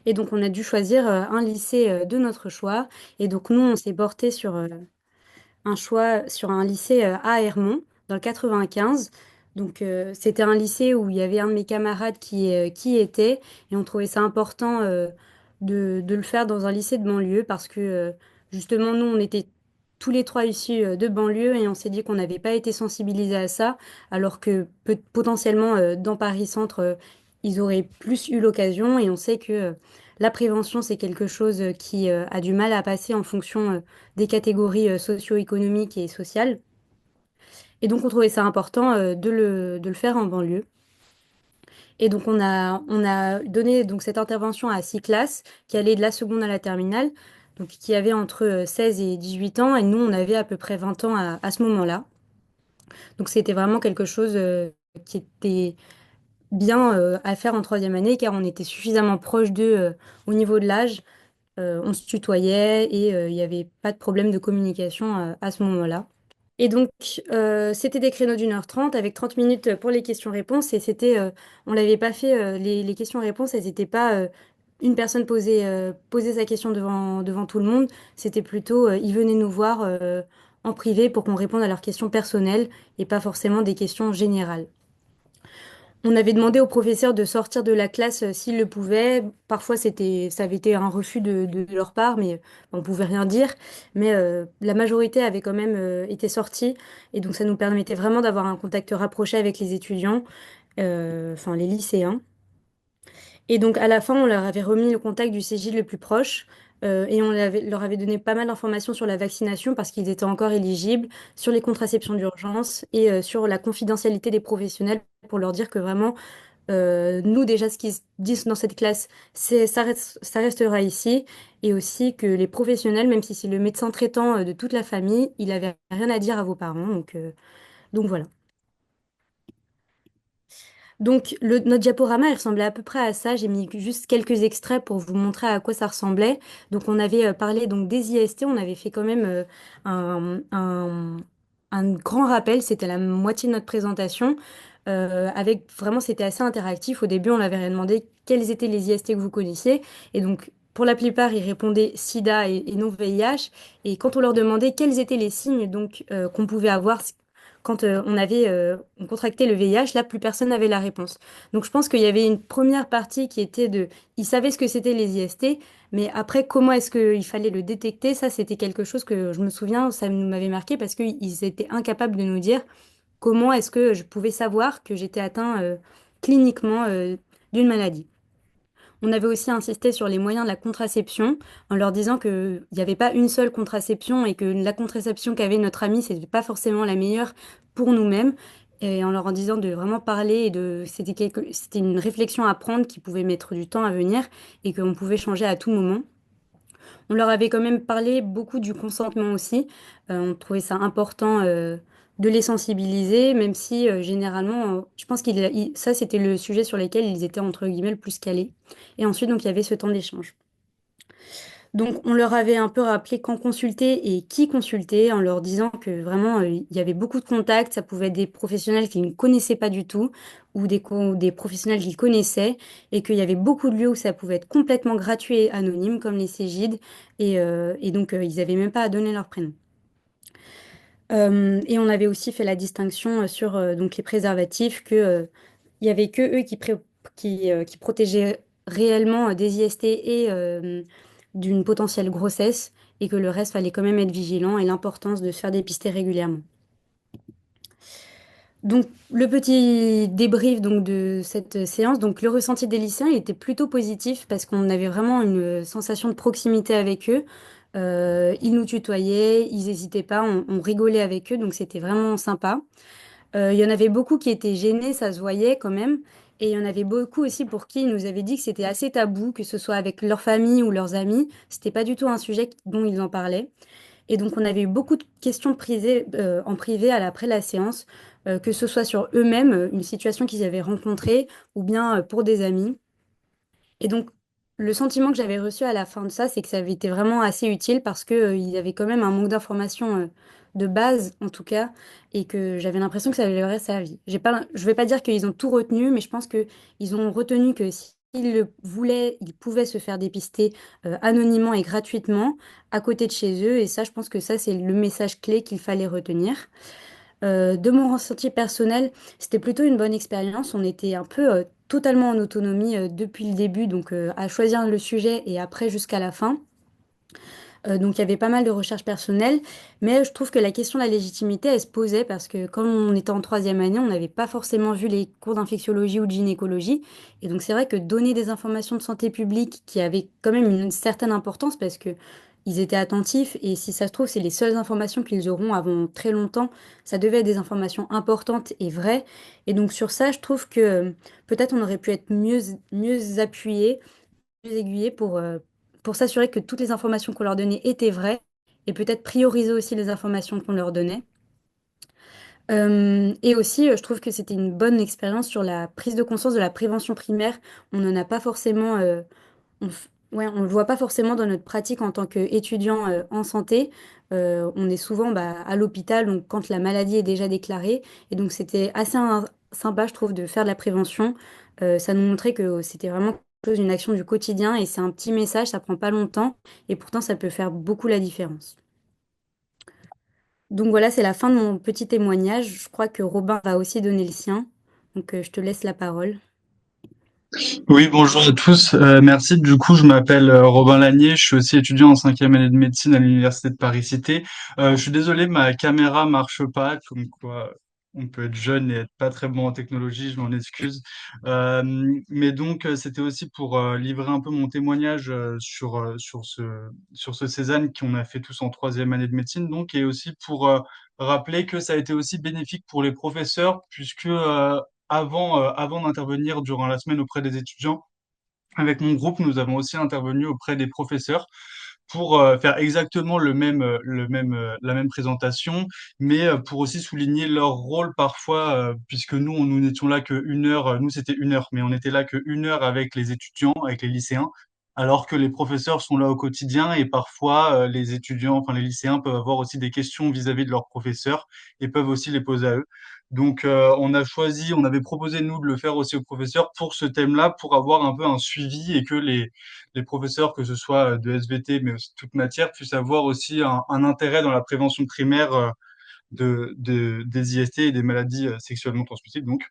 Et donc, on a dû choisir un lycée de notre choix. Et donc, nous, on s'est porté sur un choix sur un lycée à Hermont, dans le 95. Donc, c'était un lycée où il y avait un de mes camarades qui y était. Et on trouvait ça important de le faire dans un lycée de banlieue parce que, justement, nous, on était tous les trois issus de banlieue et on s'est dit qu'on n'avait pas été sensibilisés à ça, alors que potentiellement, dans Paris Centre, ils auraient plus eu l'occasion. Et on sait que la prévention, c'est quelque chose qui a du mal à passer en fonction des catégories socio-économiques et sociales. Et donc, on trouvait ça important de le faire en banlieue. Et donc, on a donné donc, cette intervention à 6 classes qui allaient de la seconde à la terminale, donc qui avaient entre 16 et 18 ans. Et nous, on avait à peu près 20 ans à ce moment-là. Donc, c'était vraiment quelque chose qui était bien à faire en troisième année, car on était suffisamment proche d'eux au niveau de l'âge. On se tutoyait et il n'y avait pas de problème de communication à ce moment-là. Et donc, c'était des créneaux d'1h30 avec 30 minutes pour les questions-réponses. Et on l'avait pas fait, les questions-réponses, elles n'étaient pas une personne posait sa question devant tout le monde. C'était plutôt, ils venaient nous voir en privé pour qu'on réponde à leurs questions personnelles et pas forcément des questions générales. On avait demandé aux professeurs de sortir de la classe s'ils le pouvaient. Parfois, ça avait été un refus de leur part, mais on pouvait rien dire. Mais la majorité avait quand même été sortie. Et donc, ça nous permettait vraiment d'avoir un contact rapproché avec les étudiants, enfin les lycéens. Et donc, à la fin, on leur avait remis le contact du CJ le plus proche. Et leur avait donné pas mal d'informations sur la vaccination parce qu'ils étaient encore éligibles, sur les contraceptions d'urgence et sur la confidentialité des professionnels pour leur dire que vraiment, nous, déjà, ce qu'ils se disent dans cette classe, ça restera ici. Et aussi que les professionnels, même si c'est le médecin traitant de toute la famille, il avait rien à dire à vos parents. Donc voilà. Donc notre diaporama, il ressemblait à peu près à ça. J'ai mis juste quelques extraits pour vous montrer à quoi ça ressemblait. Donc on avait parlé donc des IST, on avait fait quand même un, un- un grand rappel. C'était la moitié de notre présentation. Avec vraiment, c'était assez interactif. Au début, on leur avait demandé quels étaient les IST que vous connaissiez. Et donc, pour la plupart, ils répondaient SIDA et non VIH. Et quand on leur demandait quels étaient les signes donc qu'on pouvait avoir quand on contractait le VIH, là, plus personne n'avait la réponse. Donc, je pense qu'il y avait une première partie qui était ils savaient ce que c'était les IST, mais après, comment est-ce qu'il fallait le détecter? Ça, c'était quelque chose que je me souviens, ça m'avait marqué parce qu'ils étaient incapables de nous dire comment est-ce que je pouvais savoir que j'étais atteint cliniquement d'une maladie. On avait aussi insisté sur les moyens de la contraception en leur disant qu'il n'y avait pas une seule contraception et que la contraception qu'avait notre ami, c'était pas forcément la meilleure pour nous-mêmes. Et en leur en disant de vraiment parler et c'était une réflexion à prendre qui pouvait mettre du temps à venir et qu'on pouvait changer à tout moment. On leur avait quand même parlé beaucoup du consentement aussi. On trouvait ça important de les sensibiliser, même si généralement, je pense ça c'était le sujet sur lequel ils étaient entre guillemets le plus calés. Et ensuite, donc il y avait ce temps d'échange. Donc on leur avait un peu rappelé quand consulter et qui consulter, en leur disant que vraiment il y avait beaucoup de contacts, ça pouvait être des professionnels qu'ils ne connaissaient pas du tout ou des professionnels qu'ils connaissaient et qu'il y avait beaucoup de lieux où ça pouvait être complètement gratuit et anonyme comme les Cégides et donc ils n'avaient même pas à donner leur prénom. Et on avait aussi fait la distinction sur donc les préservatifs que il y avait que eux qui protégeaient réellement des IST et d'une potentielle grossesse et que le reste fallait quand même être vigilant et l'importance de se faire dépister régulièrement. Donc, le petit débrief donc, de cette séance, donc le ressenti des lycéens, il était plutôt positif parce qu'on avait vraiment une sensation de proximité avec eux. Ils nous tutoyaient, ils n'hésitaient pas, on rigolait avec eux, donc c'était vraiment sympa. Il y en avait beaucoup qui étaient gênés, ça se voyait quand même. Et il y en avait beaucoup aussi pour qui ils nous avaient dit que c'était assez tabou, que ce soit avec leur famille ou leurs amis. C'était pas du tout un sujet dont ils en parlaient. Et donc, on avait eu beaucoup de questions en privé après la séance, que ce soit sur eux-mêmes, une situation qu'ils avaient rencontrée, ou bien pour des amis. Et donc, le sentiment que j'avais reçu à la fin de ça, c'est que ça avait été vraiment assez utile parce que, il y avait quand même un manque d'informations, de base, en tout cas, et que j'avais l'impression que ça leur avait servi. Je vais pas dire qu'ils ont tout retenu, mais je pense qu'ils ont retenu que s'ils le voulaient, ils pouvaient se faire dépister, anonymement et gratuitement à côté de chez eux. Et ça, je pense que ça, c'est le message clé qu'il fallait retenir. De mon ressenti personnel, c'était plutôt une bonne expérience. On était un peu totalement en autonomie depuis le début, donc à choisir le sujet et après jusqu'à la fin. Donc il y avait pas mal de recherches personnelles, mais je trouve que la question de la légitimité, elle se posait parce que quand on était en troisième année, on n'avait pas forcément vu les cours d'infectiologie ou de gynécologie. Et donc c'est vrai que donner des informations de santé publique qui avaient quand même une certaine importance parce que ils étaient attentifs et si ça se trouve, c'est les seules informations qu'ils auront avant très longtemps. Ça devait être des informations importantes et vraies. Et donc sur ça, je trouve que peut-être on aurait pu être mieux appuyé plus aiguillés pour s'assurer que toutes les informations qu'on leur donnait étaient vraies et peut-être prioriser aussi les informations qu'on leur donnait. Et aussi, je trouve que c'était une bonne expérience sur la prise de conscience de la prévention primaire. On n'en a pas forcément, ouais, on le voit pas forcément dans notre pratique en tant qu'étudiant en santé. On est souvent à l'hôpital, donc quand la maladie est déjà déclarée. Et donc c'était assez sympa, je trouve, de faire de la prévention. Ça nous montrait que c'était vraiment quelque chose, une action du quotidien et c'est un petit message, ça prend pas longtemps et pourtant ça peut faire beaucoup la différence. Donc voilà, c'est la fin de mon petit témoignage. Je crois que Robin va aussi donner le sien. Donc je te laisse la parole. Oui, bonjour à tous. Merci. Du coup, je m'appelle Robin Lanier. Je suis aussi étudiant en cinquième année de médecine à l'université de Paris-Cité. Je suis désolé, ma caméra marche pas. Comme quoi, on peut être jeune et être pas très bon en technologie. Je m'en excuse. Mais donc, c'était aussi pour livrer un peu mon témoignage sur ce Cézanne qu'on a fait tous en troisième année de médecine. Donc, et aussi pour rappeler que ça a été aussi bénéfique pour les professeurs puisque avant d'intervenir durant la semaine auprès des étudiants, avec mon groupe, nous avons aussi intervenu auprès des professeurs pour faire exactement la même présentation, mais pour aussi souligner leur rôle parfois, puisque nous n'étions là que une heure, nous c'était une heure, mais on était là que une heure avec les étudiants, avec les lycéens, alors que les professeurs sont là au quotidien et parfois les étudiants, enfin les lycéens peuvent avoir aussi des questions vis-à-vis de leurs professeurs et peuvent aussi les poser à eux. Donc on avait proposé nous de le faire aussi aux professeurs pour ce thème-là, pour avoir un peu un suivi et que les professeurs, que ce soit de SVT, mais aussi toute matière, puissent avoir aussi un intérêt dans la prévention primaire des IST et des maladies sexuellement transmissibles. Donc,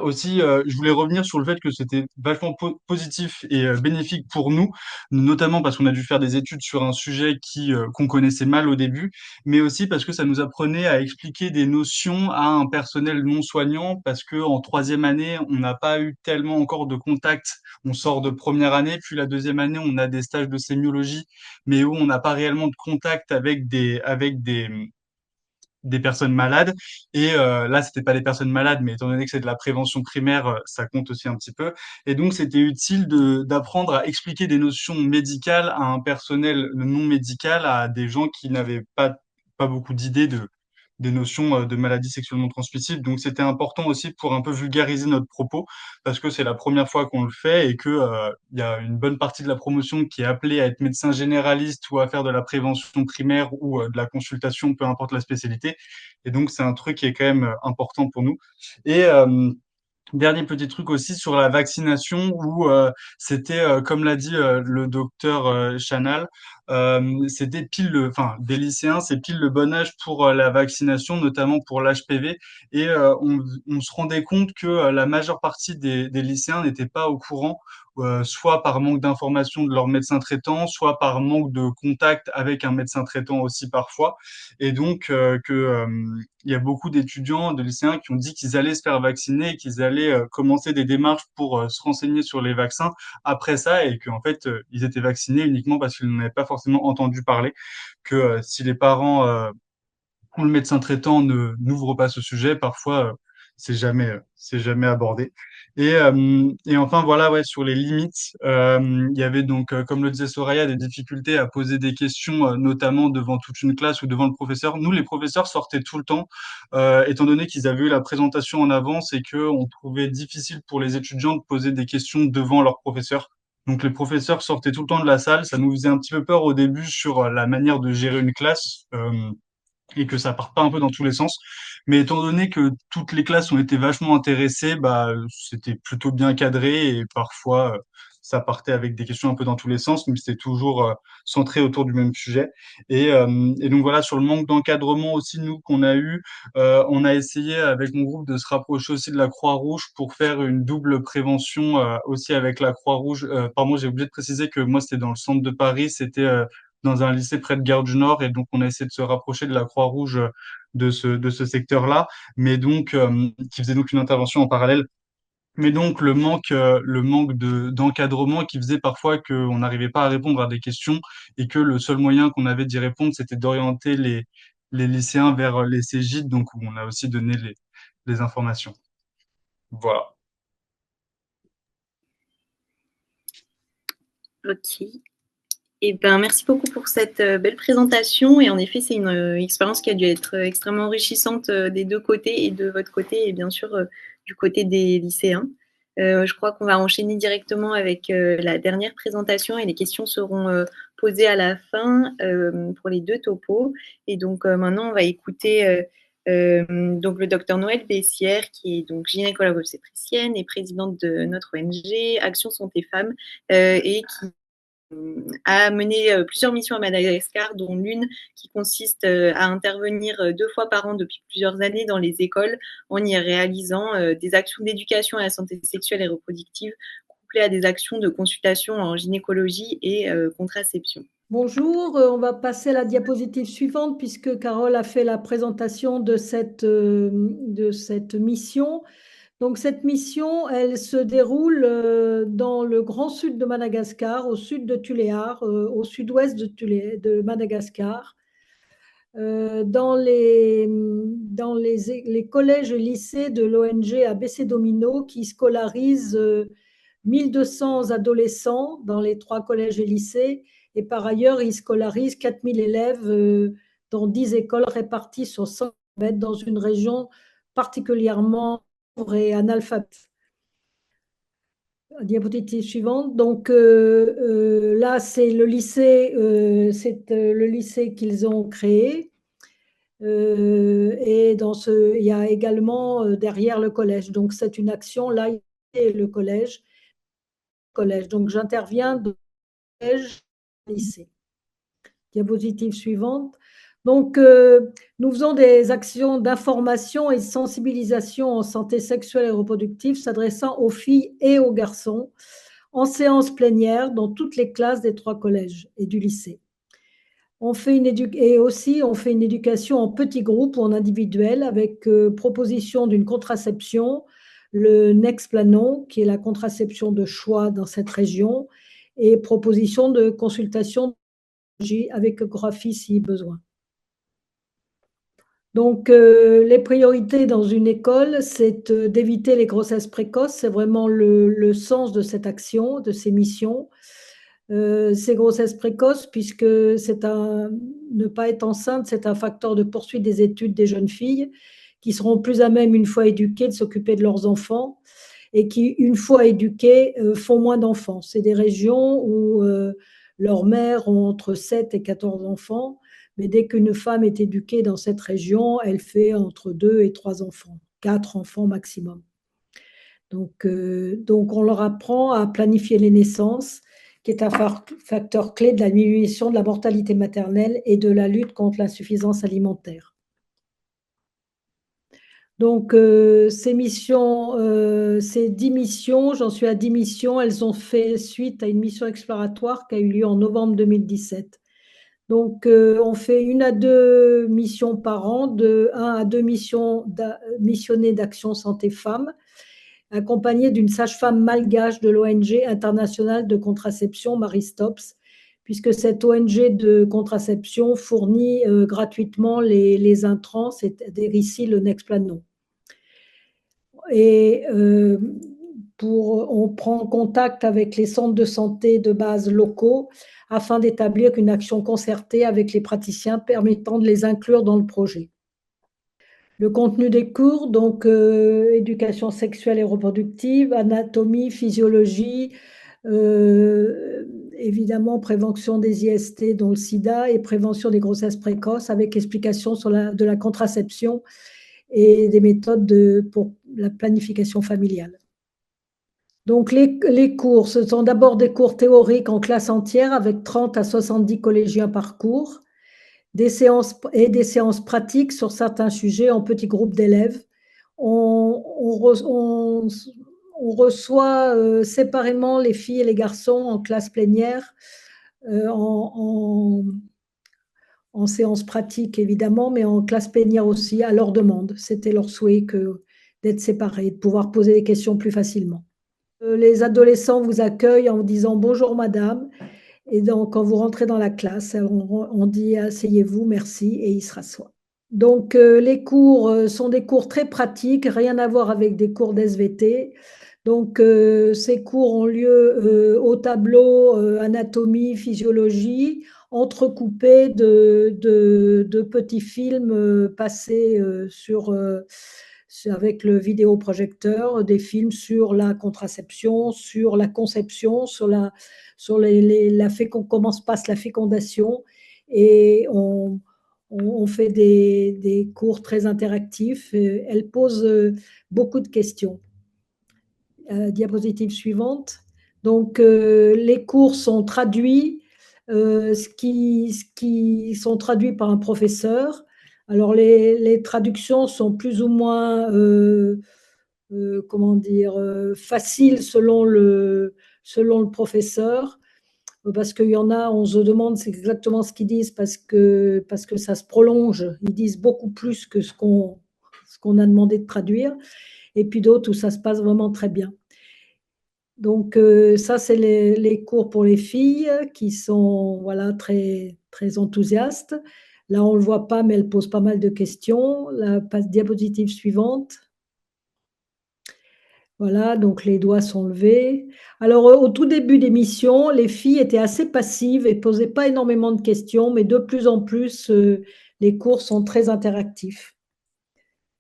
aussi, je voulais revenir sur le fait que c'était vachement positif et bénéfique pour nous, notamment parce qu'on a dû faire des études sur un sujet qu'on connaissait mal au début, mais aussi parce que ça nous apprenait à expliquer des notions à un personnel non soignant, parce que en troisième année, on n'a pas eu tellement encore de contact. On sort de première année, puis la deuxième année, on a des stages de sémiologie, mais où on n'a pas réellement de contact avec des personnes malades. Et là, c'était pas des personnes malades, mais étant donné que c'est de la prévention primaire, ça compte aussi un petit peu. Et donc, c'était utile d'apprendre à expliquer des notions médicales à un personnel non médical, à des gens qui n'avaient pas beaucoup d'idées des notions de maladies sexuellement transmissibles. Donc, c'était important aussi pour un peu vulgariser notre propos, parce que c'est la première fois qu'on le fait et que il y a une bonne partie de la promotion qui est appelée à être médecin généraliste ou à faire de la prévention primaire ou de la consultation, peu importe la spécialité. Et donc, c'est un truc qui est quand même important pour nous. Et dernier petit truc aussi sur la vaccination où c'était, comme l'a dit le docteur Chanal, c'était enfin, des lycéens, c'est pile le bon âge pour la vaccination, notamment pour l'HPV. Et on se rendait compte que la majeure partie des lycéens n'étaient pas au courant, soit par manque d'information de leur médecin traitant, soit par manque de contact avec un médecin traitant aussi parfois. Et donc, il y a beaucoup d'étudiants, de lycéens qui ont dit qu'ils allaient se faire vacciner et qu'ils allaient commencer des démarches pour se renseigner sur les vaccins après ça et qu'en fait, ils étaient vaccinés uniquement parce qu'ils n'en avaient pas forcément entendu parler, que si les parents ou le médecin traitant n'ouvre pas ce sujet, parfois c'est jamais abordé. Et enfin voilà, ouais, sur les limites, il y avait donc, comme le disait Soraya, des difficultés à poser des questions, notamment devant toute une classe ou devant le professeur. Nous, les professeurs sortaient tout le temps, étant donné qu'ils avaient eu la présentation en avance et que on trouvait difficile pour les étudiants de poser des questions devant leur professeur. Donc les professeurs sortaient tout le temps de la salle. Ça nous faisait un petit peu peur au début sur la manière de gérer une classe. Et que ça parte pas un peu dans tous les sens. Mais étant donné que toutes les classes ont été vachement intéressées, bah, c'était plutôt bien cadré et parfois ça partait avec des questions un peu dans tous les sens, mais c'était toujours centré autour du même sujet. Et donc voilà, sur le manque d'encadrement aussi, nous, qu'on a eu, on a essayé avec mon groupe de se rapprocher aussi de la Croix-Rouge pour faire une double prévention aussi avec la Croix-Rouge. Pardon, j'ai oublié de préciser que moi, c'était dans le centre de Paris, c'était dans un lycée près de Gare du Nord et donc on a essayé de se rapprocher de la Croix-Rouge de ce secteur-là, mais donc qui faisait donc une intervention en parallèle. Mais donc le manque d'encadrement qui faisait parfois qu'on n'arrivait pas à répondre à des questions et que le seul moyen qu'on avait d'y répondre, c'était d'orienter les lycéens vers les Cégides, donc où on a aussi donné les informations. Voilà. Ok. Eh ben, merci beaucoup pour cette belle présentation. Et en effet, c'est une expérience qui a dû être extrêmement enrichissante des deux côtés, et de votre côté, et bien sûr du côté des lycéens. Je crois qu'on va enchaîner directement avec la dernière présentation et les questions seront posées à la fin pour les deux topos. Et donc maintenant, on va écouter donc le docteur Noël Bessières, qui est donc gynécologue obstétricienne et présidente de notre ONG Action Santé Femmes, et qui a mené plusieurs missions à Madagascar, dont l'une qui consiste à intervenir 2 fois par an depuis plusieurs années dans les écoles en y réalisant des actions d'éducation à la santé sexuelle et reproductive couplées à des actions de consultation en gynécologie et contraception. Bonjour, on va passer à la diapositive suivante puisque Carole a fait la présentation de cette mission. Donc cette mission, elle se déroule dans le grand sud de Madagascar, au sud de Tuléar, au sud-ouest de Madagascar, dans les collèges et lycées de l'ONG ABC Domino qui scolarise 1200 adolescents dans les 3 collèges et lycées. Et par ailleurs, ils scolarisent 4000 élèves dans 10 écoles réparties sur 100 km dans une région particulièrement et analphabète. Diapositive suivante. Donc là, c'est le lycée qu'ils ont créé. Et il y a également derrière le collège. Donc c'est une action là, le collège. Donc j'interviens de collège lycée. Diapositive suivante. Donc, nous faisons des actions d'information et de sensibilisation en santé sexuelle et reproductive s'adressant aux filles et aux garçons en séance plénière dans toutes les classes des 3 collèges et du lycée. On fait une éducation en petits groupes ou en individuel avec proposition d'une contraception, le Nexplanon, qui est la contraception de choix dans cette région, et proposition de consultation avec échographie si besoin. Donc, les priorités dans une école, c'est d'éviter les grossesses précoces. C'est vraiment le sens de cette action, de ces missions. Ces grossesses précoces, puisque ne pas être enceinte, c'est un facteur de poursuite des études des jeunes filles qui seront plus à même, une fois éduquées, de s'occuper de leurs enfants et qui, une fois éduquées, font moins d'enfants. C'est des régions où leurs mères ont entre 7 et 14 enfants. Mais dès qu'une femme est éduquée dans cette région, elle fait entre 2 et 3 enfants, 4 enfants maximum. Donc on leur apprend à planifier les naissanses, qui est un facteur clé de la diminution de la mortalité maternelle et de la lutte contre l'insuffisance alimentaire. Donc, ces 10 missions, j'en suis à 10 missions, elles ont fait suite à une mission exploratoire qui a eu lieu en novembre 2017. Donc, on fait 1 à 2 missions par an, de 1 à 2 missionnées d'Action Santé Femmes, accompagnées d'une sage-femme malgache de l'ONG internationale de contraception Maristops, puisque cette ONG de contraception fournit gratuitement les intrants, c'est-à-dire ici le Nexplanon. Et on prend contact avec les centres de santé de base locaux afin d'établir une action concertée avec les praticiens permettant de les inclure dans le projet. Le contenu des cours, donc éducation sexuelle et reproductive, anatomie, physiologie, évidemment prévention des IST dont le sida et prévention des grossesses précoces avec explication de la contraception et des méthodes pour la planification familiale. Donc les cours, ce sont d'abord des cours théoriques en classe entière avec 30 à 70 collégiens par cours, des séances pratiques sur certains sujets en petits groupes d'élèves. On reçoit séparément les filles et les garçons en classe plénière, en séance pratique évidemment, mais en classe plénière aussi, à leur demande. C'était leur souhait d'être séparés, de pouvoir poser des questions plus facilement. Les adolescents vous accueillent en disant « Bonjour madame ». Et donc, quand vous rentrez dans la classe, on dit « Asseyez-vous, merci » et ils se rassoient. Donc, les cours sont des cours très pratiques, rien à voir avec des cours d'SVT. Donc, ces cours ont lieu au tableau anatomie, physiologie, entrecoupés de petits films passés avec le vidéoprojecteur, des films sur la contraception, sur la conception, sur comment se passe la fécondation. Et on fait des cours très interactifs. Elle pose beaucoup de questions. Diapositive suivante. Donc, les cours sont traduits, qui sont traduits par un professeur. Alors, les traductions sont plus ou moins, faciles selon le professeur, parce qu'il y en a, on se demande c'est exactement ce qu'ils disent parce que ça se prolonge. Ils disent beaucoup plus que ce qu'on a demandé de traduire. Et puis d'autres où ça se passe vraiment très bien. Donc, ça, c'est les cours pour les filles qui sont très, très enthousiastes. Là, on ne le voit pas, mais elle pose pas mal de questions. La diapositive suivante. Voilà, donc les doigts sont levés. Alors, au tout début des missions, les filles étaient assez passives et ne posaient pas énormément de questions, mais de plus en plus, les cours sont très interactifs.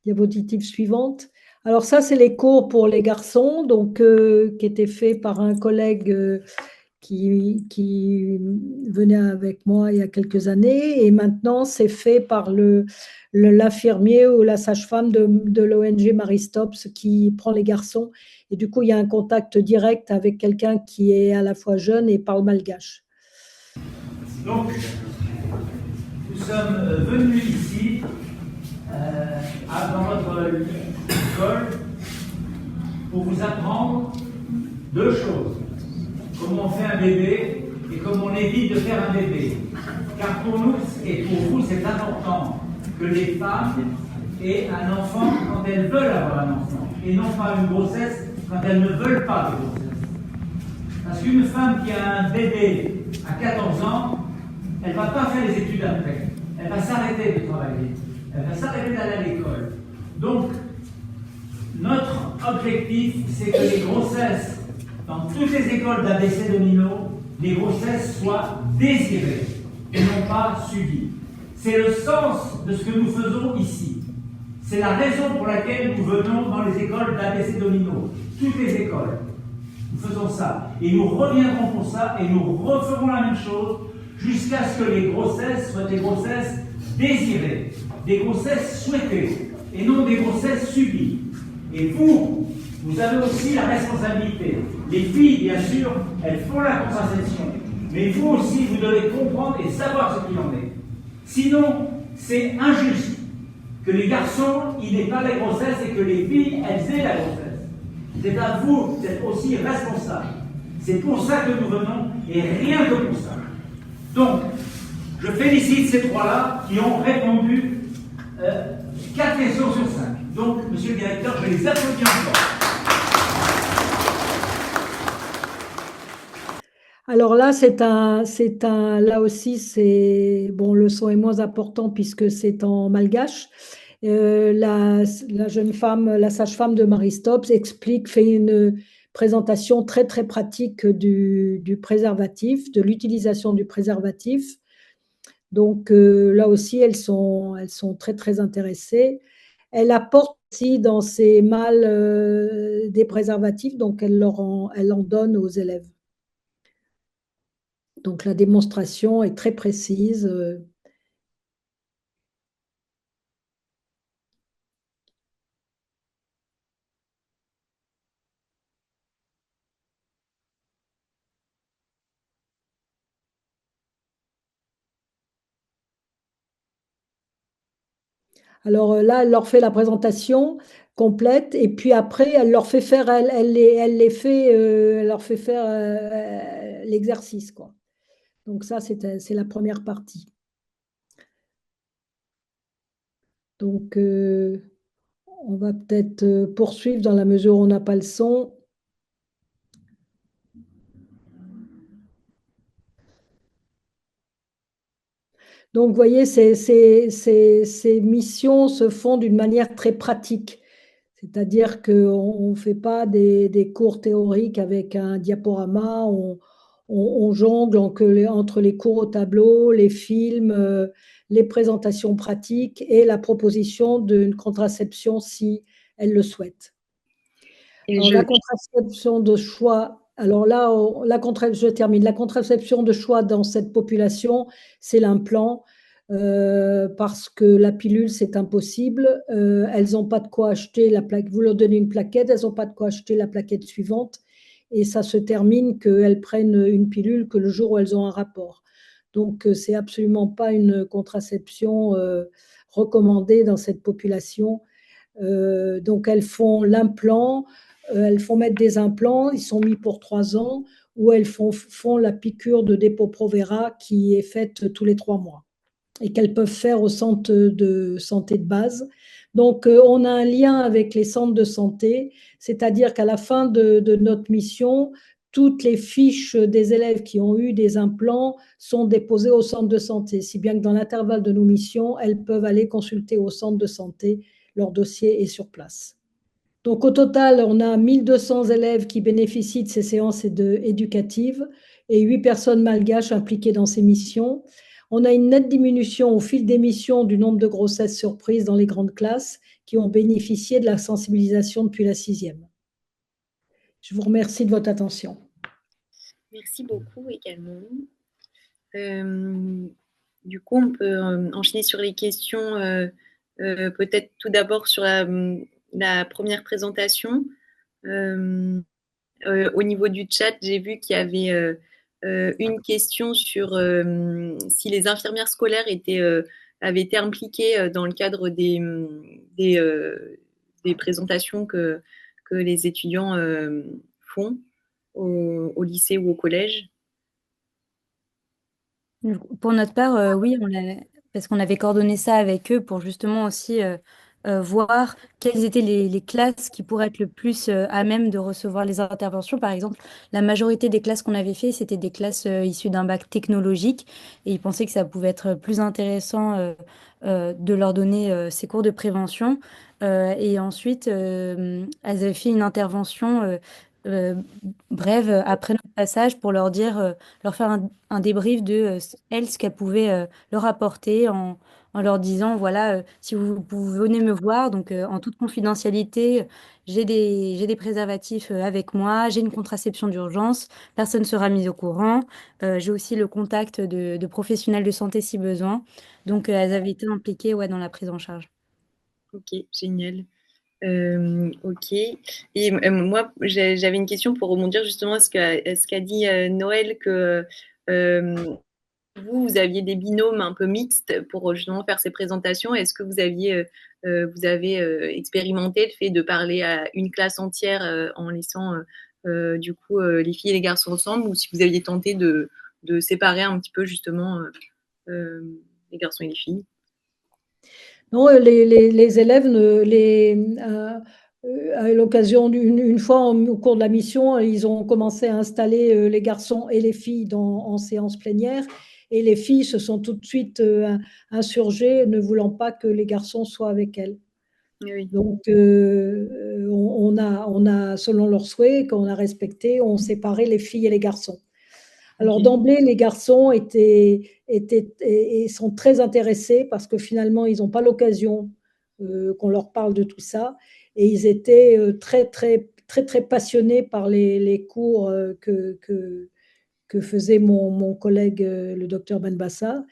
Diapositive suivante. Alors ça, c'est les cours pour les garçons, donc qui étaient faits par un collègue qui venait avec moi il y a quelques années, et maintenant c'est fait par l'infirmier ou la sage-femme de l'ONG Maristops qui prend les garçons, et du coup il y a un contact direct avec quelqu'un qui est à la fois jeune et parle malgache. Donc, nous sommes venus ici dans votre école pour vous apprendre 2 choses. Comment on fait un bébé et comment on évite de faire un bébé. Car pour nous et pour vous, c'est important que les femmes aient un enfant quand elles veulent avoir un enfant et non pas une grossesse quand elles ne veulent pas de grossesse. Parce qu'une femme qui a un bébé à 14 ans, elle ne va pas faire les études après. Elle va s'arrêter de travailler. Elle va s'arrêter d'aller à l'école. Donc, notre objectif, c'est que les grossesses, dans toutes les écoles d'ABC Domino, les grossesses soient désirées et non pas subies. C'est le sens de ce que nous faisons ici. C'est la raison pour laquelle nous venons dans les écoles d'ABC Domino. Toutes les écoles. Nous faisons ça. Et nous reviendrons pour ça et nous referons la même chose jusqu'à ce que les grossesses soient des grossesses désirées, des grossesses souhaitées et non des grossesses subies. Et vous avez aussi la responsabilité Les filles, bien sûr, elles font la contraception. Mais vous aussi, vous devez comprendre et savoir ce qu'il en est. Sinon, c'est injuste que les garçons, ils n'aient pas la grossesse et que les filles, elles aient la grossesse. C'est à vous d'être aussi responsable. C'est pour ça que nous venons et rien que pour ça. Donc, je félicite ces trois-là qui ont répondu 4 questions sur 5. Donc, monsieur le directeur, je les applaudis encore. Alors là, là aussi, bon, le son est moins important puisque c'est en malgache. La jeune femme, la sage-femme de Marie Stopes fait une présentation très très pratique du préservatif, de l'utilisation du préservatif. Donc là aussi, elles sont très très intéressées. Elle apporte aussi dans ses malles des préservatifs, donc elle en donne aux élèves. Donc la démonstration est très précise. Alors là, elle leur fait la présentation complète et puis après, elle leur fait faire, elle leur fait faire l'exercice, quoi. Donc ça, c'est la première partie. Donc, on va peut-être poursuivre dans la mesure où on n'a pas le son. Donc, vous voyez, ces missions se font d'une manière très pratique. C'est-à-dire qu'on ne fait pas des cours théoriques avec un diaporama, on jongle entre les cours au tableau, les films, les présentations pratiques et la proposition d'une contraception si elle le souhaite. Alors, la contraception de choix, alors là, je termine. La contraception de choix dans cette population, c'est l'implant. Parce que la pilule, c'est impossible. Elles n'ont pas de quoi acheter la plaquette. Vous leur donnez une plaquette, elles n'ont pas de quoi acheter la plaquette suivante. Et ça se termine qu'elles prennent une pilule que le jour où elles ont un rapport. Donc, c'est absolument pas une contraception recommandée dans cette population. Donc, elles font l'implant, elles font mettre des implants, ils sont mis pour 3 ans, ou elles font la piqûre de Depo-Provera qui est faite tous les 3 mois et qu'elles peuvent faire au centre de santé de base. Donc, on a un lien avec les centres de santé, c'est-à-dire qu'à la fin de notre mission, toutes les fiches des élèves qui ont eu des implants sont déposées au centre de santé, si bien que dans l'intervalle de nos missions, elles peuvent aller consulter au centre de santé, leur dossier est sur place. Donc, au total, on a 1200 élèves qui bénéficient de ces séances éducatives et 8 personnes malgaches impliquées dans ces missions. On a une nette diminution au fil des missions du nombre de grossesses surprises dans les grandes classes qui ont bénéficié de la sensibilisation depuis la 6e. Je vous remercie de votre attention. Merci beaucoup également. Du coup, on peut enchaîner sur les questions, peut-être tout d'abord sur la première présentation. Au niveau du chat, j'ai vu qu'il y avait une question sur si les infirmières scolaires avaient été impliquées dans le cadre des présentations que les étudiants font au lycée ou au collège. Pour notre part, oui, parce qu'on avait coordonné ça avec eux pour justement aussi voir quelles étaient les classes qui pourraient être le plus à même de recevoir les interventions. Par exemple, la majorité des classes qu'on avait fait, c'était des classes issues d'un bac technologique et ils pensaient que ça pouvait être plus intéressant de leur donner ces cours de prévention. Et ensuite, elles avaient fait une intervention euh, brève après notre passage pour leur dire, leur faire un débrief de elles, ce qu'elles pouvaient leur apporter en leur disant, voilà, si vous venez me voir, donc en toute confidentialité, j'ai des préservatifs avec moi, j'ai une contraception d'urgence, personne ne sera mis au courant, j'ai aussi le contact de professionnels de santé si besoin. Donc, elles avaient été impliquées ouais, dans la prise en charge. Ok, génial. Ok. Et moi, j'avais une question pour rebondir justement à ce qu'a dit Noël, que vous aviez des binômes un peu mixtes pour justement faire ces présentations. Est-ce que vous avez expérimenté le fait de parler à une classe entière en laissant du coup les filles et les garçons ensemble, ou si vous aviez tenté de séparer un petit peu justement euh, les garçons et les filles? Non, les élèves, à l'occasion une fois au cours de la mission, ils ont commencé à installer les garçons et les filles en séance plénière. Et les filles se sont tout de suite insurgées, ne voulant pas que les garçons soient avec elles. Oui. Donc, on a, selon leurs souhaits, qu'on a respecté, on séparait les filles et les garçons. Alors, d'emblée, les garçons sont très intéressés parce que finalement, ils n'ont pas l'occasion qu'on leur parle de tout ça. Et ils étaient très, très, très, très passionnés par les cours que faisait mon collègue, le docteur Benbassa.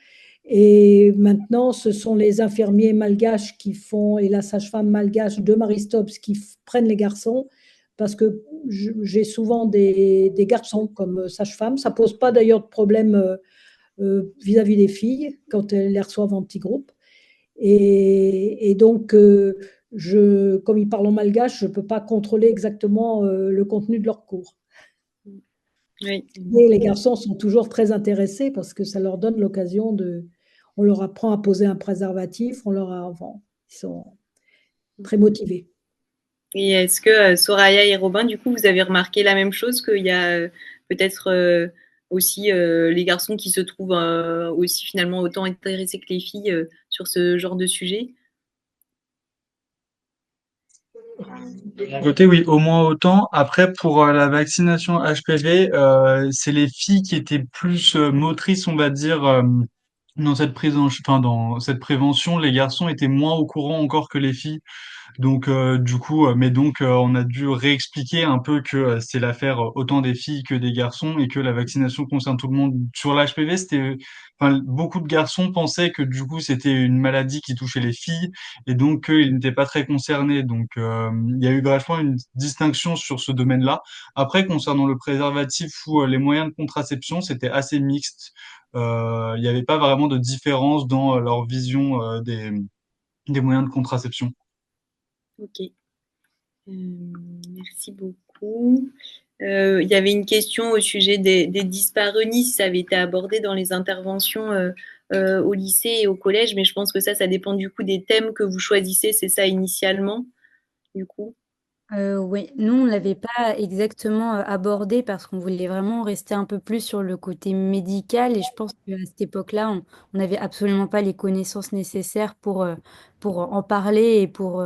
Et maintenant, ce sont les infirmiers malgaches qui font, et la sage-femme malgache de Maristops qui prennent les garçons, parce que j'ai souvent des garçons comme sage-femme. Ça ne pose pas d'ailleurs de problème vis-à-vis des filles quand elles les reçoivent en petits groupes. Et donc, comme ils parlent en malgache, je ne peux pas contrôler exactement le contenu de leur cours. Oui. Mais les garçons sont toujours très intéressés parce que ça leur donne l'occasion on leur apprend à poser un préservatif, ils sont très motivés. Et est-ce que Soraya et Robin, du coup, vous avez remarqué la même chose, qu'il y a peut-être aussi les garçons qui se trouvent aussi finalement autant intéressés que les filles sur ce genre de sujet? De mon côté, oui, au moins autant. Après, pour la vaccination HPV, c'est les filles qui étaient plus motrices, on va dire, dans cette enfin, dans cette prévention. Les garçons étaient moins au courant encore que les filles. Donc, du coup, on a dû réexpliquer un peu que c'est l'affaire autant des filles que des garçons et que la vaccination concerne tout le monde. Sur l'HPV, enfin, beaucoup de garçons pensaient que du coup, c'était une maladie qui touchait les filles et donc qu'ils n'étaient pas très concernés. Donc, il y a eu vachement une distinction sur ce domaine-là. Après, concernant le préservatif ou les moyens de contraception, c'était assez mixte. Il n'y avait pas vraiment de différence dans leur vision des moyens de contraception. Ok. Merci beaucoup. Il y avait une question au sujet des dyspareunies, si ça avait été abordé dans les interventions au lycée et au collège, mais je pense que ça dépend du coup des thèmes que vous choisissez, c'est ça initialement, du coup. Oui, nous, on ne l'avait pas exactement abordé parce qu'on voulait vraiment rester un peu plus sur le côté médical et je pense qu'à cette époque-là, on n'avait absolument pas les connaissances nécessaires pour en parler et pour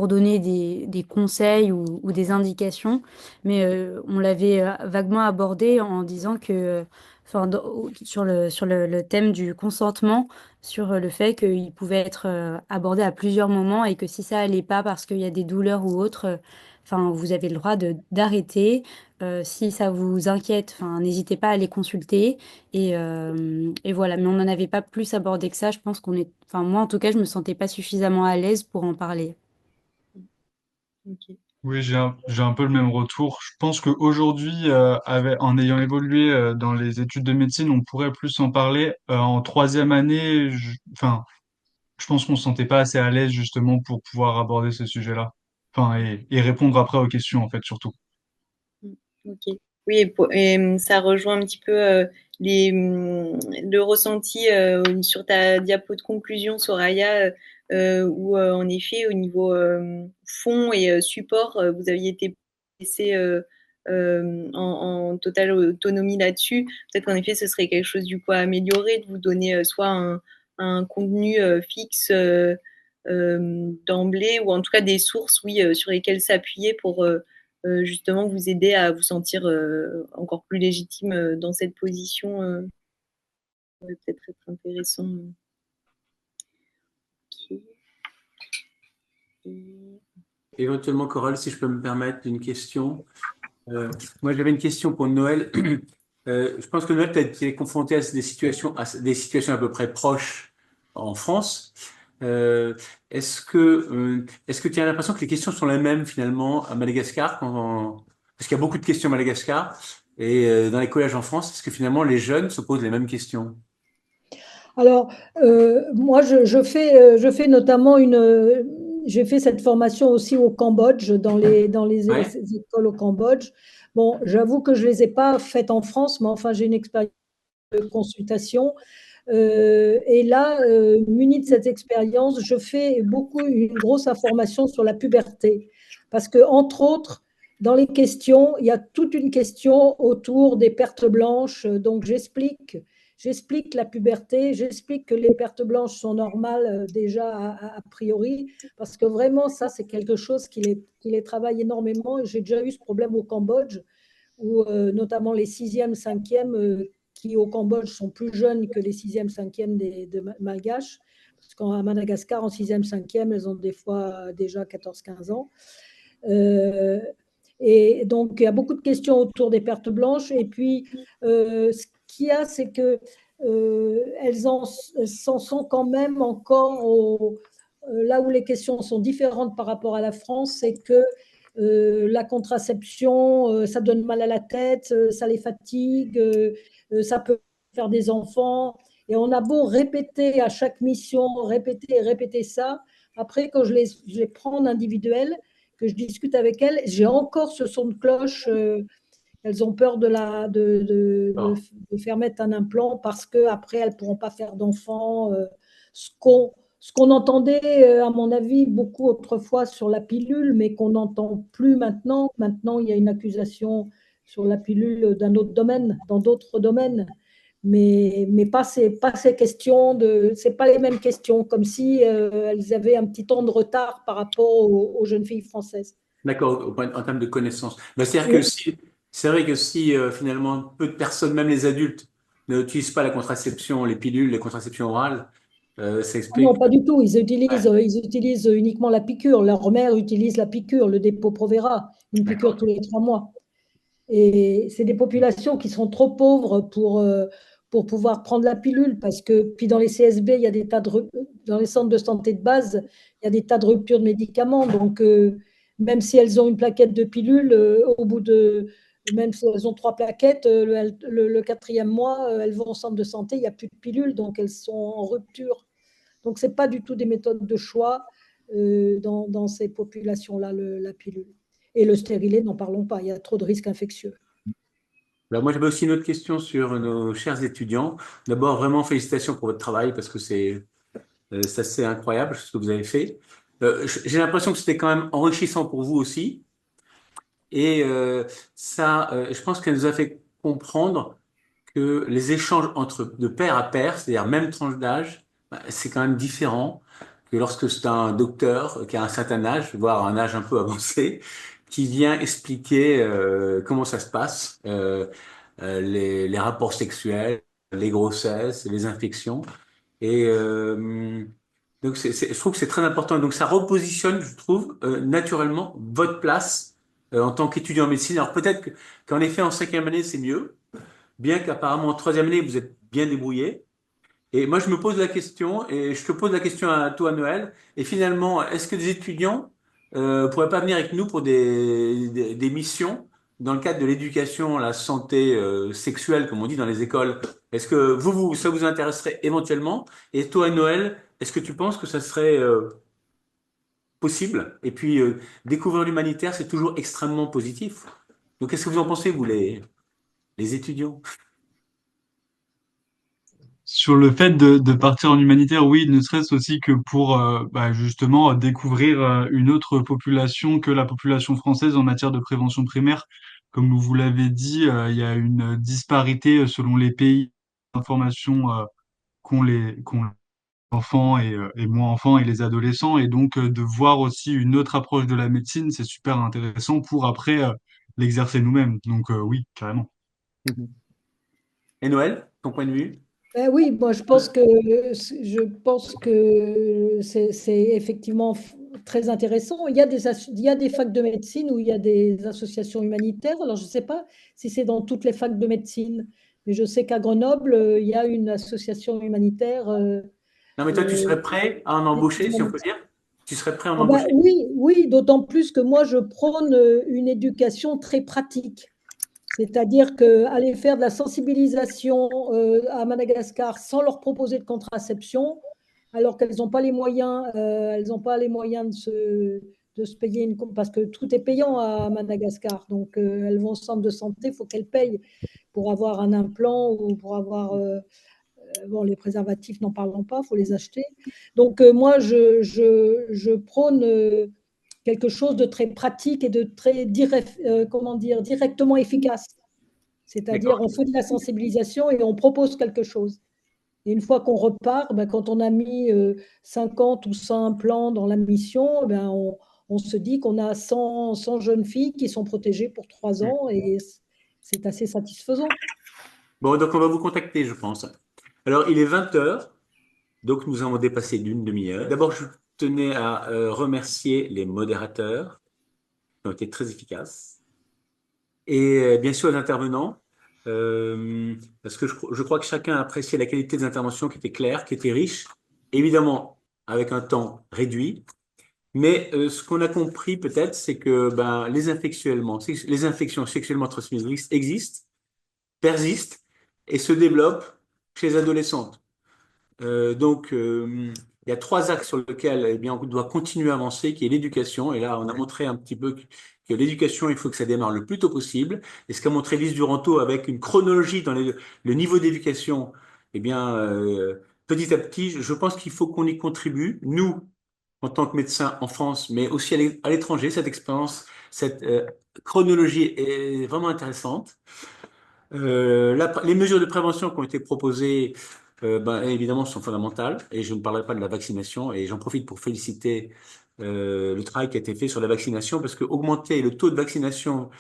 donner des conseils ou des indications. Mais on l'avait vaguement abordé en disant que, enfin, sur le thème du consentement, sur le fait qu'il pouvait être abordé à plusieurs moments et que si ça allait pas parce qu'il y a des douleurs ou autres, enfin, vous avez le droit d'arrêter. Si ça vous inquiète, enfin, n'hésitez pas à les consulter. Et voilà. Mais on n'en avait pas plus abordé que ça. Je pense enfin, moi, en tout cas, je me sentais pas suffisamment à l'aise pour en parler. Ok. Oui, j'ai un peu le même retour. Je pense qu'aujourd'hui, en ayant évolué dans les études de médecine, on pourrait plus en parler. En troisième année, enfin, je pense qu'on se sentait pas assez à l'aise justement pour pouvoir aborder ce sujet-là. Enfin, et répondre après aux questions, en fait, surtout. Ok. Oui, ça rejoint un petit peu le ressenti sur ta diapo de conclusion, Soraya, où en effet, au niveau fond et support, vous aviez été laissé en totale autonomie là-dessus. Peut-être qu'en effet, ce serait quelque chose du coup à améliorer, de vous donner soit un contenu fixe d'emblée, ou en tout cas des sources, oui, sur lesquelles s'appuyer pour justement vous aider à vous sentir encore plus légitime dans cette position. Ça va peut-être être intéressant. Ok. Éventuellement, Coral, si je peux me permettre une question. Moi, j'avais une question pour Noël. Je pense que Noël, tu es confronté à des situations à peu près proches en France. Euh, est-ce que tu as l'impression que les questions sont les mêmes finalement à Madagascar parce qu'il y a beaucoup de questions à Madagascar et dans les collèges en France, est-ce que finalement les jeunes se posent les mêmes questions? Alors, moi, je fais notamment j'ai fait cette formation aussi au Cambodge, dans les Ouais. écoles au Cambodge. Bon, j'avoue que je ne les ai pas faites en France, mais enfin, j'ai une expérience de consultation. Et là, munie de cette expérience, je fais une grosse information sur la puberté. Parce que, entre autres, dans les questions, il y a toute une question autour des pertes blanches. Donc, j'explique la puberté, j'explique que les pertes blanches sont normales déjà a priori, parce que vraiment, ça, c'est quelque chose qui les travaille énormément. J'ai déjà eu ce problème au Cambodge, où notamment les sixièmes, cinquièmes, qui au Cambodge sont plus jeunes que les sixièmes, cinquièmes de Malgaches. Parce qu'à Madagascar, en sixième, cinquième, elles ont des fois déjà 14, 15 ans. Euh, et donc, il y a beaucoup de questions autour des pertes blanches. Et puis, ce qu'il y a, c'est que elles s'en sont quand même encore là où les questions sont différentes par rapport à la France, c'est que la contraception, ça donne mal à la tête, ça les fatigue, ça peut faire des enfants. Et on a beau répéter à chaque mission, répéter et répéter ça. Après, quand je les prends en individuel, que je discute avec elles, j'ai encore ce son de cloche. Elles ont peur de faire mettre un implant parce qu'après, elles ne pourront pas faire d'enfants. Ce qu'on ce qu'on entendait, à mon avis, beaucoup autrefois sur la pilule, mais qu'on n'entend plus maintenant. Maintenant, il y a une accusation sur la pilule d'un autre domaine, dans d'autres domaines. Mais pas ces questions c'est pas les mêmes questions, comme si elles avaient un petit temps de retard par rapport aux jeunes filles françaises. D'accord, en termes de connaissances. Ben, c'est vrai que si finalement peu de personnes, même les adultes, n'utilisent pas la contraception, les pilules, les contraceptions orales, ça Ah non, explique. pas du tout. Ouais, Ils utilisent uniquement la piqûre. Leur mère utilise la piqûre, le Depo-Provera, une piqûre d'accord. tous les 3 mois. Et c'est des populations qui sont trop pauvres pour pouvoir prendre la pilule, parce que puis dans les CSB, il y a des tas dans les centres de santé de base, il y a des tas de ruptures de médicaments. Donc, même si elles ont une plaquette de pilule, même si elles ont 3 plaquettes, le quatrième mois, elles vont au centre de santé, il n'y a plus de pilule, donc elles sont en rupture. Donc, ce n'est pas du tout des méthodes de choix dans ces populations-là, la pilule. Et le stérilet, n'en parlons pas, il y a trop de risques infectieux. Alors moi, j'avais aussi une autre question sur nos chers étudiants. D'abord, vraiment félicitations pour votre travail parce que c'est assez incroyable ce que vous avez fait. J'ai l'impression que c'était quand même enrichissant pour vous aussi. Et je pense qu'elle nous a fait comprendre que les échanges de pair à pair, c'est-à-dire même tranche d'âge, bah, c'est quand même différent que lorsque c'est un docteur qui a un certain âge, voire un âge un peu avancé, qui vient expliquer comment ça se passe, les rapports sexuels, les grossesses, les infections. Et donc, je trouve que c'est très important. Donc, ça repositionne, je trouve, naturellement votre place en tant qu'étudiant en médecine. Alors, qu'en effet, en cinquième année, c'est mieux, bien qu'apparemment en troisième année, vous êtes bien débrouillé. Et moi, je me pose la question, et je te pose la question à toi, Noël. Et finalement, est-ce que des étudiants pourraient pas venir avec nous pour des missions dans le cadre de l'éducation, la santé sexuelle, comme on dit dans les écoles? Est-ce que ça vous intéresserait éventuellement? Et toi, Noël, est-ce que tu penses que ça serait possible? Et puis, découvrir l'humanitaire, c'est toujours extrêmement positif. Donc, qu'est-ce que vous en pensez, vous, les étudiants? Sur le fait de partir en humanitaire, oui, ne serait-ce aussi que pour justement découvrir une autre population que la population française en matière de prévention primaire. Comme vous l'avez dit, il y a une disparité selon les pays d'informations qu'ont les enfants et moins enfants et les adolescents. Et donc de voir aussi une autre approche de la médecine, c'est super intéressant pour après l'exercer nous-mêmes. Donc oui, carrément. Mhm. Et Noël, ton point de vue? Ben oui, moi je pense que c'est effectivement très intéressant. Il y a des facs de médecine où il y a des associations humanitaires. Alors je ne sais pas si c'est dans toutes les facs de médecine, mais je sais qu'à Grenoble, il y a une association humanitaire Non, mais toi, tu serais prêt à en embaucher, si on peut dire? Tu serais prêt à en Ah bah embaucher? oui, oui, d'autant plus que moi, je prône une éducation très pratique. C'est-à-dire qu'aller faire de la sensibilisation à Madagascar sans leur proposer de contraception, alors qu'elles n'ont pas les moyens, elles n'ont pas les moyens de se payer parce que tout est payant à Madagascar. Donc elles vont au centre de santé, il faut qu'elles payent pour avoir un implant ou pour avoir bon, les préservatifs, n'en parlons pas, il faut les acheter. Donc moi, je prône quelque chose de très pratique et de très comment dire, directement efficace. C'est-à-dire, D'accord. on fait de la sensibilisation et on propose quelque chose. Et une fois qu'on repart, ben, quand on a mis 50 ou 100 plans dans la mission, ben, on se dit qu'on a 100 jeunes filles qui sont protégées pour 3 ans et c'est assez satisfaisant. Bon, donc on va vous contacter, je pense. Alors, il est 20 heures, donc nous avons dépassé d'une demi-heure. D'abord, je tenais à remercier les modérateurs qui ont été très efficaces et bien sûr les intervenants, parce que je crois que chacun a apprécié la qualité des interventions qui étaient claires, qui étaient riches, évidemment avec un temps réduit. Mais ce qu'on a compris peut-être, c'est que ben, les infections sexuellement transmissibles existent, persistent et se développent chez les adolescentes. Il y a trois axes sur lesquels eh bien, on doit continuer à avancer, qui est l'éducation. Et là, on a montré un petit peu que l'éducation, il faut que ça démarre le plus tôt possible. Et ce qu'a montré Lise Duranteau avec une chronologie dans le niveau d'éducation, eh bien, petit à petit, je pense qu'il faut qu'on y contribue, nous, en tant que médecins en France, mais aussi à l'étranger. Cette expérience, cette chronologie est vraiment intéressante. Les mesures de prévention qui ont été proposées, ben, évidemment, sont fondamentales. Et je ne parlerai pas de la vaccination. Et j'en profite pour féliciter le travail qui a été fait sur la vaccination, parce que augmenter le taux de vaccination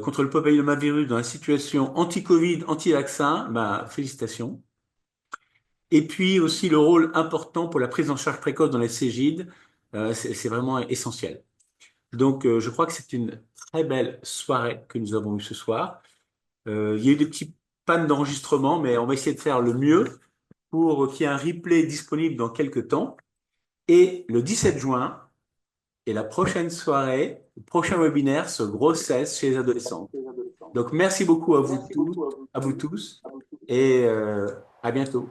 contre le papillomavirus dans la situation anti-Covid, anti-vaccin, ben, félicitations. Et puis aussi le rôle important pour la prise en charge précoce dans les Cégides, c'est vraiment essentiel. Donc, je crois que c'est une très belle soirée que nous avons eue ce soir. Il y a eu des petits pannes d'enregistrement, mais on va essayer de faire le mieux pour qu'il y ait un replay disponible dans quelques temps. Et le 17 juin est la prochaine soirée, le prochain webinaire sur grossesse chez les adolescents. Donc, merci beaucoup à vous tous et à bientôt.